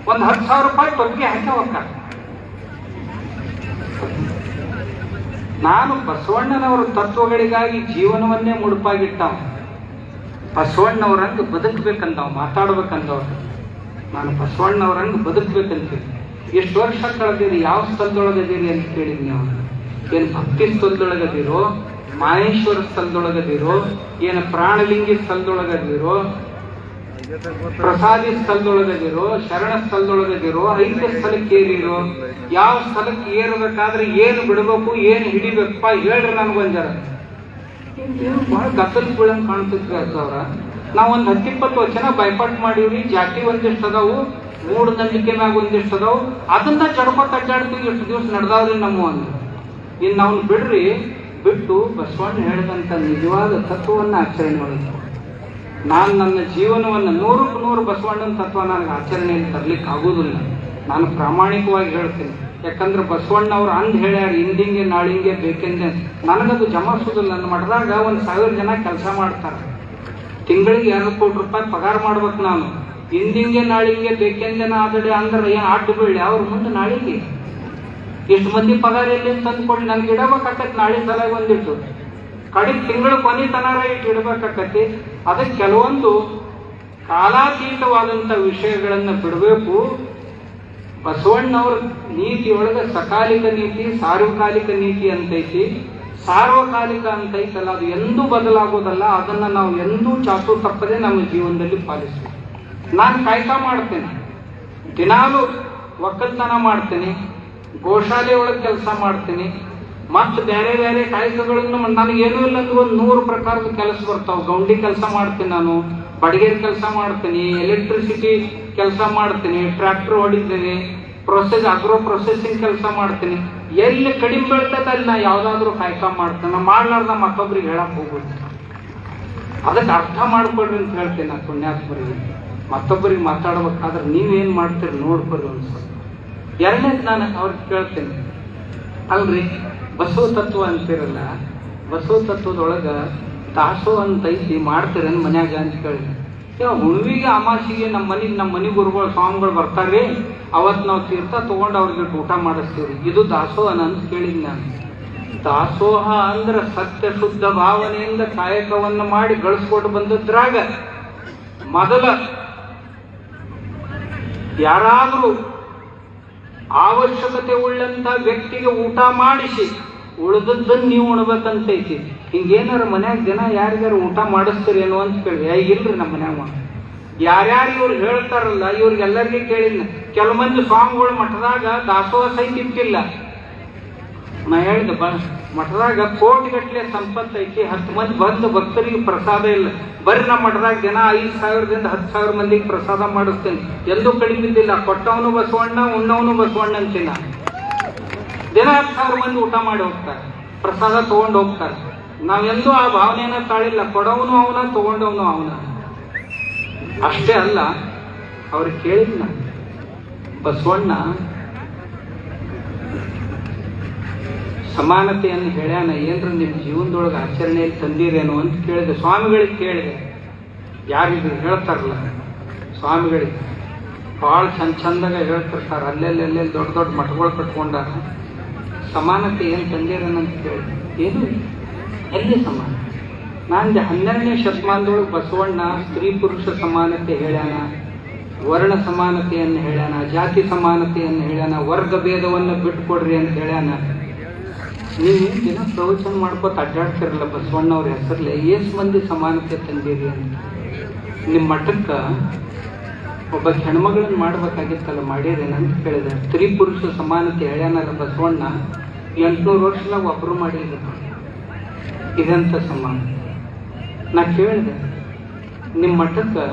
A: ಒಂದು 10,000 ರೂಪಾಯಿ ತೊಟ್ಟಿಗೆ ಹಾಕಿ ಹೋಗ್ತಾರ. ನಾನು ಬಸವಣ್ಣನವರ ತತ್ವಗಳಿಗಾಗಿ ಜೀವನವನ್ನೇ ಮುಡುಪಾಗಿಟ್ಟವ. ಬಸವಣ್ಣವ್ರಂಗೆ ಬದುಕ್ಬೇಕಂದವ, ಮಾತಾಡ್ಬೇಕಂದವ. ನಾನು ಬಸವಣ್ಣವ್ರಂಗೆ ಬದುಕ್ಬೇಕಂತೀವಿ. ಎಷ್ಟು ವರ್ಷ ಕಳೆದಿರಿ, ಯಾವ ಸ್ಥಳದೊಳಗದೀರಿ ಅಂತ ಕೇಳಿದ್ನಿ. ನೀವು ಏನು ಭಕ್ತಿ ಸ್ಥಳದೊಳಗದಿರೋ, ಮಾಹೇಶ್ವರ ಸ್ಥಳದೊಳಗದಿರೋ, ಏನು ಪ್ರಾಣಲಿಂಗಿ ಸ್ಥಳದೊಳಗದಿರೋ, ಪ್ರಸಾದಿ ಸ್ಥಳದೊಳಗದಿರೋ, ಶರಣ ಸ್ಥಳದೊಳಗದಿರೋ, ಐಕ್ಯ ಸ್ಥಳಕ್ಕೆ ಏರಿರೋ, ಯಾವ ಸ್ಥಳಕ್ಕೆ ಏರಬೇಕಾದ್ರೆ ಏನು ಬಿಡಬೇಕು, ಏನು ಹಿಡಿಬೇಕಪ್ಪ ಹೇಳ್ರಿ ನನಗೊಂಜರ. ಬಹಳ ಗದ್ದಲ್ ಬೀಳಂಗ್ ಕಾಣ್ತಿದ್ವಿ ಅವ್ರ. ನಾವೊಂದು 10-20 ವಚನ ಬೈಪಾಟ್ ಮಾಡೀವ್ರಿ. ಜಾತಿ ಒಂದಿಷ್ಟು ಅದಾವು, ಮೂಢನಂಬಿಕೆ ಮ್ಯಾಗ ಒಂದಿಷ್ಟು ಅದಾವು. ಅದನ್ನ ಜಡ್ಕೊತ ಅಡ್ಡಾಡ್ತೀವಿ. ಎಷ್ಟು ದಿವಸ ನಡೆದಾವ್ರಿ ನಮ್ಮ ಒಂದು. ಇನ್ನು ಅವ್ನು ಬಿಡ್ರಿ, ಬಿಟ್ಟು ಬಸವಣ್ಣ ಹೇಳಿದಂಥ ನಿಜವಾದ ತತ್ವವನ್ನು ಆಚರಣೆ ಮಾಡಿದ್ರು. ನಾನು ನನ್ನ ಜೀವನವನ್ನು 100ಕ್ಕೆ 100 ಬಸವಣ್ಣನ ತತ್ವ ನನಗೆ ಆಚರಣೆಯಲ್ಲಿ ತರಲಿಕ್ಕೆ ಆಗೋದಿಲ್ಲ. ನಾನು ಪ್ರಾಮಾಣಿಕವಾಗಿ ಹೇಳ್ತೀನಿ. ಯಾಕಂದ್ರೆ ಬಸವಣ್ಣ ಅವ್ರು ಹೇಳ್ಯಾರ ಇಂದಿಂಗೆ ನಾಳಿಂಗೆ ಬೇಕೆಂದೆ ನನಗದು ಜಮಾಯಿಸೋದಿಲ್ಲ. ನನ್ನ ಮಠದಾಗ 1000 ಜನ ಕೆಲಸ ಮಾಡ್ತಾರೆ. ತಿಂಗಳಿಗೆ 2 ಕೋಟಿ ರೂಪಾಯಿ ಪಗಾರ ಮಾಡ್ಬೇಕು. ನಾನು ಇಂದಿಂಗೆ ನಾಳಿಂಗೆ ಬೇಕೆಂದೇನ ಆದಡೆ ಅಂದ್ರೆ ಏನು ಅಡ್ಡು ಬೀಳಿ ಅವ್ರ ಮುಂದೆ ನಾಳಿಗೆ ಎಷ್ಟು ಮಂದಿ ಪಗಾರ ಎಲ್ಲಿ ತಂದ್ಕೊಡ್ಲಿ ನನ್ಗೆ ಇಡಬೇಕಾಕತಿ. ನಾಳೆ ಸಲ ಒಂದಿಟ್ಟು ಕಡೆಗೆ ತಿಂಗಳು ಕೊನೆ ತನಾರ ಇಟ್ಟು ಇಡಬೇಕಾಕತಿ. ಅದಕ್ಕೆ ಕೆಲವೊಂದು ಕಾಲಾತೀತವಾದಂಥ ವಿಷಯಗಳನ್ನು ಬಿಡಬೇಕು. ಬಸವಣ್ಣವ್ರ ನೀತಿಯೊಳಗೆ ಸಕಾಲಿಕ ನೀತಿ, ಸಾರ್ವಕಾಲಿಕ ನೀತಿ ಅಂತೈತಿ. ಸಾರ್ವಕಾಲಿಕ ಅಂತೈತಲ್ಲ, ಅದು ಎಂದೂ ಬದಲಾಗೋದಲ್ಲ. ಅದನ್ನು ನಾವು ಎಂದೂ ಚಾಚು ತಪ್ಪದೆ ನಮ್ಮ ಜೀವನದಲ್ಲಿ ಪಾಲಿಸ್ಬೇಕು. ನಾನು ಕಾಯ್ಕ ಮಾಡ್ತೇನೆ, ದಿನಾಲು ಒಕ್ಕಲ್ತನ ಮಾಡ್ತೇನೆ, ಗೋಶಾಲೆ ಒಳಗೆ ಕೆಲಸ ಮಾಡ್ತೀನಿ, ಮತ್ತು ಬೇರೆ ಬೇರೆ ಕಾಯಕಗಳನ್ನು ನನಗೇನೂ ಇಲ್ಲ ಅಂದ್ರೆ 100 ಪ್ರಕಾರದ ಕೆಲಸ ಬರ್ತಾವೆ. ಗೌಂಡಿ ಕೆಲಸ ಮಾಡ್ತೀನಿ, ನಾನು ಬಡಗೇರಿ ಕೆಲಸ ಮಾಡ್ತೀನಿ, ಎಲೆಕ್ಟ್ರಿಸಿಟಿ ಕೆಲಸ ಮಾಡ್ತೀನಿ, ಟ್ರ್ಯಾಕ್ಟರ್ ಹೊಡಿತೀನಿ, ಅಗ್ರೋ ಪ್ರೊಸೆಸಿಂಗ್ ಕೆಲಸ ಮಾಡ್ತೀನಿ. ಎಲ್ಲಿ ಕಡಿಮೆ ಬೀಳ್ತೈತೆ ಅಲ್ಲಿ ನಾ ಯಾವುದಾದ್ರೂ ಕಾಯಕ ಮಾಡ್ತೇನೆ. ಮಾಡ್ಲಾರ್ದ ಮತ್ತೊಬ್ರಿಗೆ ಹೇಳಕ್ ಹೋಗ್ಬೋದು. ಅದಕ್ಕೆ ಅರ್ಥ ಮಾಡ್ಕೊಡ್ರಿ ಅಂತ ಹೇಳ್ತೀನಿ ನಾನು ಪುಣ್ಯಾತ್ಮರಿಗೆ. ಮತ್ತೊಬ್ಬರಿಗೆ ಮಾತಾಡ್ಬೇಕಾದ್ರೆ ನೀವೇನು ಮಾಡ್ತೀರಿ ನೋಡ್ಕೊರಿ ಅನ್ಸ. ಎರಡನೇದು ನಾನು ಅವ್ರಿಗೆ ಕೇಳ್ತೇನೆ, ಅಲ್ರಿ ಬಸವ ತತ್ವ ಅಂತಿರಲ್ಲ, ಬಸವ ತತ್ವದೊಳಗೆ ದಾಸೋ ಅಂತೈತಿ ಮಾಡ್ತೀರೇನು ಮನ್ಯಾಗ ಅಂತ ಕೇಳಿ. ಹುಣ್ಣಿಗೆ ಅಮಾಸಿಗೆ ನಮ್ಮ ಮನೆ ಗುರುಗಳು ಸ್ವಾಮಿಗಳು ಬರ್ತಾರ್ರಿ, ಅವತ್ತು ನಾವು ತೀರ್ಥ ತಗೊಂಡು ಅವ್ರಿಗೆ ಊಟ ಮಾಡಿಸ್ತೀವ್ರಿ. ಇದು ದಾಸೋಹನ ಅಂತ ಕೇಳಿದ್ ನಾನು. ದಾಸೋಹ ಅಂದ್ರೆ ಸತ್ಯ ಶುದ್ಧ ಭಾವನೆಯಿಂದ ಕಾಯಕವನ್ನು ಮಾಡಿ ಗಳಿಸ್ಕೊಟ್ಟು ಬಂದದ್ರಾಗ ಮೊದಲ ಯಾರಾದರೂ ಅವಶ್ಯಕತೆ ಉಳ್ಳಂತ ವ್ಯಕ್ತಿಗೆ ಊಟ ಮಾಡಿಸಿ ಉಳಿದದ್ದನ್ನು ನೀವು ಉಣ್ಬೇಕಂತೈತಿ. ಹಿಂಗೇನಾರ ಮನ್ಯಾಗ ಜನ ಯಾರಿಗಾರ ಊಟ ಮಾಡಿಸ್ತೀರೇನೋ ಅಂತ ಕೇಳಿ. ಇಲ್ರಿ ನಮ್ಮ ಮನ್ಯಾಗ ಯಾರ್ಯಾರು ಇವ್ರು ಹೇಳ್ತಾರಲ್ಲ ಇವ್ರಿಗೆಲ್ಲರಿಗೆ ಕೇಳಿದ್ನ. ಕೆಲವು ಮಂದಿ ಸ್ವಾಮಿಗಳು ಮಠದಾಗ ದಾಸೋಹ ಸಹಿತ ಇಟ್ಟಿಲ್ಲ. ನಾ ಹೇಳಿದೆ ಮಠದಾಗ ಕೋಟಿಗಟ್ಟಲೆ ಸಂಪತ್ತು ಐತಿ, 10 ಮಂದಿ ಬಂದು ಭಕ್ತರಿಗೆ ಪ್ರಸಾದ ಇಲ್ಲ. ಬರ್ರಿ ನಮ್ಮ ಮಠದಾಗ ಜನ 5,000ದಿಂದ 10,000 ಮಂದಿಗೆ ಪ್ರಸಾದ ಮಾಡಿಸ್ತೇನೆ. ಎಂದೂ ಕಡಿಮೆ ಇದ್ದಿಲ್ಲ. ಕೊಟ್ಟವನು ಬಸವಣ್ಣ, ಉಣ್ಣವನು ಬಸವಣ್ಣ ಅಂತಿನ. ದಿನ 10,000 ಮಂದಿ ಊಟ ಮಾಡಿ ಹೋಗ್ತಾರೆ, ಪ್ರಸಾದ ತಗೊಂಡು ಹೋಗ್ತಾರೆ. ನಾವೆಂದೂ ಆ ಭಾವನೆಯನ್ನ ತಾಳಿಲ್ಲ. ಕೊಡವನು ಅವನ, ತಗೊಂಡವನು ಅವನ. ಅಷ್ಟೇ ಅಲ್ಲ, ಅವ್ರಿಗೆ ಕೇಳಿದ್ನ ಬಸವಣ್ಣ ಸಮಾನತೆಯನ್ನು ಹೇಳ್ಯಾನ, ಏನ್ರ ನಿಮ್ಮ ಜೀವನದೊಳಗೆ ಆಚರಣೆಯಲ್ಲಿ ತಂದಿರೇನು ಅಂತ ಕೇಳಿದೆ. ಸ್ವಾಮಿಗಳಿಗೆ ಕೇಳಿದೆ, ಯಾರಿಗೂ ಹೇಳ್ತಾರಲ್ಲ ಸ್ವಾಮಿಗಳಿಗೆ ಭಾಳ ಚಂದಾಗ ಹೇಳ್ತಿರ್ತಾರೆ. ಅಲ್ಲೆಲ್ಲೆಲ್ಲೆಲ್ಲಿ ದೊಡ್ಡ ದೊಡ್ಡ ಮಠಗಳು ಕಟ್ಕೊಂಡಾರ. ಸಮಾನತೆ ಏನು ತಂದಿರೇನಂತ ಕೇಳಿದೆ. ಏನು ಎಲ್ಲಿ ಸಮಾನ? ನಾನು 12ನೇ ಶತಮಾನದೊಳಗೆ ಬಸವಣ್ಣ ಸ್ತ್ರೀ ಪುರುಷ ಸಮಾನತೆ ಹೇಳ್ಯಾನ, ವರ್ಣ ಸಮಾನತೆಯನ್ನು ಹೇಳ್ಯಾನ, ಜಾತಿ ಸಮಾನತೆಯನ್ನು ಹೇಳ್ಯಾನ, ವರ್ಗ ಭೇದವನ್ನು ಬಿಟ್ಕೊಡ್ರಿ ಅಂತ ಹೇಳ್ಯಾನ. ನೀವು ದಿನ ಪ್ರವಚನ ಮಾಡ್ಕೊತ ಅಡ್ಡಾಡ್ತಿರಲ್ಲ ಬಸವಣ್ಣವ್ರ ಹೆಸರ್ಲೆ, ಎಷ್ಟು ಮಂದಿ ಸಮಾನತೆ ತಂದಿರಿ ಅಂತ. ನಿಮ್ಮ ಮಠಕ್ಕೆ ಒಬ್ಬ ಹೆಣ್ಮಗಳನ್ನ ಮಾಡ್ಬೇಕಾಗಿತ್ತಲ್ಲ, ಮಾಡಿರೇನಂತ ಕೇಳಿದೆ. ಸ್ತ್ರೀ ಪುರುಷ ಸಮಾನತೆ ಹೇಳ್ಯಾನಲ್ಲ ಬಸವಣ್ಣ, 800 ವರ್ಷದಾಗ ಒಬ್ಬರು ಮಾಡಿಲ್ಲ. ಇದಂತ ಸಮಾನ. ನಾ ಕೇಳಿದೆ, ನಿಮ್ಮ ಮಠಕ್ಕೆ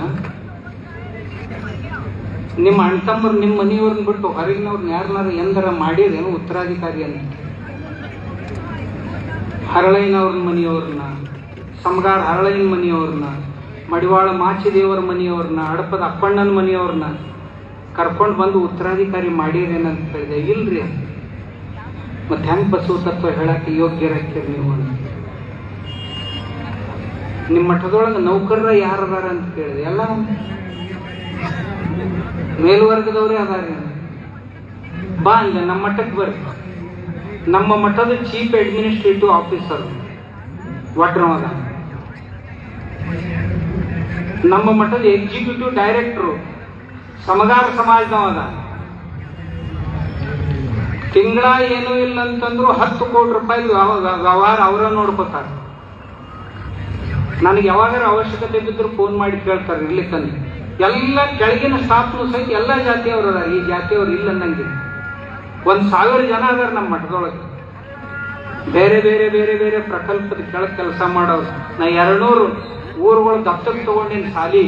A: ನಿಮ್ಮ ಅಣ್ತಮ್ಮರು ನಿಮ್ಮ ಮನೆಯವ್ರನ್ನ ಬಿಟ್ಟು ಹೊರಗಿನವ್ರನ್ನ ಯಾರನ್ನಾರು ಎಂದರ ಮಾಡಿರೇನು ಉತ್ತರಾಧಿಕಾರಿ ಅಂತ. ಹರಳಯ್ಯನವ್ರ ಮನೆಯವ್ರನ್ನ, ಸಮಗಾರ ಹರಳಯ್ಯನ ಮನೆಯವ್ರನ್ನ, ಮಡಿವಾಳ ಮಾಚಿದೇವರ ಮನೆಯವ್ರನ್ನ, ಹಡಪದ ಅಪ್ಪಣ್ಣನ ಮನೆಯವ್ರನ್ನ ಕರ್ಕೊಂಡು ಬಂದು ಉತ್ತರಾಧಿಕಾರಿ ಮಾಡಿರೇನಂತ ಕೇಳಿದೆ. ಇಲ್ರಿ. ಮತ್ತೆ ಹೆಂಗೆ ಬಸವ ತತ್ವ ಹೇಳಕ್ಕೆ ಯೋಗ್ಯರಾಗ್ತೀರಿ ನೀವು ಅಂತ. ನಿಮ್ಮ ಮಠದೊಳಗೆ ನೌಕರರ ಯಾರದಾರ ಅಂತ ಕೇಳಿದೆ. ಎಲ್ಲ ಮೇಲ್ವರ್ಗದವರೇ ಅದಾರ. ಬಾ ಅಂದೆ, ನಮ್ಮ ಮಠಕ್ಕೆ ಬರ್ರಿ. ನಮ್ಮ ಮಠದ ಚೀಫ್ ಅಡ್ಮಿನಿಸ್ಟ್ರೇಟಿವ್ ಆಫೀಸರ್ ವಡ್ರಮದ, ನಮ್ಮ ಮಠದ ಎಕ್ಸಿಕ್ಯೂಟಿವ್ ಡೈರೆಕ್ಟರು ಸಮಗಾರ ಸಮಾಜದವದ. ತಿಂಗಳ ಏನೂ ಇಲ್ಲ ಅಂತಂದ್ರು 10 ಕೋಟಿ ರೂಪಾಯಿ ವ್ಯವಹಾರ ಅವರ ನೋಡ್ಕೋತಾರೆ. ನನಗೆ ಯಾವಾಗಾರ ಅವಶ್ಯಕತೆ ಬಿದ್ದರೂ ಫೋನ್ ಮಾಡಿ ಕೇಳ್ತಾರೆ ಇರ್ಲಿಕ್ಕಂದ್ರೆ. ಎಲ್ಲ ಕೆಳಗಿನ ಸ್ಟಾಫ್ನು ಸಹಿತ ಎಲ್ಲ ಜಾತಿಯವರು ಅದಾರ. ಈ ಜಾತಿಯವರು ಇಲ್ಲ ಅನ್ನಂಗಿಲ್ಲ. 1,000 ಜನ ಅದಾರ ನಮ್ಮ ಮಠದೊಳಗೆ. ಬೇರೆ ಬೇರೆ ಬೇರೆ ಬೇರೆ ಪ್ರಕಲ್ಪದ ಕೆಳಗೆ ಕೆಲಸ ಮಾಡೋರು. ನಾ 200 ಊರುಗಳು ದತ್ತಕ್ಕೆ ತಗೊಂಡಿನ ಸಾಲಿ.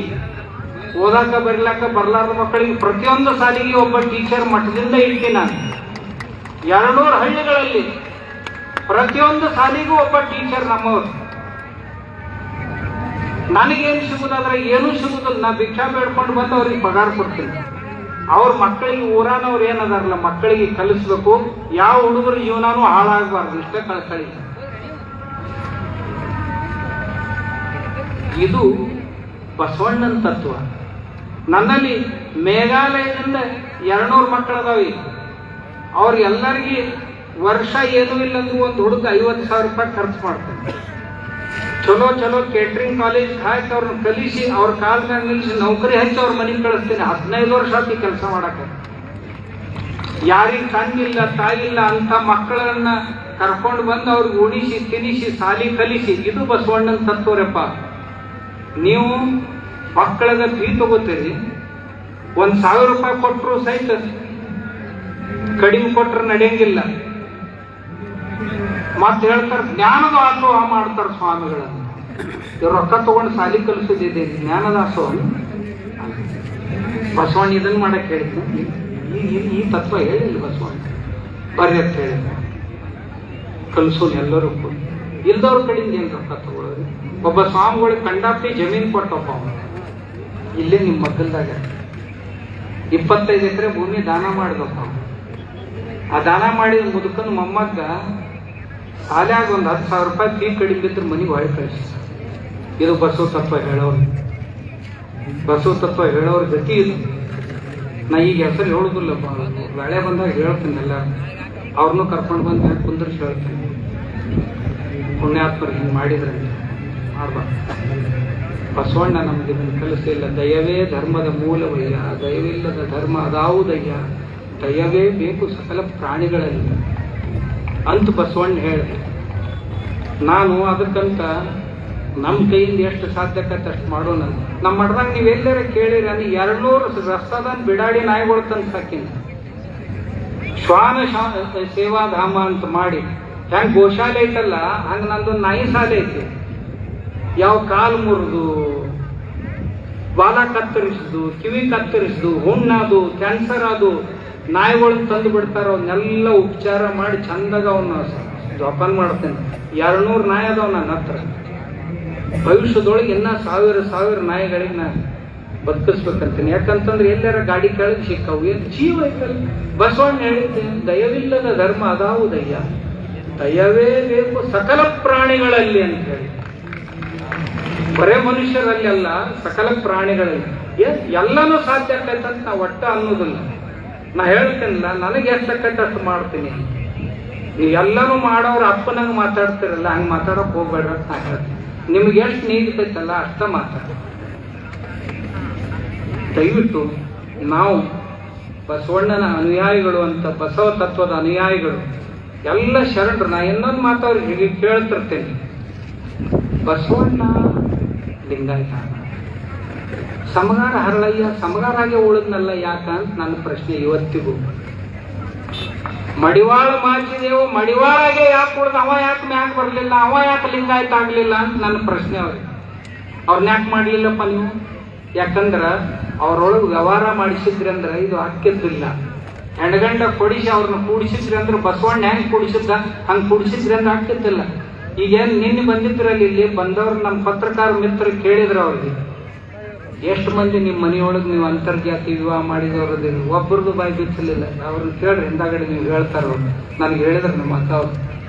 A: ಓದಾಕ ಬರಿಲಾಕ ಬರ್ಲಾರ್ದ ಮಕ್ಕಳಿಗೆ ಪ್ರತಿಯೊಂದು ಸಾಲಿಗೆ ಒಬ್ಬ ಟೀಚರ್ ಮಠದಿಂದ ಇಡ್ತೀನಿ ನಾನು. 200 ಹಳ್ಳಿಗಳಲ್ಲಿ ಪ್ರತಿಯೊಂದು ಸಾಲಿಗೂ ಒಬ್ಬ ಟೀಚರ್ ನಮ್ಮವ್ರು. ನನಗೇನು ಸಿಗುದಾದ್ರೆ ಏನೂ ಸಿಗುದಿಲ್ಲ. ನಾ ಭಿಕ್ಷಾ ಬೇಡ್ಕೊಂಡು ಬಂದು ಅವ್ರಿಗೆ ಪಗಾರ ಕೊಡ್ತೀನಿ. ಅವ್ರ ಮಕ್ಕಳಿಗೆ ಊರಾನವ್ರು ಏನದಾರಲ್ಲ, ಮಕ್ಕಳಿಗೆ ಕಲಿಸ್ಬೇಕು. ಯಾವ ಹುಡುಗರ ಜೀವನನೂ ಹಾಳಾಗಬಾರ್ದು, ಇಷ್ಟೇ ಕಳ್ಕಳಿ. ಇದು ಬಸವಣ್ಣನ ತತ್ವ. ನನ್ನಲ್ಲಿ ಮೇಘಾಲಯದಿಂದ 200 ಮಕ್ಕಳದಾವೆ. ಅವ್ರಿಗೆಲ್ಲರಿಗೆ ವರ್ಷ ಏನೂ ಇಲ್ಲಂದ್ರೂ ಒಂದು ಹುಡುಗ 50,000 ರೂಪಾಯಿ ಖರ್ಚು ಮಾಡ್ತಾನೆ. ಚಲೋ ಚಲೋ ಕೇಟ್ರಿಂಗ್ ಕಾಲೇಜ್ ಹಾಕಿ ಅವ್ರನ್ನ ಕಲಿಸಿ ಅವ್ರ ಕಾಲ ಮೇಲೆ ನಿಲ್ಲಿಸಿ ನೌಕರಿ ಹಚ್ಚಿ ಅವ್ರ ಮನೆಗೆ ಕಳಿಸ್ತೇನೆ. 15 ವರ್ಷ ಆಗಿ ಕೆಲಸ ಮಾಡಕ್ಕೆ. ಯಾರಿಗೆ ಕಣ್ಣಿಲ್ಲ ತಾಯಿಲ್ಲ ಅಂತ ಮಕ್ಕಳನ್ನ ಕರ್ಕೊಂಡು ಬಂದು ಅವ್ರಿಗೆ ಉಣಿಸಿ ತಿನ್ನಿಸಿ ಸಾಲಿ ಕಲಿಸಿ. ಇದು ಬಸವಣ್ಣನ ತತ್ವರಪ್ಪ. ನೀವು ಮಕ್ಕಳಿಗೆ ಫೀ ತಗೋತೀರಿ, 1,000 ರೂಪಾಯಿ ಕೊಟ್ಟರು ಸಹಿತ ಕಡಿಮೆ ಕೊಟ್ಟರೆ ನಡೆಯಂಗಿಲ್ಲ. ಮತ್ತೆ ಹೇಳ್ತಾರೆ ಜ್ಞಾನದಾಸೋಹ ಮಾಡ್ತಾರೆ ಸ್ವಾಮಿಗಳನ್ನು. ಇವ್ರು ರೊಕ್ಕ ತಗೊಂಡು ಸಾಲಿ ಕಲಿಸೋದಿದೆ ಜ್ಞಾನದಾಸೋಹ. ಬಸವಣ್ಣ ಇದನ್ನು ಮಾಡಕ್ಕೆ ಹೇಳಿದ್ನು. ಈ ತತ್ವ ಹೇಳಿಲ್ಲ ಬಸವಣ್ಣ. ಬರ್ರಿ ಅಂತ ಹೇಳಿದ ಕಲಿಸೋನು ಎಲ್ಲರೂ ಕೂಡ. ಇಲ್ದವ್ರ ಕಡೆಯಿಂದ ಏನು ರೊಕ್ಕ ತಗೊಳ್ಳೋದು. ಒಬ್ಬ ಸ್ವಾಮಿಗಳಿಗೆ ಕಂಡಾಪಿ ಜಮೀನು ಕೊಟ್ಟಪ್ಪ. ಇಲ್ಲೇ ನಿಮ್ಮ ಮಗ್ಗಲ್ದಾಗ 25 ಎಕರೆ ಭೂಮಿ ದಾನ ಮಾಡಿದಪ್ಪ. ಆ ದಾನ ಮಾಡಿದ ಮುದುಕನ ಮೊಮ್ಮಗ್ಗ ಸಾಲ್ಯಾಗ ಒಂದು 10,000 ರೂಪಾಯಿ ಫೀ ಕಡಿಮೆ ಬಿದ್ದರೆ ಮನೆಗೆ ಹೊಳೆ ಕಳಿಸಿ. ಇದು ಬಸವ ತತ್ವ ಹೇಳೋರು. ಬಸವ ತತ್ವ ಹೇಳೋರ ಗತಿ ಇದು. ನಾ ಈಗ ಹೆಸರು ಹೇಳುದಿಲ್ಲಪ್ಪ, ಬೆಳೆ ಬಂದಾಗ ಹೇಳ್ತೀನಿ. ಎಲ್ಲ ಅವ್ರನ್ನೂ ಕರ್ಕೊಂಡು ಬಂದು ಕುಂದ್ರಿಸಿ ಹೇಳ್ತೀನಿ. ಪುಣ್ಯಾತ್ಮರು ಹಿಂಗೆ ಮಾಡಿದ್ರೆ ಮಾಡ್ಬಾರ್ದು. ಬಸವಣ್ಣ ನಮಗೆ ಇದನ್ನು ಕಲಿಸಲಿಲ್ಲ. ದಯವೇ ಧರ್ಮದ ಮೂಲವಯ್ಯ, ದಯವಿಲ್ಲದ ಧರ್ಮ ಅದಾವುದಯ್ಯ, ದಯವೇ ಬೇಕು ಸಕಲ ಪ್ರಾಣಿಗಳಲ್ಲಿ ಅಂತ ಬಸವಣ್ಣ ಹೇಳಿದೆ. ನಾನು ಅದಕ್ಕಂತ ನಮ್ಮ ಕೈಯಿಂದ ಎಷ್ಟು ಸಾಧ್ಯಕ್ಕಂತ ಅಷ್ಟು ಮಾಡೋಣ. ನಮ್ಮ ಮಠದಾಗ ನೀವೆಲ್ಲರ ಕೇಳಿರಿ, ಅಲ್ಲಿ 200 ರಸ್ತಾದ ಬಿಡಾಡಿ ನಾಯಿಗಳು ತಂದು ಸಾಕಿನಿ. ಶ್ವಾನ ಸೇವಾಧಾಮ ಅಂತ ಮಾಡಿ ಹೆಂಗೆ ಗೋಶಾಲೆ ಐತಲ್ಲ ಹಂಗೆ ನಂದೊಂದು ನಾಯಿ ಶಾಲೆ ಐತಿ. ಯಾವ ಕಾಲು ಮುರಿದು, ಬಾಲ ಕತ್ತರಿಸಿದು, ಕಿವಿ ಕತ್ತರಿಸಿದು, ಹುಣ್ಣಾದು, ಕ್ಯಾನ್ಸರ್ ಅದು ನಾಯಿಗಳನ್ನ ತಂದು ಬಿಡ್ತಾರ. ಅವನ್ನೆಲ್ಲ ಉಪಚಾರ ಮಾಡಿ ಚಂದಾಗ ಅವನ್ನ ಜೋಪಾನ ಮಾಡ್ತೇನೆ. 200 ನಾಯಿ ಅದಾವ ನನ್ನ ಹತ್ರ. ಭವಿಷ್ಯದೊಳಗೆ ಇನ್ನ ಸಾವಿರ ನಾಯಿಗಳಿಗೆ ನಾ ಬದುಕಿಸ್ಬೇಕಂತೀನಿ. ಯಾಕಂತಂದ್ರೆ ಎಲ್ಲರ ಗಾಡಿ ಕೆಳಗೆ ಸಿಕ್ಕವು. ಏನು ಜೀವ ಐತಲ್ಲ. ಬಸವಣ್ಣ ಹೇಳಿದ್ದೆ ದಯವಿಲ್ಲದ ಧರ್ಮ ಅದಾವುದಯ್ಯ, ದಯವೇ ಬೇಕು ಸಕಲ ಪ್ರಾಣಿಗಳಲ್ಲಿ ಅಂತ ಹೇಳಿ. ಬರೇ ಮನುಷ್ಯರಲ್ಲಿ ಅಲ್ಲ, ಸಕಲ ಪ್ರಾಣಿಗಳಲ್ಲಿ. ಎಲ್ಲನೂ ಸಾಧ್ಯ ಆಕೈತಂತ ನಾ ಒಟ್ಟ ಅನ್ನೋದಿಲ್ಲ. ನಾ ಹೇಳ್ತೇನಲ್ಲ, ನನಗೆ ಎಷ್ಟಕ್ಕೈತೆ ಅಷ್ಟು ಮಾಡ್ತೀನಿ. ನೀವು ಎಲ್ಲನೂ ಮಾಡೋರು ಅಪ್ಪನಂಗೆ ಮಾತಾಡ್ತಿರಲ್ಲ, ಹಂಗೆ ಮಾತಾಡೋಕೆ ಹೋಗ್ಬೇಡ್ರ ಅಂತ ನಾ ಹೇಳ್ತೀನಿ. ನಿಮ್ಗೆ ಎಷ್ಟು ನೀಡ್ತೈತಲ್ಲ ಅಷ್ಟ ಮಾತಾಡ. ದಯವಿಟ್ಟು ನಾವು ಬಸವಣ್ಣನ ಅನುಯಾಯಿಗಳು ಅಂತ, ಬಸವ ತತ್ವದ ಅನುಯಾಯಿಗಳು ಎಲ್ಲ ಶರಣರು. ನಾ ಇನ್ನೊಂದು ಮಾತವ್ರಿಗೆ ಕೇಳ್ತಿರ್ತೇನೆ. ಬಸವಣ್ಣ ಲಿಂಗಾಯತ, ಸಮಗಾರ ಹರಳಯ್ಯ ಸಮಗಾರಾಗೆ ಉಳಿದ್ನಲ್ಲ ಯಾಕಂತ ನನ್ನ ಪ್ರಶ್ನೆ ಇವತ್ತಿಗೂ. ಮಡಿವಾಳ ಮಾಚಿದೇವು ಮಡಿವಾಳಾಗೆ ಯಾಕೆ ಉಳಿದ, ಅವ ಯಾಕೆ ಮ್ಯಾಕ್ ಬರಲಿಲ್ಲ, ಅವ ಯಾಕೆ ಲಿಂಗಾಯತ ಆಗ್ಲಿಲ್ಲ ಅಂತ ನನ್ನ ಪ್ರಶ್ನೆ ಅವ್ರನ್ನ ಯಾಕೆ ಮಾಡ್ಲಿಲ್ಲಪ್ಪ ನೀವು? ಯಾಕಂದ್ರ ಅವ್ರೊಳಗೆ ವ್ಯವಹಾರ ಮಾಡಿಸಿದ್ರಿ ಅಂದ್ರೆ ಇದು ಹಾಕಿದ್ದಿಲ್ಲ. ಹೆಣ್ಗಂಡ ಕೊಡಿಸಿ ಅವ್ರನ್ನ ಕೂಡಿಸಿದ್ರಿ ಅಂದ್ರೆ ಬಸವಣ್ಣ ಹೆಂಗ್ ಕೂಡಿಸಿದ್ದ ಹಂಗೆ ಕೂಡಿಸಿದ್ರಿ ಅಂದ್ರೆ ಹಾಕಿದ್ದಿಲ್ಲ. ಈಗೇನು ನಿನ್ನೆ ಬಂದಿದ್ರಲ್ಲಿ ಇಲ್ಲಿ ಬಂದವ್ರು ನಮ್ಮ ಪತ್ರಕಾರ ಮಿತ್ರ ಕೇಳಿದ್ರು ಅವ್ರಿಗೆ, ಎಷ್ಟು ಮಂದಿ ನಿಮ್ಮ ಮನೆಯೊಳಗೆ ನೀವು ಅಂತರ್ಜಾತಿ ವಿವಾಹ ಮಾಡಿದವ್ರದಿಲ್ಲ? ಒಬ್ಬರದು ಬಾಯಿ ಬಿಚ್ಚಲಿಲ್ಲ. ಅವ್ರನ್ನ ಕೇಳ್ರಿ, ಹಿಂದಾಗಡೆ ನೀವು ಹೇಳ್ತಾರ. ಅವ್ರು ನನಗೆ ಹೇಳಿದ್ರು ನಮ್ಮ ಅಕ್ಕ ಅವ್ರು,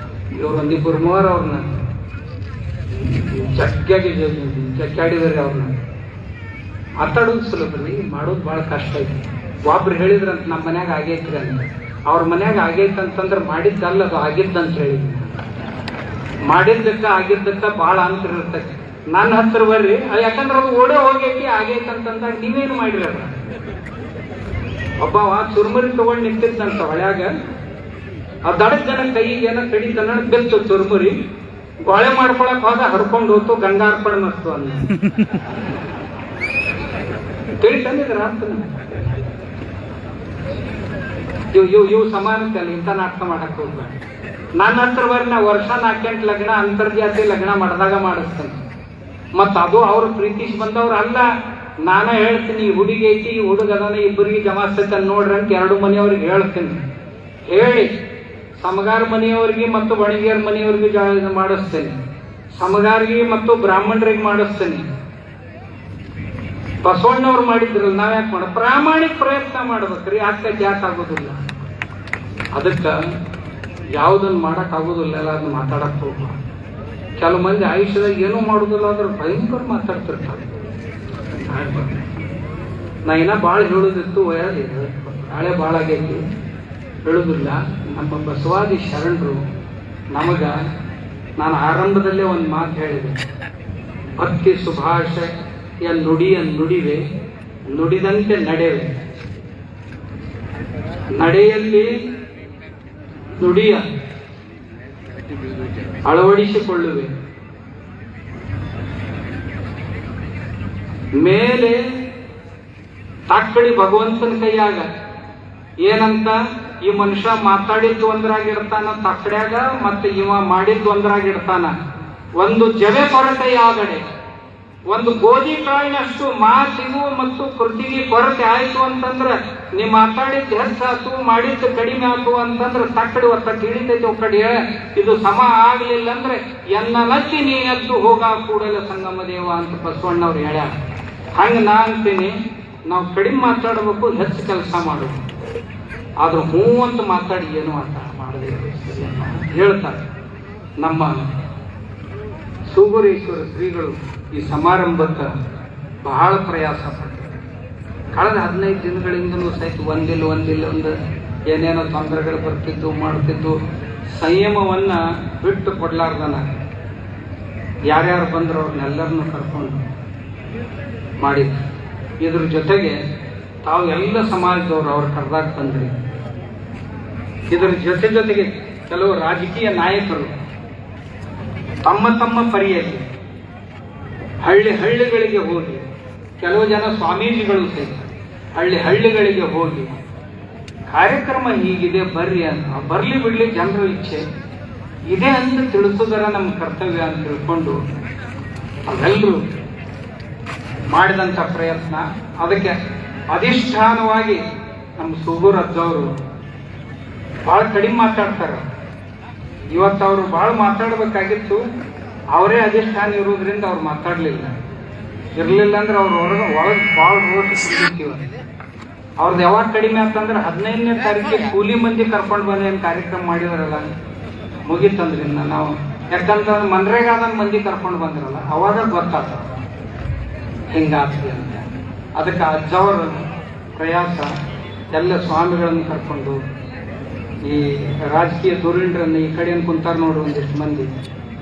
A: ಇವ್ರು 1-2-3 ಅವ್ರನ್ನ ಚಕ್ಕಾಡಿದ್ರಿ. ಅವ್ರನ್ನ ಮಾತಾಡೋದು ಸುಲಭರಿ, ಮಾಡೋದು ಭಾಳ ಕಷ್ಟ ಐತಿ. ಒಬ್ರು ಹೇಳಿದ್ರಂತ ನಮ್ಮ ಮನ್ಯಾಗ ಆಗೈತ್ರಿ ಅಂತ. ಅವ್ರ ಮನ್ಯಾಗ ಆಗೈತಂತಂದ್ರೆ ಮಾಡಿದ್ದಲ್ಲ, ಅದು ಆಗಿದ್ದಂತ ಹೇಳಿದ್ವಿ. ಮಾಡಿದ್ದಕ್ಕ ಆಗಿದ್ದಕ್ಕ ಭಾಳ ಅಂತರ ಇರ್ತೈತಿ. ನನ್ನ ಹತ್ರ ಬರ್ರಿ, ಯಾಕಂದ್ರೆ ಅದು ಓಡೇ ಹೋಗೈತಿ ಆಗೈತಂತಂದಾಗ ನೀವೇನು ಮಾಡಿರ? ಒಬ್ಬವ ಚುರುಮುರಿ ತಗೊಂಡು ನಿಂತಿದ್ದಂತ ಹೊಳ್ಯಾಗ, ಆ ದಡದ ಜನ ಕೈಗೆ ಏನೋ ಕಡಿತನ ಬಿತ್ತು ಚುರುಮುರಿ. ಗೋಳೆ ಮಾಡ್ಕೊಳಕ್ ಹೋದ, ಹರ್ಕೊಂಡು ಹೋತು, ಗಂಗಾರ್ಪಣ ಮಸ್ತು ಅನ್ನ ತಿಳಿತಂದಿದ್ರ ಅಂತ. ಇವು ಸಮಾನತೆ ಅಲ್ಲ, ಇಂಥ ನಾಟಕ ಮಾಡಕ್ ಹೋಗ್ಬೇಡ. ನನ್ನ ಹತ್ರ ಬರ್ರಿ, ನಾ ವರ್ಷ 4-8 ಲಗ್ನ ಅಂತರ್ಜಾತಿ ಲಗ್ನ ಮಾಡಿದಾಗ ಮಾಡಿಸ್ತೇನೆ. ಮತ್ತ ಅದು ಅವ್ರ ಪ್ರೀತಿಸಿ ಬಂದವ್ರು ಅಲ್ಲ. ನಾನೇ ಹೇಳ್ತೀನಿ, ಈ ಹುಡುಗಿ ಐತಿ, ಈ ಹುಡುಗ ಅದಾನ, ಇಬ್ಬರಿಗೆ ಜಮಾಸ್ತೈತೆ ನೋಡ್ರಿ ಅಂತ 2 ಮನೆಯವ್ರಿಗೆ ಹೇಳ್ತೀನಿ. ಹೇಳಿ ಸಮಗಾರ ಮನೆಯವರಿಗೆ ಮತ್ತು ಬಣಿಗೆಯರ ಮನೆಯವರಿಗೆ ಮಾಡಿಸ್ತೇನೆ, ಸಮಗಾರಿಗೆ ಮತ್ತು ಬ್ರಾಹ್ಮಣರಿಗೆ ಮಾಡಿಸ್ತೇನೆ. ಬಸವಣ್ಣವ್ರು ಮಾಡಿದ್ರಲ್ಲ, ನಾವ್ ಯಾಕೆ ಮಾಡ ಪ್ರಾಮಾಣಿಕ ಪ್ರಯತ್ನ ಮಾಡ್ಬೇಕ್ರಿ. ಯಾಕೆ ಆಗೋದಿಲ್ಲ? ಅದಕ್ಕ ಯಾವುದನ್ನು ಮಾಡಕ್ ಆಗೋದಿಲ್ಲ ಅಲ್ಲ, ಅದನ್ನ ಮಾತಾಡಕ್ ಹೋಗ. ಕೆಲವು ಮಂದಿ ಆಯುಷ್ಯದಾಗ ಏನೂ ಮಾಡುದಿಲ್ಲ ಆದ್ರೆ ಭಯಂಕರ ಮಾತಾಡ್ತಿರ್ತಾರೆ. ನಾ ಇನ್ನ ಭಾಳ ಹೇಳೋದಿತ್ತು, ನಾಳೆ ಭಾಳ ಆಗೈತಿ, ಹೇಳುದಿಲ್ಲ. ನಮ್ಮ ಬಸವಾದಿ ಶರಣರು ನಮಗ, ನಾನು ಆರಂಭದಲ್ಲೇ ಒಂದು ಮಾತು ಹೇಳಿದೆ, ಭಕ್ತಿ ಸುಭಾಷೆಯ ನುಡಿವೆ, ನುಡಿದಂತೆ ನಡೆವೆ. ನಡೆಯಲ್ಲಿ ನುಡಿಯ ಅಳವಡಿಸಿಕೊಳ್ಳುವೆ, ಮೇಲೆ ತಾಕಡಿ ಭಗವಂತನ ಕೈಯಾಗ. ಏನಂತ? ಈ ಮನುಷ್ಯ ಮಾತಾಡಿದ್ದು ಒಂದ್ರಾಗಿಡ್ತಾನ ತಕ್ಕಡ್ಯಾಗ, ಮತ್ತೆ ಇವ ಮಾಡಿದ್ದು ಒಂದ್ರಾಗಿಡ್ತಾನ. ಒಂದು ಜವೆ ಕೊರತೆ ಆಗಡೆ, ಒಂದು ಗೋಧಿ ಕಾಳಿನಷ್ಟು ಮಾತಿಗೂ ಮತ್ತು ಕೃತಿಗೆ ಕೊರತೆ ಆಯ್ತು ಅಂತಂದ್ರ, ನೀ ಮಾತಾಡಿದ್ದು ಹೆಚ್ಚಾತು ಮಾಡಿದ್ದು ಕಡಿಮೆ ಆತು ಅಂತಂದ್ರ ತಕ್ಕಡಿ ಒತ್ತ ತಿಳಿತೈತಿ. ಒಕ್ಕಡಿ ಇದು ಸಮ ಆಗ್ಲಿಲ್ಲ ಅಂದ್ರೆ ಎನ್ನ ನಚ್ಚಿ ನೀ ಎದ್ದು ಹೋಗ ಕೂಡಲೇ ಸಂಗಮ ದೇವ ಅಂತ ಬಸವಣ್ಣವ್ರು ಹೇಳ್ಯಾರ. ಹಂಗ ನಾ ಅಂತೀನಿ, ನಾವು ಕಡಿಮೆ ಮಾತಾಡಬೇಕು, ಹೆಚ್ಚು ಕೆಲಸ ಮಾಡಬೇಕು. ಆದ್ರೂ ಹೂ ಅಂತ ಮಾತಾಡಿ ಏನು ಮಾಡದೆ ಹೇಳ್ತಾರೆ. ನಮ್ಮ ಸೂಗೂರೇಶ್ವರ ಶ್ರೀಗಳು ಈ ಸಮಾರಂಭಕ್ಕೆ ಬಹಳ ಪ್ರಯಾಸ ಪಡ್ತಾರೆ. ಕಳೆದ 15 ದಿನಗಳಿಂದಲೂ ಸಹಿತ ಒಂದಿಲ್ಲ ಏನೇನೋ ತೊಂದರೆಗಳು ಬರ್ತಿದ್ದು ಮಾಡ್ತಿದ್ದು, ಸಂಯಮವನ್ನ ಬಿಟ್ಟು ಕೊಡ್ಲಾರ್ದನ ಯಾರ್ಯಾರು ಬಂದ್ರು ಅವ್ರನ್ನೆಲ್ಲರನ್ನು ಕರ್ಕೊಂಡು ಮಾಡಿದ್ರು. ಇದ್ರ ಜೊತೆಗೆ ತಾವು ಎಲ್ಲ ಸಮಾಜದವರು ಅವ್ರ ಕರೆದಾಗ ಬಂದ್ರಿ. ಇದರ ಜೊತೆಗೆ ಕೆಲವು ರಾಜಕೀಯ ನಾಯಕರು ತಮ್ಮ ಪರಿಯಲ್ಲಿ ಹಳ್ಳಿಗಳಿಗೆ ಹೋಗಿ, ಕೆಲವು ಜನ ಸ್ವಾಮೀಜಿಗಳು ಸಹಿತ ಹಳ್ಳಿಗಳಿಗೆ ಹೋಗಿ ಕಾರ್ಯಕ್ರಮ ಹೀಗಿದೆ ಬರ್ರಿ ಅಂತ, ಬರ್ಲಿ ಬಿಡ್ಲಿ ಜನರ ಇಚ್ಛೆ ಇದೆ ಅಂತ ತಿಳಿಸೋದರ ನಮ್ಮ ಕರ್ತವ್ಯ ಅಂತ ತಿಳ್ಕೊಂಡು ಅವೆಲ್ಲರೂ ಮಾಡಿದಂಥ ಪ್ರಯತ್ನ. ಅದಕ್ಕೆ ಅಧಿಷ್ಠಾನವಾಗಿ ನಮ್ಮ ಸೂಗೂರ್ ಅಜ್ಜವರು ಭಾಳ ಕಡಿಮೆ ಮಾತಾಡ್ತಾರೆ. ಇವತ್ತು ಅವರು ಭಾಳ ಮಾತಾಡ್ಬೇಕಾಗಿತ್ತು, ಅವರೇ ಅಧಿಷ್ಠಾನ ಇರೋದ್ರಿಂದ ಅವ್ರು ಮಾತಾಡ್ಲಿಲ್ಲ. ಇರ್ಲಿಲ್ಲ ಅಂದ್ರೆ ಅವ್ರ ಒಳಗೆ ಭಾಳ ರೋಷ ಸಿಗ್ತೀವ. ಅವ್ರದ್ದು ಯಾವಾಗ ಕಡಿಮೆ ಆತಂದ್ರೆ 15ನೇ ತಾರೀಕಿಗೆ ಕೂಲಿ ಮಂದಿ ಕರ್ಕೊಂಡು ಬಂದೇನು ಕಾರ್ಯಕ್ರಮ ಮಾಡಿದಾರಲ್ಲ, ಮುಗಿತಂದ್ರಿಂದ ನಾವು. ಯಾಕಂತಂದ್ರೆ ಮನ್ರೇಗಾದ ಮಂದಿ ಕರ್ಕೊಂಡು ಬಂದಿರಲ್ಲ, ಅವಾಗ ಗೊತ್ತಾತ ಹಿಂಗಾಗ್ತದೆ ಅಂತ. ಅದಕ್ಕೆ ಅಜ್ಜವರ ಪ್ರಯಾಸ, ಎಲ್ಲ ಸ್ವಾಮಿಗಳನ್ನು ಕರ್ಕೊಂಡು, ಈ ರಾಜಕೀಯ ಧುರೀಣರನ್ನು ಈ ಕಡೆ ಕುಂತಾರ ನೋಡು ಒಂದಿಷ್ಟು ಮಂದಿ.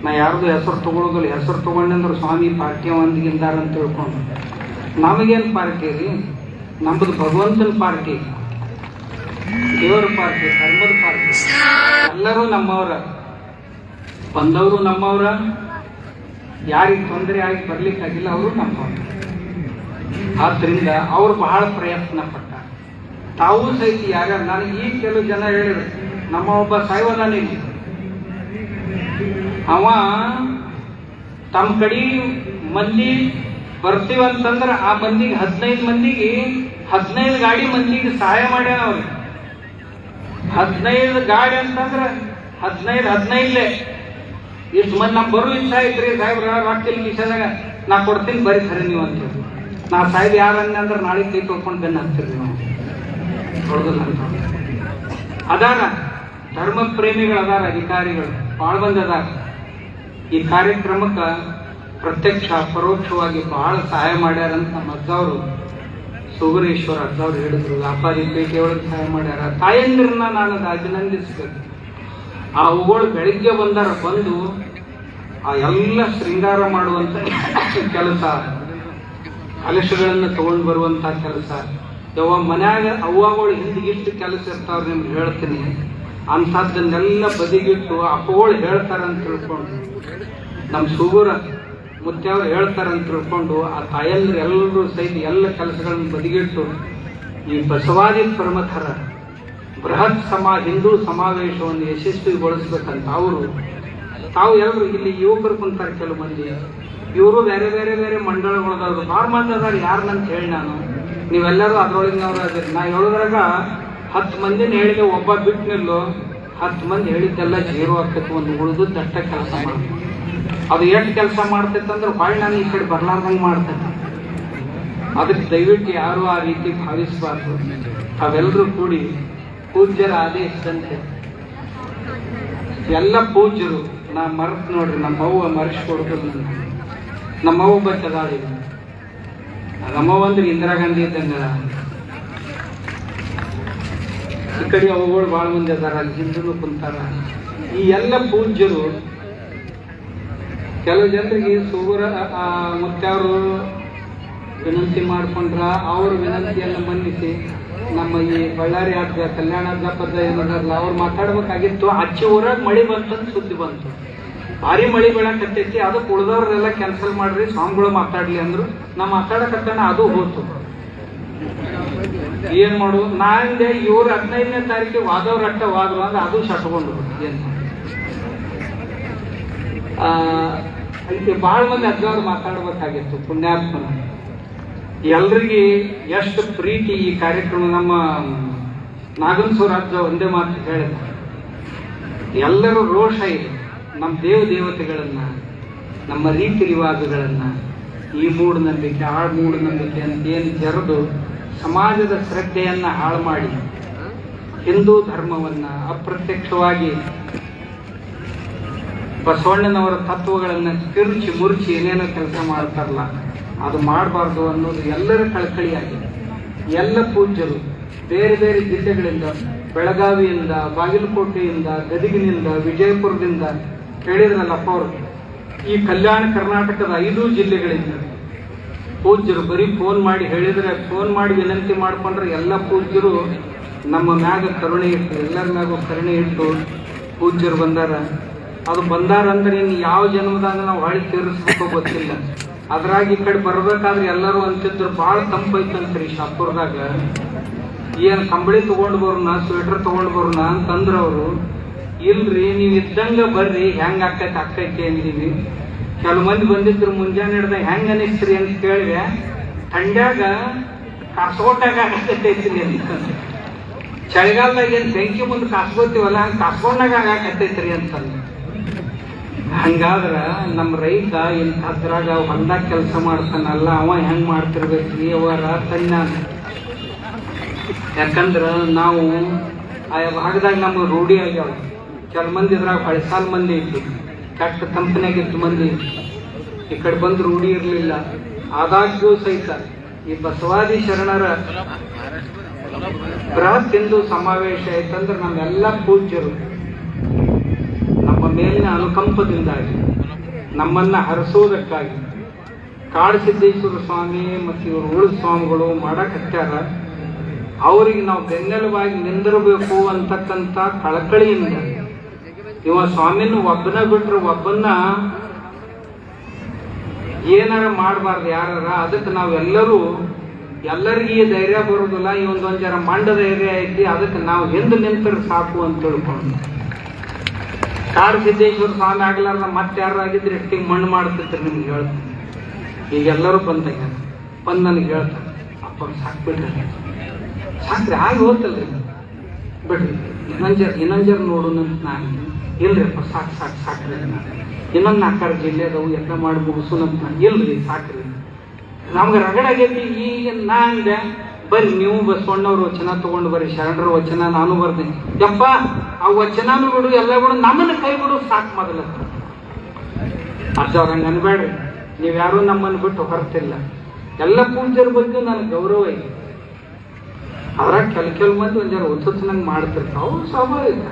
A: ನಾ ಯಾರ್ದು ಹೆಸರು ತಗೊಳ್ಳೋದಿಲ್ಲ, ಹೆಸರು ತಗೊಂಡಂದ್ರೆ ಸ್ವಾಮಿ ಪಾರ್ಟಿ ಒಂದಿಗಿಂದಾರ ಅಂತ ತಿಳ್ಕೊಂಡು. ನಮಗೇನು ಪಾರ್ಟಿ ರೀ? ನಮ್ಮದು ಭಗವಂತನ ಪಾರ್ಟಿ, ದೇವರ ಪಾರ್ಟಿ, ಧರ್ಮದ ಪಾರ್ಟಿ. ಎಲ್ಲರೂ ನಮ್ಮವರ, ಬಂದವರು ನಮ್ಮವರ, ಯಾರಿಗೆ ತೊಂದರೆ ಆಗಿ ಬರ್ಲಿಕ್ಕಾಗಿಲ್ಲ ಅವರು ನಮ್ಮವ್ರ. ಆದ್ರಿಂದ ಅವ್ರು ಬಹಳ ಪ್ರಯತ್ನ ಪಟ್ಟ. ತಾವು ಸಹಿತ ಯಾರ್ಯಾರು, ನನಗೆ ಈಗ ಕೆಲವು ಜನ ಹೇಳಿದ್ರು, ನಮ್ಮ ಒಬ್ಬ ಸಾಯ್ವದಾನಿಲ್ಲ, ಅವ ತಮ್ಮ ಕಡೆ ಮಂದಿ ಬರ್ತೀವಂತಂದ್ರೆ ಆ ಮಂದಿಗೆ 15 ಗಾಡಿ ಮಂದಿಗೆ ಸಹಾಯ ಮಾಡ್ಯಾನ ಅವ್ರಿಗೆ. 15 ಗಾಡಿ ಅಂತಂದ್ರೆ 15 ಇಷ್ಟು ಮಂದಿ ನಮ್ ಬರೋ ಇಚ್ಛಾ ಐತ್ರಿ ಸಾಹೇಬ್ರ, ರಾಕ್ತಿಲ್ ಕಿಶದಾಗ ನಾ ಕೊಡ್ತೀನಿ ಬರೀ ಖರೀ ನೀವು ಅಂತ. ನಾ ಸಾಹೇಬ್ ಯಾರನ್ನ ಅಂದ್ರೆ ನಾಳೆ ಕೈ ತೊಳ್ಕೊಂಡು ಬೆನ್ನ ಹಾಕ್ತಿರಿ ನಾವು ಹೊಡೆದಿಲ್ಲ ಅಂತ. ಅದಾರ ಧರ್ಮ ಪ್ರೇಮಿಗಳು, ಅದಾರ ಅಧಿಕಾರಿಗಳು ಭಾಳ ಮಂದಿ ಅದಾರ. ಈ ಕಾರ್ಯಕ್ರಮಕ್ಕೆ ಪ್ರತ್ಯಕ್ಷ ಪರೋಕ್ಷವಾಗಿ ಬಹಳ ಸಹಾಯ ಮಾಡ್ಯಾರಂತ ನಮ್ಮ ಅಜ್ಜವರು, ಸೂಗರೇಶ್ವರ ಅಜ್ಜವ್ರು ಹೇಳಿದ್ರು. ವ್ಯಾಪಾರಿ ಪೇಟೆಯೊಳಗೆ ಸಹಾಯ ಮಾಡ್ಯಾರ. ತಾಯಂದಿರನ್ನ ನಾನು ಅದು ಅಭಿನಂದಿಸ್ಬೇಕು. ಆ ಹೂಗಳು ಬೆಳಿಗ್ಗೆ ಬಂದು ಆ ಎಲ್ಲ ಶೃಂಗಾರ ಮಾಡುವಂತ ಕೆಲಸ, ಕಲಶಗಳನ್ನು ತಗೊಂಡು ಬರುವಂತ ಕೆಲಸ, ಯಾವ ಮನ್ಯಾಗ ಅವ್ವಗಳು ಹಿಂದಿಗಿಷ್ಟು ಕೆಲಸ ಇರ್ತಾವ್ರು ನಿಮ್ಗೆ ಹೇಳ್ತೀನಿ. ಅಂಥದ್ದನ್ನೆಲ್ಲ ಬದಿಗಿಟ್ಟು ಅಪ್ಪಗಳು ಹೇಳ್ತಾರಂತ ತಿಳ್ಕೊಂಡು, ನಮ್ಮ ಸೂಗೂರ ಮುತ್ಯವ್ರು ಹೇಳ್ತಾರಂತ ತಿಳ್ಕೊಂಡು, ಆ ತಾಯಂದ್ರು ಎಲ್ಲರೂ ಸಹಿತ ಎಲ್ಲ ಕೆಲಸಗಳನ್ನು ಬದಿಗಿಟ್ಟು ಈ ಬಸವಾದಿ ಪ್ರಮುಖರ ಬೃಹತ್ ಹಿಂದೂ ಸಮಾವೇಶವನ್ನು ಯಶಸ್ವಿಗೊಳಿಸ್ಬೇಕಂತ ತಾವು ಎಲ್ಲರೂ ಇಲ್ಲಿ ಯುವಕರು ಕುಂತಾರೆ. ಕೆಲವು ಮಂದಿ ಇವರು ಬೇರೆ ಬೇರೆ ಬೇರೆ ಮಂಡಳಗಳದವ್ರು ಭಾಳ ಮಂದಿ ಅದಾರ. ಯಾರನ್ನಂತ ಹೇಳಿ ನಾನು, ನೀವೆಲ್ಲರೂ ಅದ್ರೊಳಗಿನವ್ರು ಅದಿರಿ. ನಾ ಹೇಳೋದ್ರಾಗ 10 ಮಂದಿನ ಹೇಳಿದೆ, ಒಬ್ಬ ಬಿಟ್ಟು ನಿಲ್ಲು 10 ಮಂದಿ ಹೇಳಿದ್ದೆಲ್ಲ ಜೀರೋ ಆಗ್ತೈತೆ, ಒಂದು ಉಳಿದು ದಟ್ಟ ಕೆಲಸ ಮಾಡ್ತೈತೆ. ಅದು ಎಷ್ಟು ಕೆಲಸ ಮಾಡ್ತೈತೆ ಅಂದ್ರೆ ಹೊಳ್ಳಿ ನಾನು ಈ ಕಡೆ ಬರ್ಲಾರ್ದಂಗೆ ಮಾಡ್ತೈತೆ. ಅದಕ್ಕೆ ದಯವಿಟ್ಟು ಯಾರು ಆ ರೀತಿ ಭಾವಿಸಬಾರ್ದು. ಅವೆಲ್ಲರೂ ಕೂಡಿ ಪೂಜ್ಯರ ಆದೇಶದಂತೆ ಎಲ್ಲ ಪೂಜ್ಯರು, ನಾ ಮರೆತು ನೋಡ್ರಿ, ನಮ್ಮವ್ವ ಮರೆಸ್ಕೊಡ್ತು. ನಮ್ಮವ್ವ ಬಚ್ಚದಾಳಿ, ನಮ್ಮವ್ವ ಅಂದ್ರೆ ಇಂದಿರಾ ಗಾಂಧಿ ಇದ್ದಂಗ. ಈ ಕಡೆ ಅವುಗಳು ಭಾಳ ಮಂದಿ ಅದಾರ, ಅಲ್ಲಿ ಹಿಂದೂ ಕುಂತಾರ. ಈ ಎಲ್ಲ ಪೂಜ್ಯರು ಕೆಲವು ಜನರಿಗೆ ಸುಗರ ಮತ್ತೆ ಅವರು ವಿನಂತಿ ಮಾಡ್ಕೊಂಡ್ರ, ಅವ್ರ ವಿನಂತಿಯನ್ನು ಮನ್ನಿಸಿ ನಮ್ಮ ಈ ಬಳ್ಳಾರಿ ಆದ ಕಲ್ಯಾಣ ಪದ ಏನದಾರಲ್ಲ ಅವ್ರು ಮಾತಾಡ್ಬೇಕಾಗಿತ್ತು. ಅಚ್ಚಿ ಊರಾಗ ಮಳಿ ಬಂತಂದು ಸುದ್ದಿ ಬಂತು, ಭಾರಿ ಮಳಿ ಬೀಳಕತ್ತೈತಿ, ಅದಕ್ಕೆ ಉಳಿದವ್ರೆಲ್ಲ ಕ್ಯಾನ್ಸಲ್ ಮಾಡ್ರಿ, ಸ್ವಾಮಿಗಳು ಮಾತಾಡ್ಲಿ ಅಂದ್ರು. ನಾ ಮಾತಾಡಕತ್ತಾನ, ಅದು ಹೋತು. ಏನ್ ಮಾಡು, ನಾಂದೆ ಇವ್ರು 15ನೇ ತಾರೀಕಿಗೆ ವಾದವ್ರ ಅಟ್ಟ ವಾದ್ರು ಅಂದ್ರೆ ಅದು ಶಟ್ಕೊಂಡು ಏನ್ ಅದಕ್ಕೆ ಭಾಳ ಮಂದಿ ಅಜ್ಜವ್ರು ಮಾತಾಡ್ಬೇಕಾಗಿತ್ತು. ಪುಣ್ಯಾತ್ಮನ ಎಲ್ರಿಗೆ ಎಷ್ಟು ಪ್ರೀತಿ ಈ ಕಾರ್ಯಕ್ರಮ. ನಮ್ಮ ನಾಗನಸೂರ ಅಜ್ಜ ಒಂದೇ ಮಾತು ಹೇಳಿದ, ಎಲ್ಲರೂ ರೋಷ ಇದೆ ನಮ್ಮ ದೇವತೆಗಳನ್ನ, ನಮ್ಮ ರೀತಿ ರಿವಾಜುಗಳನ್ನ, ಈ ಮೂಢನಂಬಿಕೆ ಆ ಮೂಢನಂಬಿಕೆ ಅಂತ ಏನು ಜರೆದು ಸಮಾಜದ ಶ್ರದ್ಧೆಯನ್ನ ಹಾಳು ಮಾಡಿ ಹಿಂದೂ ಧರ್ಮವನ್ನ ಅಪ್ರತ್ಯಕ್ಷವಾಗಿ ಬಸವಣ್ಣನವರ ತತ್ವಗಳನ್ನ ತಿರುಚಿ ಮುರುಚಿ ಏನೇನೋ ಕೆಲಸ ಮಾಡ್ತಾರಲ್ಲ, ಅದು ಮಾಡಬಾರ್ದು ಅನ್ನೋದು ಎಲ್ಲರ ಕಳಕಳಿಯಾಗಿದೆ. ಎಲ್ಲ ಪೂಜ್ಯರು ಬೇರೆ ಬೇರೆ ಜಿಲ್ಲೆಗಳಿಂದ, ಬೆಳಗಾವಿಯಿಂದ, ಬಾಗಲಕೋಟೆಯಿಂದ, ಗದಗಿನಿಂದ, ವಿಜಯಪುರದಿಂದ ಹೇಳಿದ್ರಲ್ಲಪ್ಪ ಅವರು, ಈ ಕಲ್ಯಾಣ ಕರ್ನಾಟಕದ 5 ಜಿಲ್ಲೆಗಳಿಂದ ಪೂಜ್ಯರು ಬರೀ ಫೋನ್ ಮಾಡಿ ಹೇಳಿದ್ರೆ, ಫೋನ್ ಮಾಡಿ ವಿನಂತಿ ಮಾಡ್ಕೊಂಡ್ರೆ ಎಲ್ಲ ಪೂಜ್ಯರು ನಮ್ಮ ಮ್ಯಾಗ ಕರುಣೆ ಇಟ್ಟು, ಎಲ್ಲರ ಮ್ಯಾಗ ಕರುಣೆ ಇಟ್ಟು ಪೂಜ್ಯರು ಬಂದಾರ. ಅದು ಬಂದಾರಂದ್ರೆ ಇನ್ನು ಯಾವ ಜನ್ಮದಾಗ ನಾವು ಹೊಳಿ ತೀರಿಸ್ಬೇಕೋ ಗೊತ್ತಿಲ್ಲ. ಅದ್ರಾಗ ಈ ಕಡೆ ಬರ್ಬೇಕಾದ್ರೆ ಎಲ್ಲರೂ ಅಂತಿದ್ರು ಭಾಳ ತಂಪೈತಂತ್ರಿ ಶಾಪುರದಾಗ, ಏನು ಕಂಬಳಿ ತಗೊಂಡು ಬರೋಣ, ಸ್ವೆಟರ್ ತಗೊಂಡು ಬರೋಣ ಅಂತಂದ್ರೆ ಅವರು, ಇಲ್ರಿ ನೀವು ಇದ್ದಂಗ ಬರ್ರಿ, ಹೆಂಗ ಆಕೈತಿ ಅಂದೀವಿ. ಕೆಲವು ಮಂದಿ ಬಂದಿದ್ರು ಮುಂಜಾನೆ ಹಿಡ್ದ ಹೆಂಗ ಅನಿಸ್ತ್ರಿ ಅಂತ ಕೇಳಿವೆ, ಥಂಡ್ಯಾಗ ಕಾಸ್ಕೋಟಾಗ ಆಗತೈತ್ರಿ ಅಂತ. ಚಳಿಗಾಲದಾಗ ಏನು ಬೆಂಕಿ ಮುಂದೆ ಕಾಸ್ಕೋತೀವಲ್ಲ ಹಂಗೆ ಕಾಸ್ಕೊಂಡಾಗ ಆಗತೈತ್ರಿ ಅಂತಂದು. ಹಂಗಾದ್ರ ನಮ್ಮ ರೈತ ಇಂಥದ್ರಾಗ ಹೊಲ್ದಾಗ ಕೆಲಸ ಮಾಡ್ತಾನಲ್ಲ, ಅವ ಹೆಂಗ್ ಮಾಡ್ತಿರ್ಬೇಕ್ರಿ ಅವರ ತನ್ನ. ಯಾಕಂದ್ರ ನಾವು ಆ ಭಾಗದಾಗ ನಮ್ಗೆ ರೂಢಿ ಆಗ್ಯಾವ. ಕೆಲ ಮಂದಿ ಇದ್ರಾಗ ಹಳಸಾಲ ಮಂದಿ ಐತಿ, ಕೆಟ್ಟ ಕಂಪನಿಯಾಗಿತ್ತು ಮಂದಿ, ಈ ಕಡೆ ಬಂದು ರೂಢಿ ಇರಲಿಲ್ಲ. ಆದಾಗ್ಯೂ ಸಹಿತ ಈ ಬಸವಾದಿ ಶರಣರ ಬೃಹತ್ ಹಿಂದೂ ಸಮಾವೇಶ ಆಯ್ತಂದ್ರೆ ನಮ್ಮೆಲ್ಲ ಪೂಜ್ಯರು ನಮ್ಮ ಮೇಲಿನ ಅನುಕಂಪದಿಂದಾಗಿ, ನಮ್ಮನ್ನ ಹರಿಸೋದಕ್ಕಾಗಿ ಕಾಡಸಿದ್ದೇಶ್ವರ ಸ್ವಾಮಿ ಮತ್ತು ಇವರು ಉಳಿದ ಸ್ವಾಮಿಗಳು ಮಾಡಕತ್ಯಾರ. ಅವರಿಗೆ ನಾವು ಬೆನ್ನೆಲುಬಾಗಿ ನಿಂದಿರಬೇಕು ಅಂತಕ್ಕಂಥ ಕಳಕಳಿಯಿಂದ, ಇವ ಸ್ವಾಮಿನ ಒಬ್ಬನ ಬಿಟ್ರೆ ಒಬ್ಬನ್ನ ಏನಾರ ಮಾಡಬಾರ್ದು ಯಾರಾರ. ಅದಕ್ಕೆ ನಾವೆಲ್ಲರೂ, ಎಲ್ಲರಿಗೂ ಈ ಧೈರ್ಯ ಬರೋದಿಲ್ಲ, ಈ ಒಂದೊಂದು ಜರ ಮಂಡ ಧೈರ್ಯ ಐತಿ, ಅದಕ್ಕೆ ನಾವು ಹಿಂದೆ ನಿಂತರೆ ಸಾಕು ಅಂತ ತಿಳ್ಕೊಂಡು. ಕಾಡಸಿದ್ದೇಶ್ವರ ಸ್ವಾಮಿ ಆಗ್ಲಾರ್ದ ಮತ್ತೆ ಯಾರಾಗಿದ್ರೆ ಎಷ್ಟಿಗೆ ಮಣ್ಣು ಮಾಡ್ತಿರ್ತಾರೆ ನಿಮ್ಗೆ ಹೇಳ್ತಾರೆ. ಈಗ ಎಲ್ಲರೂ ಬಂದು ನನಗೆ ಹೇಳ್ತಾರೆ, ಅಪ್ಪ ಸಾಕ್ಬಿಟ್ರಿ, ಸಾಕ್ರಿ ಆಗಿ ಹೋಗ್ತಲ್ರಿ, ಬಿಡ್ರಿ ಇನ್ನೊಂಜರ್ ನೋಡೋಣ ಅಂತ. ನಾನು ಇಲ್ರಿ ಅಪ್ಪ ಸಾಕ್ರಿ, ಇನ್ನೊಂದು 4 ಜಿಲ್ಲೆ ಅದಾವು ಎಲ್ಲ ಮಾಡಿ ಮುಗಿಸೋಣಂತ. ಇಲ್ರಿ ಸಾಕ್ರಿ, ನಮ್ಗೆ ರಗಡಾಗೈತಿ. ಈಗ ನಾ ಅಂದೆ, ಬರ್ರಿ ನೀವು ಬಸವಣ್ಣವ್ರ ವಚನ ತಗೊಂಡು ಬರ್ರಿ, ಶರಣರ ವಚನ ನಾನು ಬರ್ತೀನಿ. ಯಪ್ಪ ಆ ವಚನನು ಬಿಡು, ಎಲ್ಲ ಬಿಡು, ನಮ್ಮನ್ನ ಕೈ ಬಿಡು ಸಾಕು ಮೊದಲ. ಅಜ್ಜ ಅವ್ರ ಹಂಗೆ ಅನ್ಬೇಡ್ರಿ, ನೀವ್ಯಾರು ನಮ್ಮನ್ನು ಬಿಟ್ಟು ಹೊರತಿಲ್ಲ. ಎಲ್ಲ ಪೂಜ್ಯರ ಬಗ್ಗೆ ನನಗೆ ಗೌರವ ಇದೆ. ಅದ್ರಾಗ ಕೆಲವು ಮಂದಿ ಒಂದ್ ಜರ ಉತ್ತುತ್ತನಂಗೆ ಮಾಡ್ತಿರ್ತಾವ, ಸ್ವಾಭಾವಿಕ.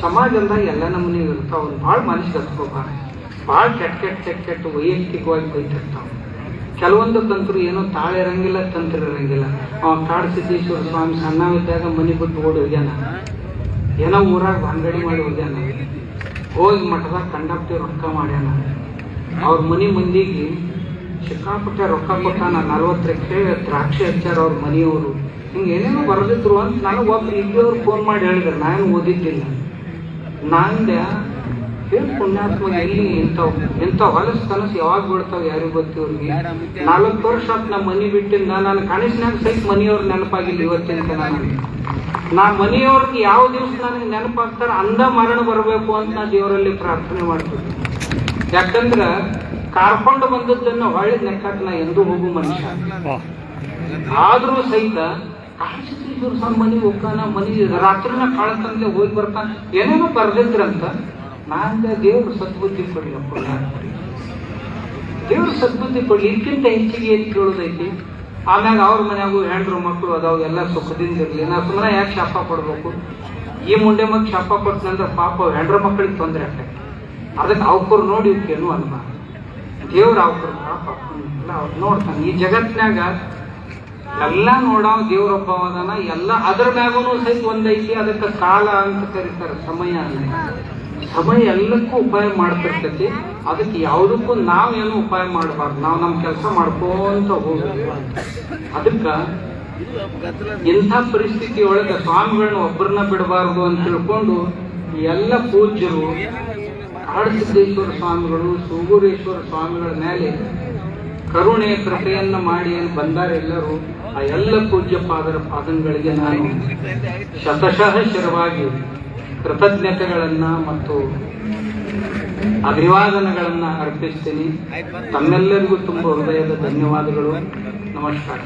A: ಸಮಾಜದಾಗ ಎಲ್ಲ ನಮ್ಮನೆ ಇರ್ತಾವ. ಭಾಳ ಮನುಷ್ಯ ಹತ್ಕೋಬಾರ, ಭಾಳ ಕೆಟ್ಟ ವೈಯಕ್ತಿಕವಾಗಿ ಬೈತಿರ್ತಾವ. ಕೆಲವೊಂದು ತಂತ್ರು ಏನೋ ತಾಳೆ ಇರಂಗಿಲ್ಲ, ತಂತ್ರ ಇರಂಗಿಲ್ಲ. ಅವ ಕಾಡಸಿದ್ದೇಶ್ವರ ಸ್ವಾಮಿ ಸಣ್ಣವಿದ್ದಾಗ ಮನೆ ಬಿಟ್ಟು ಓಡಿ ಹೋಗ್ಯಾನ, ಏನೋ ಊರಾಗ ಅಂಗಡಿ ಮಾಡಿ ಹೋಗ್ಯಾನ, ಹೋಗಿ ಮಠದಾಗ ಕಂಡಕ್ಟಿ ರೊಕ್ಕ ಮಾಡ್ಯಾನ. ಅವ್ರ ಮಂದಿಗೆ ಸಿಕ್ಕಾಪಟ್ಟೆ ರೊಕ್ಕ ಕೊಟ್ಟಾನ. 40 ಎಕರೆ ದ್ರಾಕ್ಷಿ ಹಚ್ಚಾರ ಅವ್ರ ಮನೆಯವರು. ಹಿಂಗೆ ಏನೇನೋ ಬರೆದಿದ್ರು ಅಂತ ನನಗೆ ಒಬ್ರು ಇಲ್ಲಿಯವ್ರು ಫೋನ್ ಮಾಡಿ ಹೇಳಿದ್ರು, ನಾನು ಓದಿದ್ದಿಲ್ಲ. ನಾಂದೆ ಏನು ಪುಣ್ಯಾತ್ಮ, ಎಲ್ಲಿ ಇಂಥ ಹೊಲಸು ಕನಸು ಯಾವಾಗ ಬೀಳ್ತಾವ ಯಾರಿಗೂ ಗೊತ್ತಿವ್ರಿಗೆ. 40 ವರ್ಷ ಆತ್ ನಮ್ಮ ಮನೆ ಬಿಟ್ಟಿಂದ, ನಾನು ಕನಸಿನಾಗ ಸಹಿತ ಮನೆಯವ್ರು ನೆನಪಾಗಿಲ್ಲ ಇವತ್ತಿನ. ನಾನು ನಾ ಮನೆಯವ್ರಿಗೆ ಯಾವ ದಿವಸ ನನಗೆ ನೆನಪಾಗ್ತಾರ ಅಂದ ಮರಣ ಬರಬೇಕು ಅಂತ ನಾ ದೇವರಲ್ಲಿ ಪ್ರಾರ್ಥನೆ ಮಾಡ್ತೀನಿ. ಯಾಕಂದ್ರ ಕಾರ್ಕೊಂಡು ಬಂದದ್ದನ್ನ ಹೊಳ್ಳಿ ಲೆಕ್ಕಕ್ಕೆ ನಾ ಎಂದೂ ಹೋಗು ಮನುಷ್ಯ. ಆದ್ರೂ ಸಹಿತ ಕಾಳಸಿದ್ದೇಶ್ವರ ಸ್ವಾಮಿ ಮನೆಗೆ ಹೋಗ್ತಾನ, ಮನೆ ರಾತ್ರಿನ ಕಾಳತಂತೆ ಹೋಗಿ ಬರ್ತಾನ, ಏನೇನೋ ಬರ್ದಿದ್ರಂತ. ನಾಂದ ದೇವ್ರ ಸದ್ಬುದ್ಧಿ ಕೊಡ್ಲಪ್ಪ, ದೇವ್ರ ಸದ್ಬುದ್ಧಿ ಕೊಡ್ಲಿ. ಇದಕ್ಕಿಂತ ಹೆಚ್ಚಿಗೆ ಏನ್ ಕೇಳೋದೈತಿ? ಆಮ್ಯಾಗ ಅವ್ರ ಮನ್ಯಾಗೂ ಹೆಂಡ್ರು ಮಕ್ಕಳು ಅದಾವ, ಎಲ್ಲ ಸುಖದಿಂದ ಇರ್ಲಿ. ನಾ ಸುಮ್ಮನೆ ಯಾಕೆ ಶಾಪ ಕೊಡ್ಬೇಕು? ಈ ಮುಂಡೆ ಮಗ ಶಾಪ ಕೊಟ್ಟನಂದ್ರೆ ಪಾಪ ಹೆಂಡ್ರ ಮಕ್ಕಳಿಗೆ ತೊಂದರೆ ಆಗ್ತದೆ. ಅದಕ್ಕೆ ಅವ್ಕರು ನೋಡಿ ಇವಕ್ಕೇನು ಅನ್ಬ. ದೇವ್ರ ಅವ್ಕರು ಪಾಪ ಎಲ್ಲ ಅವ್ರು ನೋಡ್ತಾನೆ. ಈ ಜಗತ್ನ್ಯಾಗ ಎಲ್ಲ ನೋಡಾವ್ ದೇವ್ರೊಬ್ಬ ಅದಾನ. ಎಲ್ಲ ಅದ್ರ ಮ್ಯಾಗೂ ಸಹಿತ ಒಂದೈತಿ, ಅದಕ್ಕೆ ಕಾಲ ಅಂತ ಕರೀತಾರೆ, ಸಮಯ ಅಂತ. ಸಮಯ ಎಲ್ಲಕ್ಕೂ ಉಪಾಯ ಮಾಡ್ತಿರ್ತೈತಿ. ಅದಕ್ಕೆ ಯಾವುದಕ್ಕೂ ನಾವೇನು ಉಪಾಯ ಮಾಡಬಾರ್ದು, ನಾವು ನಮ್ಮ ಕೆಲಸ ಮಾಡ್ಕೊಂತ ಹೋಗ್ಬೇಕು. ಅದಕ್ಕ ಇಂಥ ಪರಿಸ್ಥಿತಿ ಒಳಗೆ ಸ್ವಾಮಿಗಳನ್ನ ಒಬ್ಬರನ್ನ ಬಿಡಬಾರ್ದು ಅಂತ ತಿಳ್ಕೊಂಡು ಎಲ್ಲ ಪೂಜ್ಯರು ಕಾಳಸಿದ್ದೇಶ್ವರ ಸ್ವಾಮಿಗಳು, ಸೂಗೂರೇಶ್ವರ ಸ್ವಾಮಿಗಳ ಮೇಲೆ ಕರುಣೆ ಕೃಪೆಯನ್ನ ಮಾಡಿ ಏನು ಬಂದಾರೆಲ್ಲರೂ ಆ ಎಲ್ಲ ಪೂಜ್ಯ ಪಾದಗಳಿಗೆ ನಾನು ಶತಶಃ ಶಿರವಾಗಿ ಕೃತಜ್ಞತೆಗಳನ್ನ ಮತ್ತು ಅಭಿವಾದನೆಗಳನ್ನ ಅರ್ಪಿಸ್ತೀನಿ. ತಮ್ಮೆಲ್ಲರಿಗೂ ತುಂಬ ಹೃದಯದ ಧನ್ಯವಾದಗಳು. ನಮಸ್ಕಾರ.